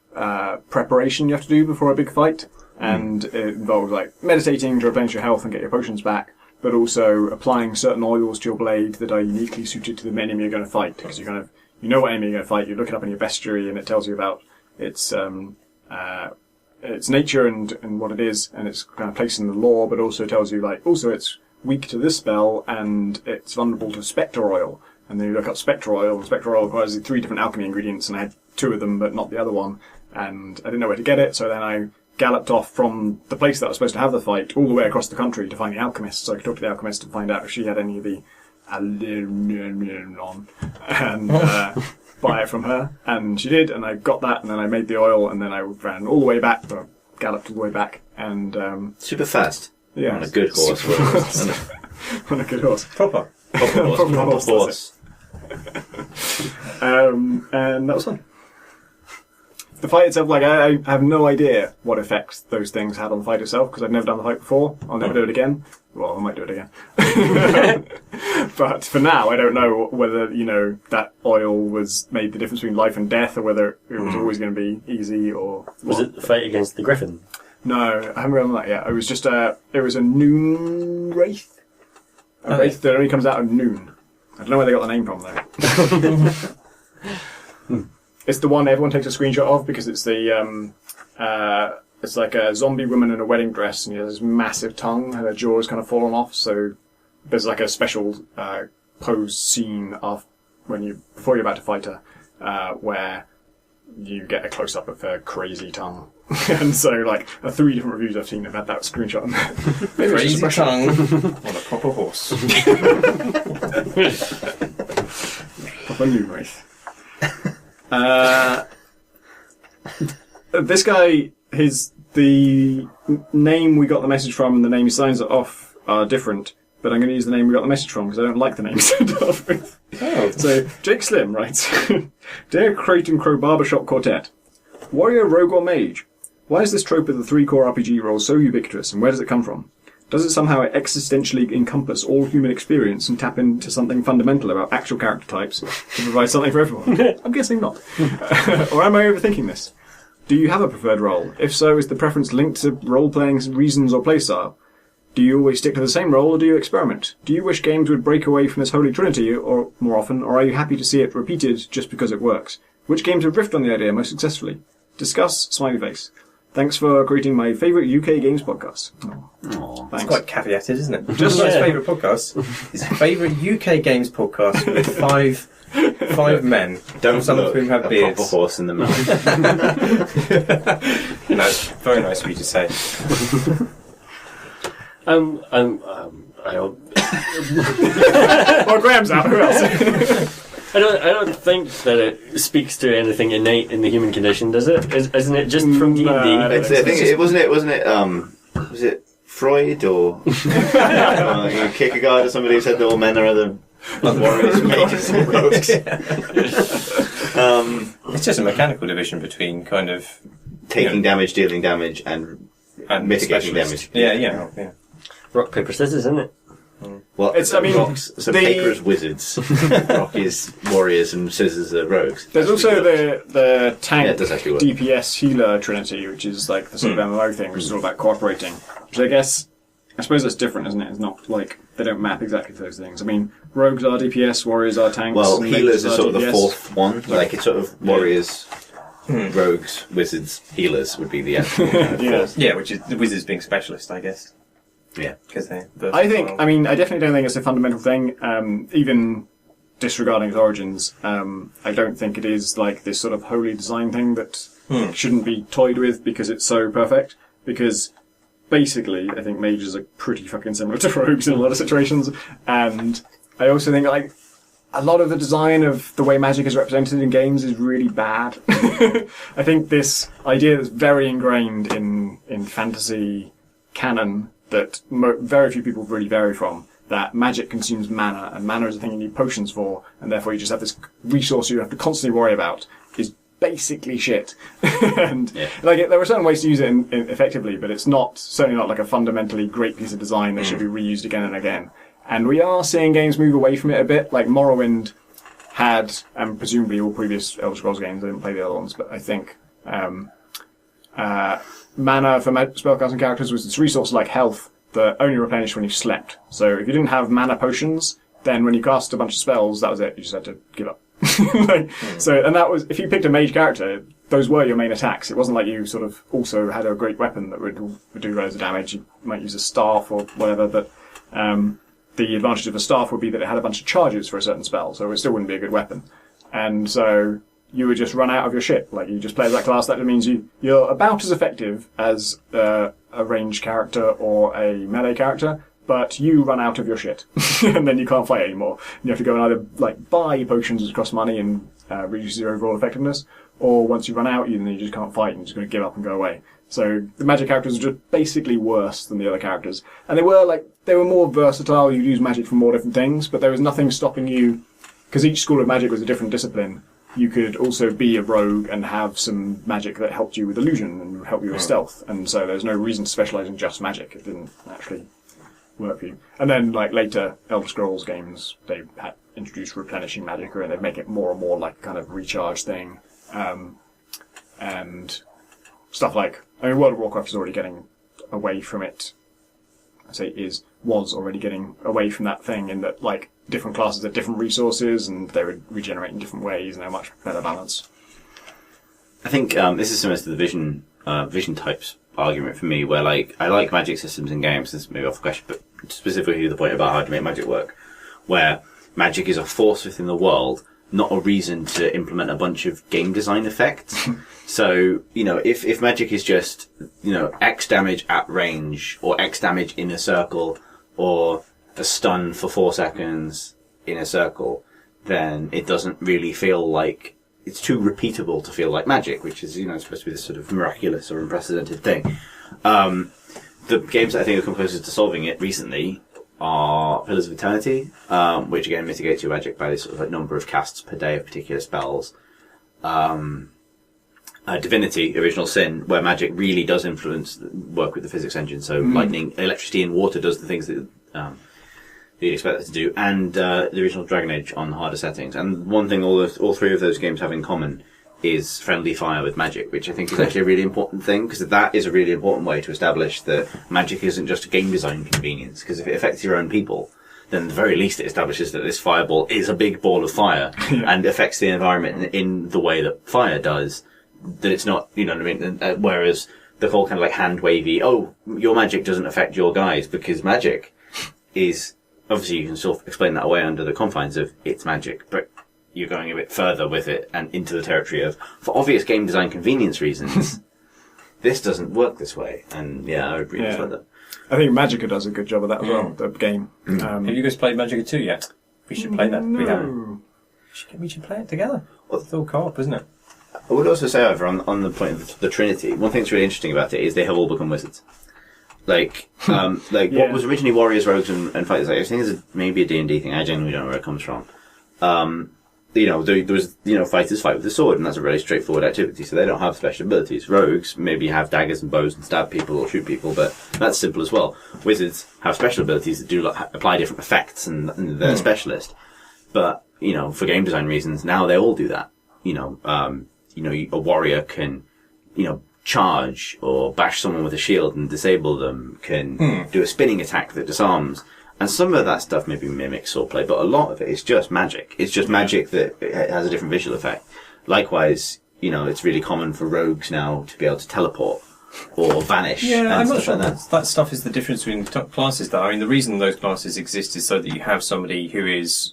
Speaker 2: preparation you have to do before a big fight. And it involves meditating to replenish your health and get your potions back, but also applying certain oils to your blade that are uniquely suited to the enemy you're going to fight, because you know what enemy you're going to fight, you look it up in your bestiary and it tells you about its nature and what it is, and it's kind of placed in the lore, but also tells you also it's weak to this spell and it's vulnerable to spectre oil. And then you look up spectre oil, and spectre oil requires 3 different alchemy ingredients, and I had 2 of them but not the other one, and I didn't know where to get it, so then I galloped off from the place that I was supposed to have the fight all the way across the country to find the alchemist, so I could talk to the alchemist and find out if she had any of the and buy it from her, and she did, and I got that, and then I made the oil, and then I ran all the way back, galloped all the way back, and
Speaker 1: super fast.
Speaker 2: Yeah,
Speaker 1: on a good horse.
Speaker 2: On a good horse.
Speaker 4: Proper
Speaker 1: horse.
Speaker 2: And that was fun. The fight itself, like, I have no idea what effects those things had on the fight itself, because I've never done the fight before. I'll never do it again. Well, I might do it again. But for now, I don't know whether, that oil made the difference between life and death, or whether it was always going to be easy, or...
Speaker 3: Was it the fight against the griffin?
Speaker 2: No, I haven't done that yet. It was just it was a noon wraith. A wraith that only comes out at noon. I don't know where they got the name from, though. It's the one everyone takes a screenshot of, because it's it's like a zombie woman in a wedding dress, and she has this massive tongue, and her jaw is kind of fallen off, so there's like a special pose scene before you're about to fight her, where you get a close-up of her crazy tongue. And so, like, 3 different reviews I've seen have had that screenshot on there.
Speaker 4: Crazy tongue on a proper horse.
Speaker 2: Proper new wraith. This guy, the name we got the message from and the name he signs it off are different, but I'm going to use the name we got the message from because I don't like the name signed off with.
Speaker 4: Oh.
Speaker 2: So, Jake Slim writes, Dear Crate and Crow Barbershop Quartet, Warrior, Rogue or Mage? Why is this trope of the 3-core RPG role so ubiquitous, and where does it come from? Does it somehow existentially encompass all human experience and tap into something fundamental about actual character types to provide something for everyone? I'm guessing not. Or am I overthinking this? Do you have a preferred role? If so, is the preference linked to role-playing reasons or playstyle? Do you always stick to the same role, or do you experiment? Do you wish games would break away from this holy trinity or more often, or are you happy to see it repeated just because it works? Which games have riffed on the idea most successfully? Discuss, smiley face. Thanks for creating my favourite UK games podcast.
Speaker 1: Aww.
Speaker 4: It's quite caveated, isn't it? Just his favourite podcast. His favourite UK games podcast with five men.
Speaker 1: Don't
Speaker 4: some
Speaker 1: look
Speaker 4: of whom have
Speaker 1: a
Speaker 4: beards.
Speaker 1: proper horse in the mouth.
Speaker 4: No, it's very nice of you to say.
Speaker 3: I don't.
Speaker 2: Well, Graham's out. Who else?
Speaker 3: I don't think that it speaks to anything innate in the human condition, does it? Isn't it just from D&D?
Speaker 1: It's, I think it wasn't it. Was it Freud or Kierkegaard or somebody who said that all men are other warriors, mages, and rogues?
Speaker 4: It's just a mechanical division between kind of
Speaker 1: taking damage, dealing damage, and mitigating
Speaker 4: specialist.
Speaker 1: damage.
Speaker 4: Yeah.
Speaker 3: Rock, paper, scissors, isn't it?
Speaker 1: Well,
Speaker 2: rocks.
Speaker 1: So paper is wizards, rock is warriors, and scissors are rogues.
Speaker 2: There's also the tank
Speaker 1: it does actually work.
Speaker 2: DPS healer trinity, which is like the sort of MMO thing, which is all about cooperating. Which I suppose that's different, isn't it? It's not like they don't map exactly to those things. I mean, rogues are DPS, warriors are tanks.
Speaker 1: Well,
Speaker 2: and
Speaker 1: healers
Speaker 2: mages
Speaker 1: are sort of
Speaker 2: DPS.
Speaker 1: the fourth one. Like it's sort of warriors, rogues, wizards, healers would be the actual fourth.
Speaker 4: Yeah, which is the wizards being specialist, I guess.
Speaker 1: Yeah,
Speaker 4: because I
Speaker 2: definitely don't think it's a fundamental thing. Even disregarding its origins, I don't think it is like this sort of holy design thing that shouldn't be toyed with because it's so perfect. Because basically, I think mages are pretty fucking similar to rogues in a lot of situations, and I also think like a lot of the design of the way magic is represented in games is really bad. I think this idea that's very ingrained in fantasy canon that very few people really vary from, that magic consumes mana, and mana is a thing you need potions for, and therefore you just have this resource you have to constantly worry about, is basically shit. And like there are certain ways to use it effectively, but it's certainly not like a fundamentally great piece of design that should be reused again and again. And we are seeing games move away from it a bit, like Morrowind had, and presumably all previous Elder Scrolls games, I didn't play the other ones, but I think mana for spellcasting characters was this resource like health that only replenished when you slept. So if you didn't have mana potions, then when you cast a bunch of spells, that was it. You just had to give up. So, and that was, if you picked a mage character, those were your main attacks. It wasn't like you sort of also had a great weapon that would do loads of damage. You might use a staff or whatever, but the advantage of a staff would be that it had a bunch of charges for a certain spell, so it still wouldn't be a good weapon. And so you would just run out of your shit. Like, you just play as that class. That means you're about as effective as a ranged character or a melee character, but you run out of your shit. And then you can't fight anymore. You have to go and either, like, buy potions that cost money and reduce your overall effectiveness, or once you run out, then you just can't fight and you're just going to give up and go away. So the magic characters are just basically worse than the other characters. And they were more versatile. You'd use magic for more different things, but there was nothing stopping you because each school of magic was a different discipline, you could also be a rogue and have some magic that helped you with illusion and help you with stealth. And so there's no reason to specialise in just magic. It didn't actually work for you. And then, like, later Elder Scrolls games, they had introduced replenishing magic, and they make it more and more like a kind of recharge thing. And stuff like, I mean, World of Warcraft is already getting away from it. Was already getting away from that thing in that, like, different classes had different resources and they would regenerate in different ways and they're much better balance.
Speaker 1: I think this is similar to the vision types argument for me, where, like, I like magic systems in games. This is maybe off the question, but specifically the point about how to make magic work, where magic is a force within the world, not a reason to implement a bunch of game design effects. So, you know, if magic is just, you know, X damage at range, or X damage in a circle, or a stun for 4 seconds in a circle, then it doesn't really feel like, it's too repeatable to feel like magic, which is, you know, supposed to be this sort of miraculous or unprecedented thing. The games that I think are come closest to solving it recently are Pillars of Eternity, which again mitigates your magic by this sort of like number of casts per day of particular spells. Divinity, Original Sin, where magic really does influence work with the physics engine. So lightning, electricity, and water does the things that you'd expect it to do. And the original Dragon Age on harder settings. And one thing all three of those games have in common is friendly fire with magic, which I think is actually a really important thing, because that is a really important way to establish that magic isn't just a game design convenience. Because if it affects your own people, then at the very least it establishes that this fireball is a big ball of fire and affects the environment in the way that fire does. That it's not, you know what I mean? Whereas the whole kind of like hand wavy, oh, your magic doesn't affect your guys, because magic is, obviously you can sort of explain that away under the confines of it's magic, but you're going a bit further with it and into the territory of, for obvious game design convenience reasons, this doesn't work this way. And yeah, I would really like that.
Speaker 2: I think Magicka does a good job of that as well, the game.
Speaker 4: Have you guys played Magicka 2 yet? We should play that.
Speaker 2: No.
Speaker 4: We haven't. We should play it together. Well, it's all co-op, isn't it?
Speaker 1: I would also say, however, on the point of the Trinity, one thing that's really interesting about it is they have all become wizards. Like, what was originally warriors, rogues, and fighters, like, I think is maybe a D&D thing. I genuinely don't know where it comes from. You know, there was, you know, fighters fight with a sword, and that's a really straightforward activity, so they don't have special abilities. Rogues maybe have daggers and bows and stab people or shoot people, but that's simple as well. Wizards have special abilities that do apply different effects, and they're a specialist. But, you know, for game design reasons, now they all do that. You know, a warrior can, you know, charge or bash someone with a shield and disable them, can do a spinning attack that disarms. And some of that stuff maybe mimics swordplay, but a lot of it is just magic. It's just magic that has a different visual effect. Likewise, you know, it's really common for rogues now to be able to teleport or vanish.
Speaker 4: Yeah, I'm not sure
Speaker 1: like
Speaker 4: that stuff is the difference between classes, though. I mean, the reason those classes exist is so that you have somebody who is...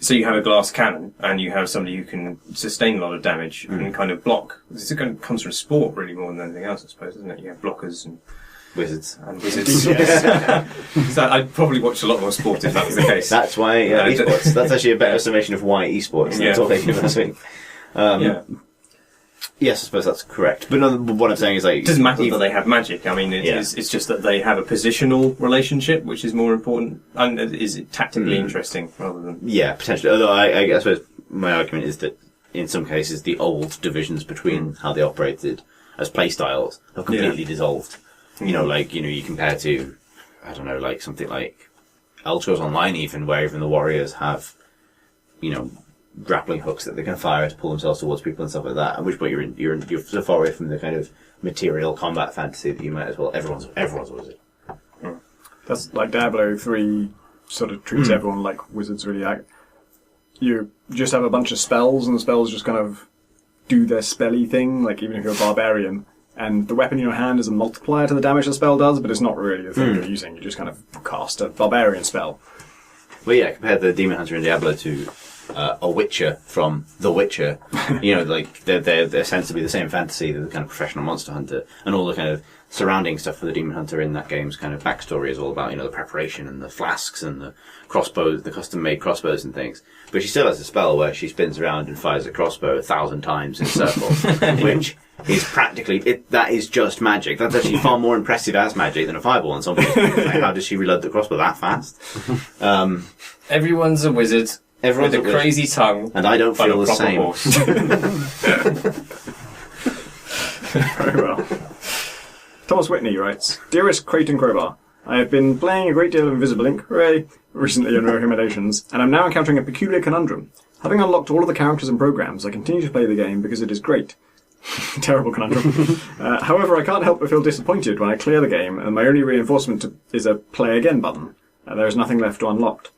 Speaker 4: so you have a glass cannon, and you have somebody who can sustain a lot of damage and kind of block. This comes from sport really more than anything else, I suppose, isn't it? You have blockers and
Speaker 1: wizards.
Speaker 4: So I'd probably watch a lot more sport if that was the case.
Speaker 1: That's why esports. That's actually a better summation of why esports. That's all they do last week. Yes, I suppose that's correct. But no, what I'm saying is, like,
Speaker 4: it doesn't matter that they have magic. I mean, it's just that they have a positional relationship, which is more important and is tactically interesting rather than
Speaker 1: potentially. Although I suppose my argument is that in some cases the old divisions between how they operated as play styles have completely dissolved. You know, like, you know, you compare to, I don't know, like something like Elder Scrolls Online, even where even the warriors have, you know, grappling hooks that they can fire to pull themselves towards people and stuff like that. At which point you're so far away from the kind of material combat fantasy that you might as well. Everyone's a wizard.
Speaker 2: That's like Diablo 3 sort of treats everyone like wizards, really. Like, you just have a bunch of spells, and the spells just kind of do their spelly thing. Like, even if you're a barbarian, and the weapon in your hand is a multiplier to the damage the spell does, but it's not really the thing you're using. You just kind of cast a barbarian spell.
Speaker 1: Well, yeah, compare the Demon Hunter in Diablo to a Witcher from The Witcher. You know, like, they're sensibly the same fantasy, they're the kind of professional monster hunter, and all the kind of surrounding stuff for the Demon Hunter in that game's kind of backstory is all about, you know, the preparation and the flasks and the crossbows, the custom-made crossbows and things. But she still has a spell where she spins around and fires a crossbow 1,000 times in a circle, which is practically, that is just magic. That's actually far more impressive as magic than a fireball in some ways. Like, how does she reload the crossbow that fast?
Speaker 4: Everyone's a wizard.
Speaker 1: Everyone's
Speaker 4: with a
Speaker 1: at wish.
Speaker 4: crazy tongue.
Speaker 1: And I don't
Speaker 4: on
Speaker 1: feel
Speaker 4: a
Speaker 1: the
Speaker 4: proper
Speaker 1: same.
Speaker 4: horse.
Speaker 2: Very well. Thomas Whitney writes, Dearest Creighton Crowbar, I have been playing a great deal of Invisible Ink, hooray, recently on recommendations, and I'm now encountering a peculiar conundrum. Having unlocked all of the characters and programs, I continue to play the game because it is great. Terrible conundrum. However, I can't help but feel disappointed when I clear the game and my only reinforcement is a play again button. There is nothing left to unlock.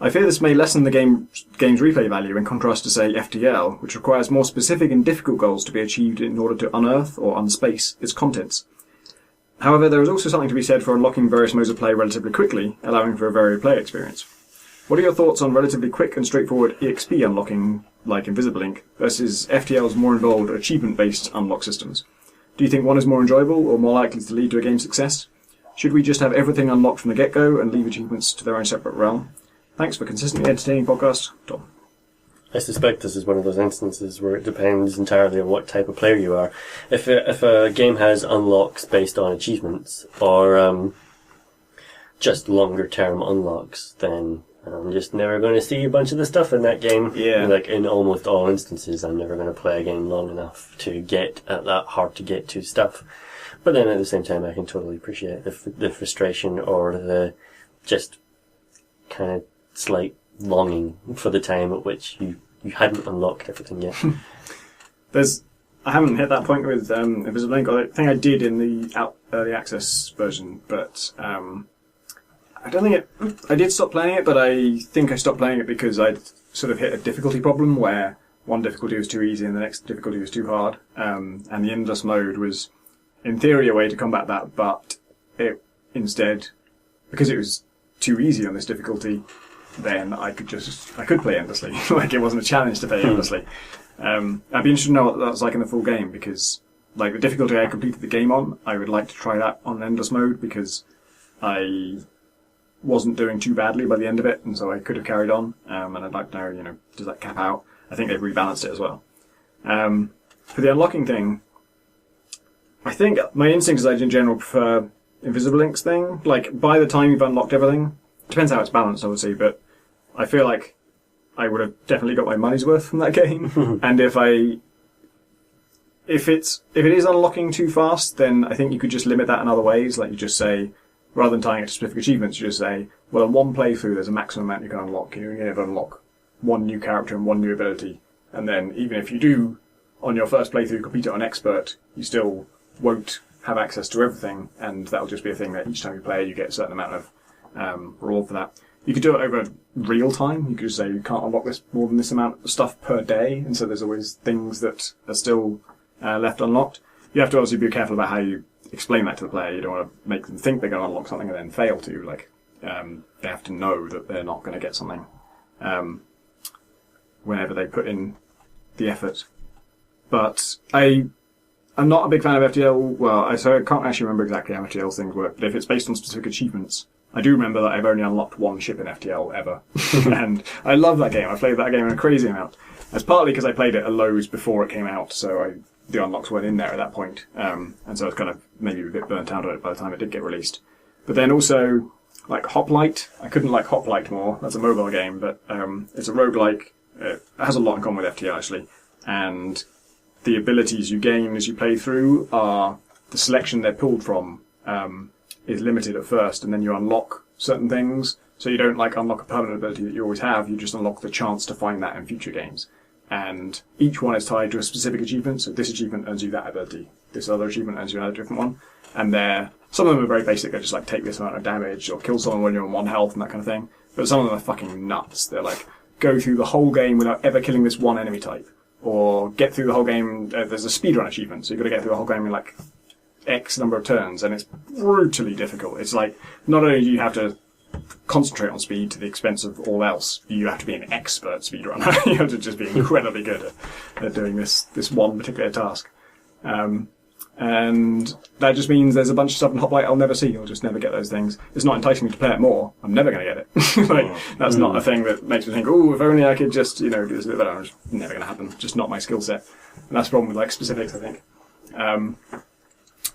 Speaker 2: I fear this may lessen the game's replay value in contrast to, say, FTL, which requires more specific and difficult goals to be achieved in order to unearth or unspace its contents. However, there is also something to be said for unlocking various modes of play relatively quickly, allowing for a varied play experience. What are your thoughts on relatively quick and straightforward EXP unlocking, like Invisible Ink, versus FTL's more involved achievement-based unlock systems? Do you think one is more enjoyable or more likely to lead to a game's success? Should we just have everything unlocked from the get-go and leave achievements to their own separate realm? Thanks for consistently entertaining podcast, Tom.
Speaker 3: I suspect this is one of those instances where it depends entirely on what type of player you are. If a game has unlocks based on achievements, or just longer term unlocks, then I'm just never going to see a bunch of the stuff in that game.
Speaker 2: Yeah.
Speaker 3: Like in almost all instances, I'm never going to play a game long enough to get at that hard to get to stuff. But then at the same time, I can totally appreciate the frustration or the just kind of slight longing for the time at which you hadn't unlocked everything yet.
Speaker 2: I haven't hit that point with Invisible Ink. I think I did in the early access version, but I don't think I did stop playing it, but I think I stopped playing it because I'd sort of hit a difficulty problem where one difficulty was too easy and the next difficulty was too hard. And the endless mode was, in theory, a way to combat that, but it instead, because it was too easy on this difficulty, then I could play endlessly. Like, it wasn't a challenge to play endlessly. I'd be interested to know what that's like in the full game, because, like, the difficulty I completed the game on, I would like to try that on endless mode, because I wasn't doing too badly by the end of it, and so I could have carried on, and I'd like to know, does that cap out? I think they've rebalanced it as well. For the unlocking thing, I think my instinct is I in general prefer Invisible Ink's thing. Like, by the time you've unlocked everything, depends how it's balanced, obviously, but I feel like I would have definitely got my money's worth from that game. And if it is unlocking too fast, then I think you could just limit that in other ways. Like, you just say, rather than tying it to specific achievements, you just say, well, in one playthrough, there's a maximum amount you can unlock. You can only unlock one new character and one new ability. And then, even if you do, on your first playthrough, complete it on Expert, you still won't have access to everything, and that'll just be a thing that each time you play, you get a certain amount of reward for that. You could do it over real time. You could just say you can't unlock more than this amount of stuff per day, and so there's always things that are still left unlocked. You have to obviously be careful about how you explain that to the player. You don't want to make them think they're going to unlock something and then fail to. Like, they have to know that they're not going to get something whenever they put in the effort. But I'm not a big fan of FTL. So I can't actually remember exactly how FTL things work, but if it's based on specific achievements, I do remember that I've only unlocked one ship in FTL ever. And I love that game. I played that game in a crazy amount. That's partly because I played it at lows before it came out, so the unlocks weren't in there at that point. And so I was kind of maybe a bit burnt out on it by the time it did get released. But then also, like Hoplite, I couldn't like Hoplite more. That's a mobile game, but it's a roguelike. It has a lot in common with FTL, actually. And the abilities you gain as you play through are the selection they're pulled from is limited at first, and then you unlock certain things. So you don't like unlock a permanent ability that you always have, you just unlock the chance to find that in future games. And each one is tied to a specific achievement, so this achievement earns you that ability, this other achievement earns you another different one. And some of them are very basic, they're just like take this amount of damage, or kill someone when you're on 1 health and that kind of thing. But some of them are fucking nuts. They're like, go through the whole game without ever killing this one enemy type. Or get through the whole game, there's a speedrun achievement, so you've got to get through the whole game in like X number of turns, and it's brutally difficult. It's like, not only do you have to concentrate on speed to the expense of all else, you have to be an expert speedrunner. You have to just be incredibly good at doing this one particular task. And that just means there's a bunch of stuff in Hoplite I'll never see. I'll just never get those things. It's not enticing me to play it more. I'm never going to get it. Like, that's not a thing that makes me think, oh, if only I could just, do this a bit better. It's never going to happen. Just not my skill set. And that's the problem with like specifics, I think.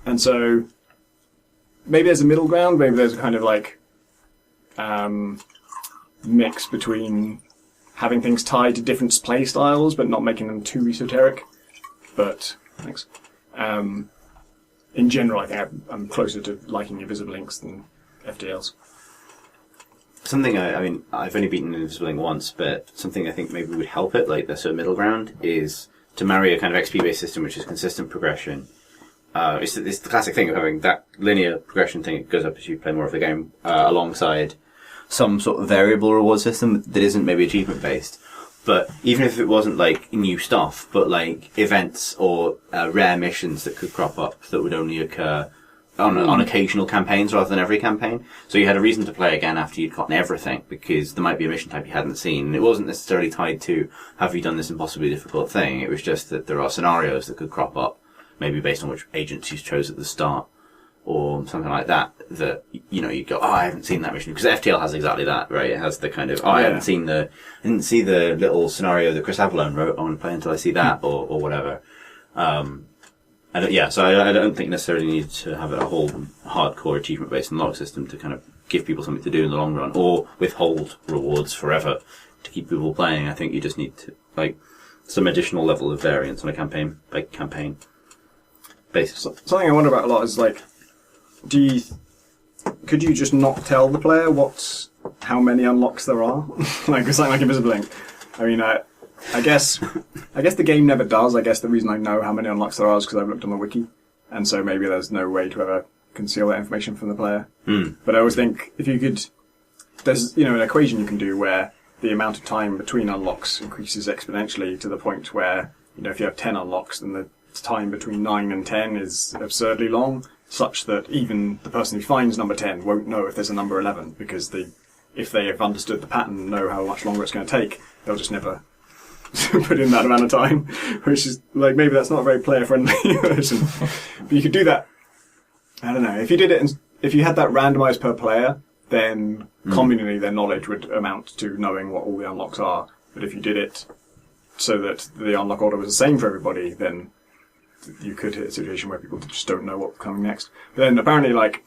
Speaker 2: And so maybe there's a middle ground. Maybe there's a kind of like mix between having things tied to different play styles, but not making them too esoteric. But thanks. In general, I think I'm closer to liking Invisible Inks than FTLs.
Speaker 1: Something I mean, I've only beaten Invisible Ink once, but something I think maybe would help it, like the sort of middle ground, is to marry a kind of XP-based system which is consistent progression. It's the classic thing of having that linear progression thing that goes up as you play more of the game, alongside some sort of variable reward system that isn't maybe achievement-based. But even if it wasn't like new stuff, but like events or rare missions that could crop up that would only occur on occasional campaigns rather than every campaign. So you had a reason to play again after you'd gotten everything, because there might be a mission type you hadn't seen. And it wasn't necessarily tied to, have you done this impossibly difficult thing? It was just that there are scenarios that could crop up, maybe based on which agents you chose at the start, or something like that, that, you know, you go, oh, I haven't seen that mission. Because FTL has exactly that, right? It has the kind of, I didn't see the little scenario that Chris Avalone wrote, I want to play until I see that, or whatever. So I don't think necessarily need to have a whole hardcore achievement-based unlock system to kind of give people something to do in the long run, or withhold rewards forever to keep people playing. I think you just need to, like, some additional level of variance on a campaign by campaign basis.
Speaker 2: Something I wonder about a lot is, like, could you just not tell the player how many unlocks there are? Like, it's like Invisible Ink. I mean, I guess the game never does. I guess the reason I know how many unlocks there are is because I've looked on the wiki, and so maybe there's no way to ever conceal that information from the player. But I always think if you could, there's an equation you can do where the amount of time between unlocks increases exponentially to the point where, if you have 10 unlocks, then the time between 9 and 10 is absurdly long, such that even the person who finds number 10 won't know if there's a number 11, because if they have understood the pattern and know how much longer it's going to take, they'll just never put in that amount of time, which is, like, maybe that's not a very player-friendly version. But you could do that, I don't know, if you did it, if you had that randomized per player, then communally their knowledge would amount to knowing what all the unlocks are. But if you did it so that the unlock order was the same for everybody, then you could hit a situation where people just don't know what's coming next. But then apparently, like,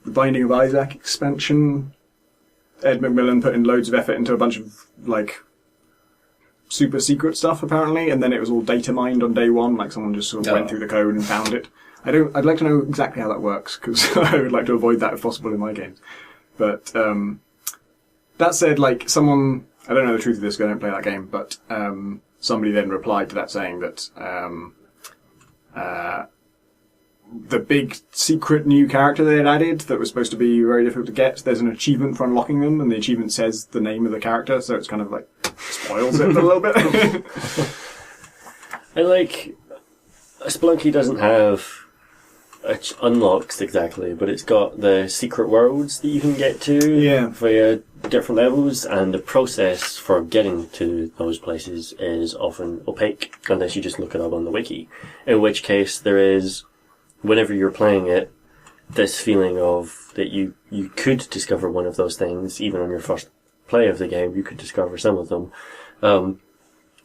Speaker 2: the Binding of Isaac expansion, Ed McMillan put in loads of effort into a bunch of, like, super secret stuff, apparently, and then it was all data mined on day one, like someone just sort of went through the code and found it. I'd like to know exactly how that works, because I would like to avoid that if possible in my games. But that said, like, someone, I don't know the truth of this because I don't play that game, but somebody then replied to that saying that the big secret new character they had added that was supposed to be very difficult to get, there's an achievement for unlocking them, and the achievement says the name of the character, so it's kind of like spoils it a little bit.
Speaker 3: I like, Spelunky doesn't have unlocks exactly, but it's got the secret worlds that you can get to via different levels, and the process for getting to those places is often opaque unless you just look it up on the wiki, in which case there is, whenever you're playing it, this feeling of that you could discover one of those things even on your first play of the game. You could discover some of them,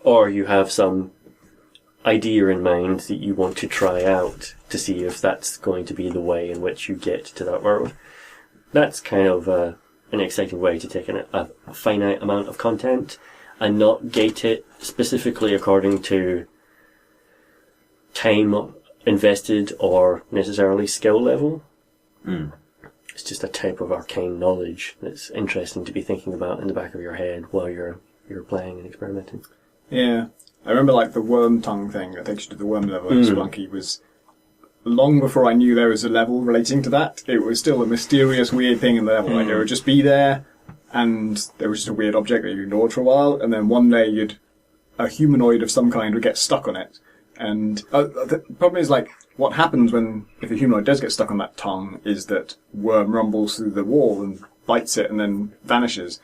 Speaker 3: or you have some idea in mind that you want to try out to see if that's going to be the way in which you get to that world. That's kind of an exciting way to take a finite amount of content and not gate it specifically according to time invested or necessarily skill level. It's just a type of arcane knowledge that's interesting to be thinking about in the back of your head while you're playing and experimenting.
Speaker 2: Yeah. I remember, like, the worm tongue thing that takes you to the worm level in Spelunky was, long before I knew there was a level relating to that, it was still a mysterious, weird thing in the level. Like, it would just be there, and there was just a weird object that you ignored for a while, and then one day a humanoid of some kind would get stuck on it. And the problem is, like, what happens if a humanoid does get stuck on that tongue is that worm rumbles through the wall and bites it and then vanishes.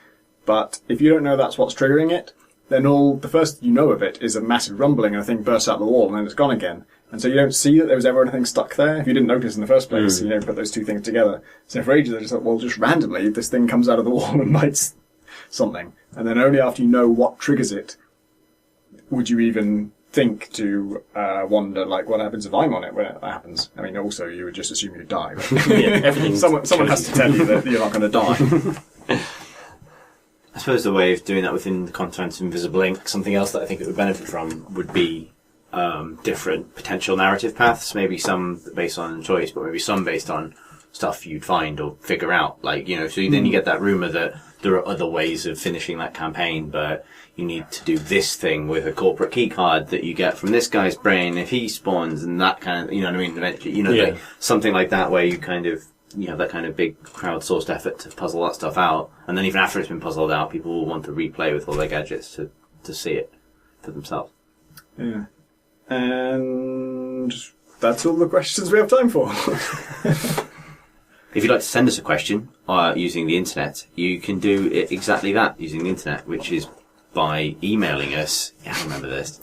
Speaker 2: But if you don't know that's what's triggering it, then the first you know of it is a massive rumbling and a thing bursts out the wall and then it's gone again. And so you don't see that there was ever anything stuck there if you didn't notice in the first place. You don't put those two things together. So for ages I just thought, well, just randomly this thing comes out of the wall and bites something. And then only after you know what triggers it would you even think to wonder, like, what happens if I'm on it when it happens. I mean, also you would just assume you'd die. But someone has to tell you that you're not going to die.
Speaker 1: I suppose the way of doing that within the content Invisible Ink, something else that I think it would benefit from would be different potential narrative paths. Maybe some based on choice, but maybe some based on stuff you'd find or figure out. Like, you know, so then you get that rumor that there are other ways of finishing that campaign, but you need to do this thing with a corporate key card that you get from this guy's brain if he spawns, and that kind of, you know what I mean? Eventually, you know, like something like that where you kind of, you have that kind of big crowdsourced effort to puzzle that stuff out, and then even after it's been puzzled out, people will want to replay with all their gadgets to see it for themselves.
Speaker 2: Yeah. And that's all the questions we have time for.
Speaker 1: If you'd like to send us a question using the internet, you can do it exactly that using the internet, which is by emailing us, I remember this,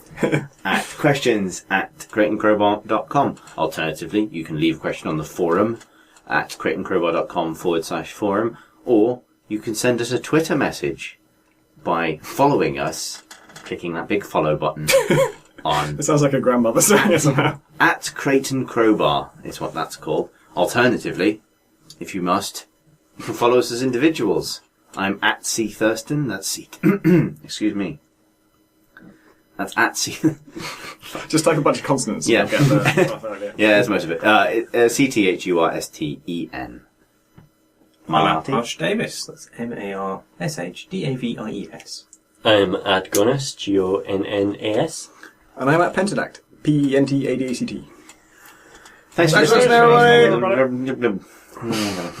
Speaker 1: at questions@crateandcrowbar.com. Alternatively, you can leave a question on the forum at crateandcrowbar.com/forum, or you can send us a Twitter message by following us, clicking that big follow button on...
Speaker 2: It sounds like a grandmother saying it somehow.
Speaker 1: At Crate and Crowbar is what that's called. Alternatively, if you must, you can follow us as individuals. I'm at C Thurston. That's C. Excuse me. That's at C.
Speaker 2: Just take a bunch of consonants.
Speaker 1: Yeah.
Speaker 2: And you'll get the
Speaker 1: Yeah, that's most of it. CTHURSTEN.
Speaker 4: Marsh Davis. That's MARSHDAVIES.
Speaker 3: I'm at Gonnas, GONNAS.
Speaker 2: And I'm at Pentadact. PENTADACT.
Speaker 1: Thanks for
Speaker 2: listening,
Speaker 1: listening, everybody.